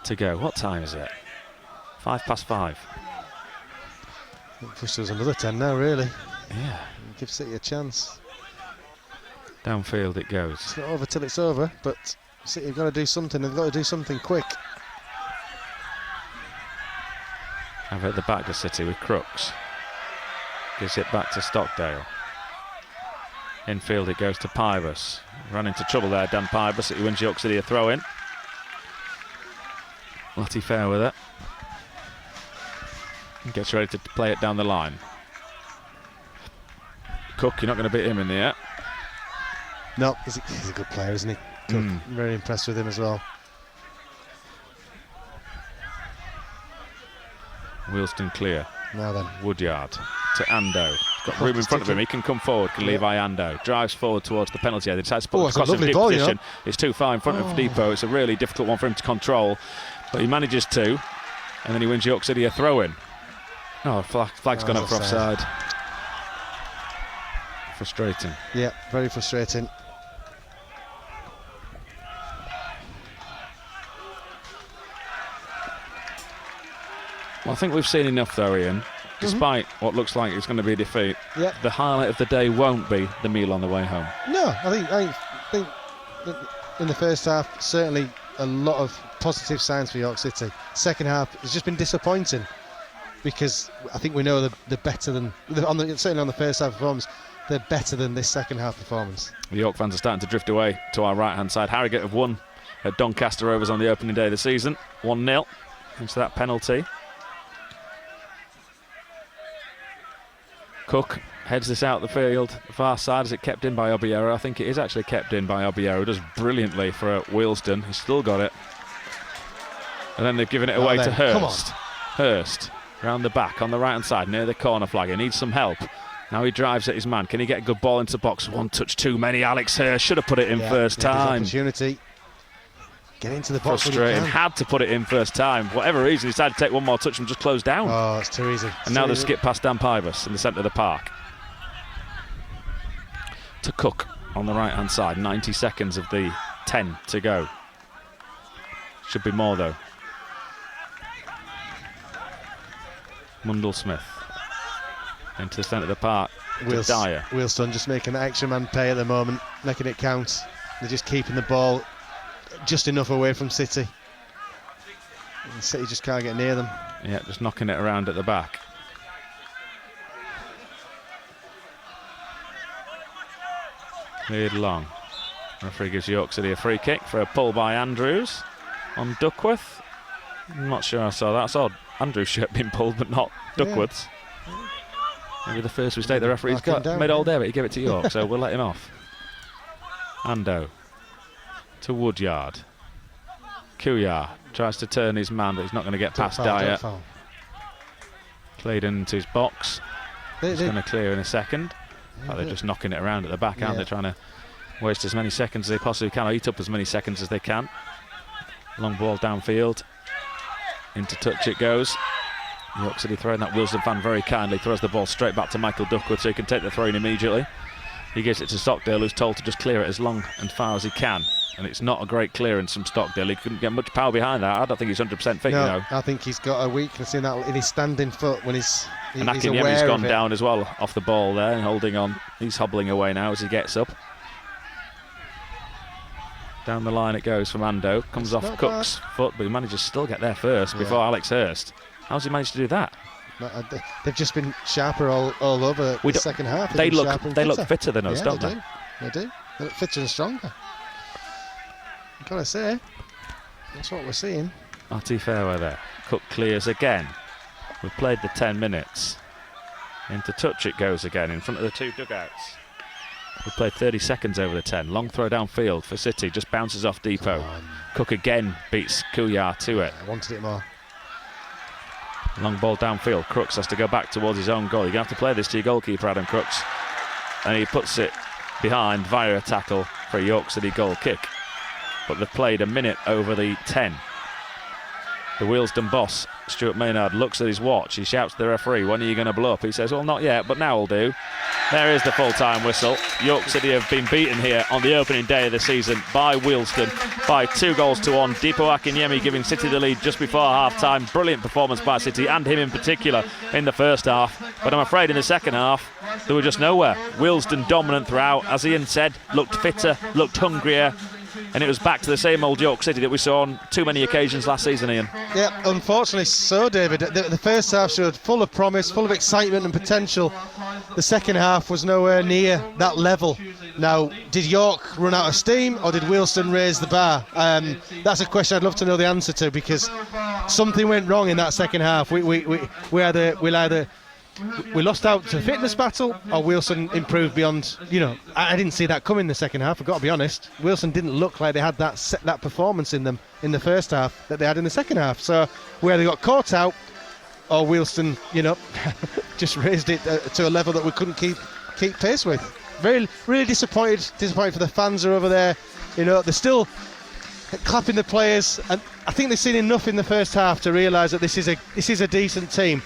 to go. What time is it? 5:05. Wish there was another 10 now, really. Yeah. Give City a chance. Downfield it goes. It's not over till it's over, but City have got to do something. They've got to do something quick. Have it at the back to City with Crooks. Gives it back to Stockdale. Infield it goes to Pybus. Ran into trouble there, Dan Pybus. He wins York City a throw in. Lottie fair with it. Gets ready to play it down the line. Cook, you're not going to beat him in the air. No, he's a good player, isn't he? Very impressed with him as well. Wealdstone clear. Now then. Woodyard to Ando. Got room in front of him. He can come forward. Can Levi Ando. Drives forward towards the penalty area. They decides to put the cross in deep position. It's too far in front of Depot. It's a really difficult one for him to control. But he manages to. And then he wins York City a throw-in. Oh, flag's gone up for offside. Frustrating. Yeah, very frustrating. Well, I think we've seen enough though, Ian. Despite what looks like it's going to be a defeat, the highlight of the day won't be the meal on the way home. No, I think that in the first half, certainly a lot of positive signs for York City. Second half has just been disappointing because I think we know they're better than, certainly on the first half performance, they're better than this second half performance. The York fans are starting to drift away to our right-hand side. Harrogate have won at Doncaster Rovers on the opening day of the season, 1-0 into that penalty. Cook heads this out the field, the far side. Is it kept in by Obiero? I think it is actually kept in by Obiero. Does brilliantly for Wealdstone. He's still got it. And then they've given it away to Hurst. Hurst round the back on the right hand side near the corner flag. He needs some help. Now he drives at his man. Can he get a good ball into the box? One touch too many. Alex Hurst should have put it in first time. Opportunity. Get into the box. Frustrating. Had to put it in first time. Whatever reason, he decided to take one more touch and just close down. Oh, it's too easy. And now they've skipped past Dan Pybus in the centre of the park. To Cook on the right-hand side. 90 seconds of the 10 to go. Should be more, though. Mundell-Smith into the centre of the park. To Dyer. Wealdstone just making the extra man pay at the moment, making it count. They're just keeping the ball just enough away from City. And City just can't get near them. Yeah, just knocking it around at the back. Cleared long. Referee gives York City a free kick for a pull by Andrews on Duckworth. I'm not sure I saw that. I saw Andrews' shirt being pulled, but not Duckworth's. Maybe the first mistake the referee's got made all day, but he gave it to York, so we'll let him off. Ando to Woodyard. Kuyar tries to turn his man, but he's not going to get past Dyer. Played into his box. He's going to clear in a second. They're just knocking it around at the back, aren't they? Trying to waste as many seconds as they possibly can, or eat up as many seconds as they can. Long ball downfield. Into touch it goes. York City throwing that. Wealdstone fan very kindly throws the ball straight back to Michael Duckworth so he can take the throw in immediately. He gives it to Stockdale, who's told to just clear it as long and far as he can. And it's not a great clearance from Stockdale. He couldn't get much power behind that. I don't think he's 100% fit, no, I think he's got a weakness in that in his standing foot when he's and Akinyemi's gone down as well off the ball there and holding on. He's hobbling away now as he gets up. Down the line it goes from Ando. Comes off Cook's foot, but he manages to still get there first before Alex Hurst. How's he managed to do that? They've just been sharper all over the second half. They look fitter than us, don't they? They do. They look fitter and stronger. I've got to say, that's what we're seeing. Artie Fairweather there. Cook clears again. We've played the 10 minutes. Into touch it goes again in front of the two dugouts. We've played 30 seconds over the 10. Long throw downfield for City. Just bounces off Depot. Cook again beats Kuyar to it. I wanted it more. Long ball downfield. Crooks has to go back towards his own goal. You're going to have to play this to your goalkeeper, Adam Crooks. And he puts it behind via a tackle for a York City goal kick. But they've played a minute over the 10. The Wealdstone boss, Stuart Maynard, looks at his watch. He shouts to the referee, when are you going to blow up? He says, well, not yet, but now will do. There is the full-time whistle. York City have been beaten here on the opening day of the season by Wealdstone by 2-1. Depot Akinyemi giving City the lead just before half-time. Brilliant performance by City, and him in particular, in the first half. But I'm afraid in the second half, they were just nowhere. Wealdstone dominant throughout. As Ian said, looked fitter, looked hungrier. And it was back to the same old York City that we saw on too many occasions last season, Ian. Yeah, unfortunately so, David. The first half showed full of promise, full of excitement and potential. The second half was nowhere near that level. Now, did York run out of steam, or did Wealdstone raise the bar? That's a question I'd love to know the answer to, because something went wrong in that second half. We'll either we lost out to fitness battle, or Wealdstone improved beyond. I didn't see that coming in the second half. I've got to be honest. Wealdstone didn't look like they had that performance in them in the first half that they had in the second half. So where they got caught out, or Wealdstone, just raised it to a level that we couldn't keep pace with. Really disappointed for the fans who are over there. They're still clapping the players, and I think they've seen enough in the first half to realise that this is a decent team.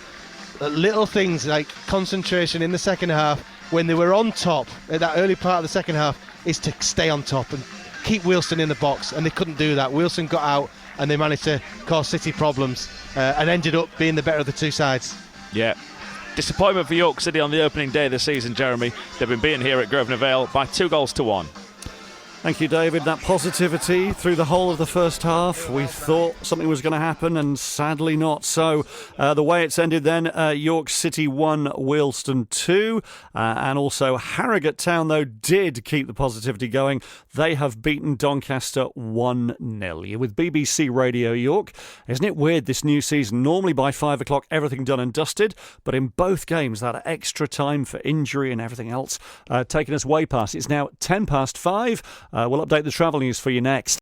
Little things like concentration in the second half when they were on top at that early part of the second half is to stay on top and keep Wealdstone in the box, and they couldn't do that. Wealdstone got out and they managed to cause City problems and ended up being the better of the two sides. Yeah. Disappointment for York City on the opening day of the season, Jeremy. They've been beaten here at Grosvenor Vale by 2-1. Thank you, David. That positivity through the whole of the first half. We thought something was going to happen, and sadly not. So the way it's ended then, York City 1, Wealdstone 2. And also Harrogate Town, though, did keep the positivity going. They have beaten Doncaster 1-0. You're with BBC Radio York. Isn't it weird, this new season? Normally by 5 o'clock, everything done and dusted. But in both games, that extra time for injury and everything else taking us way past. It's now 5:10. We'll update the travel news for you next.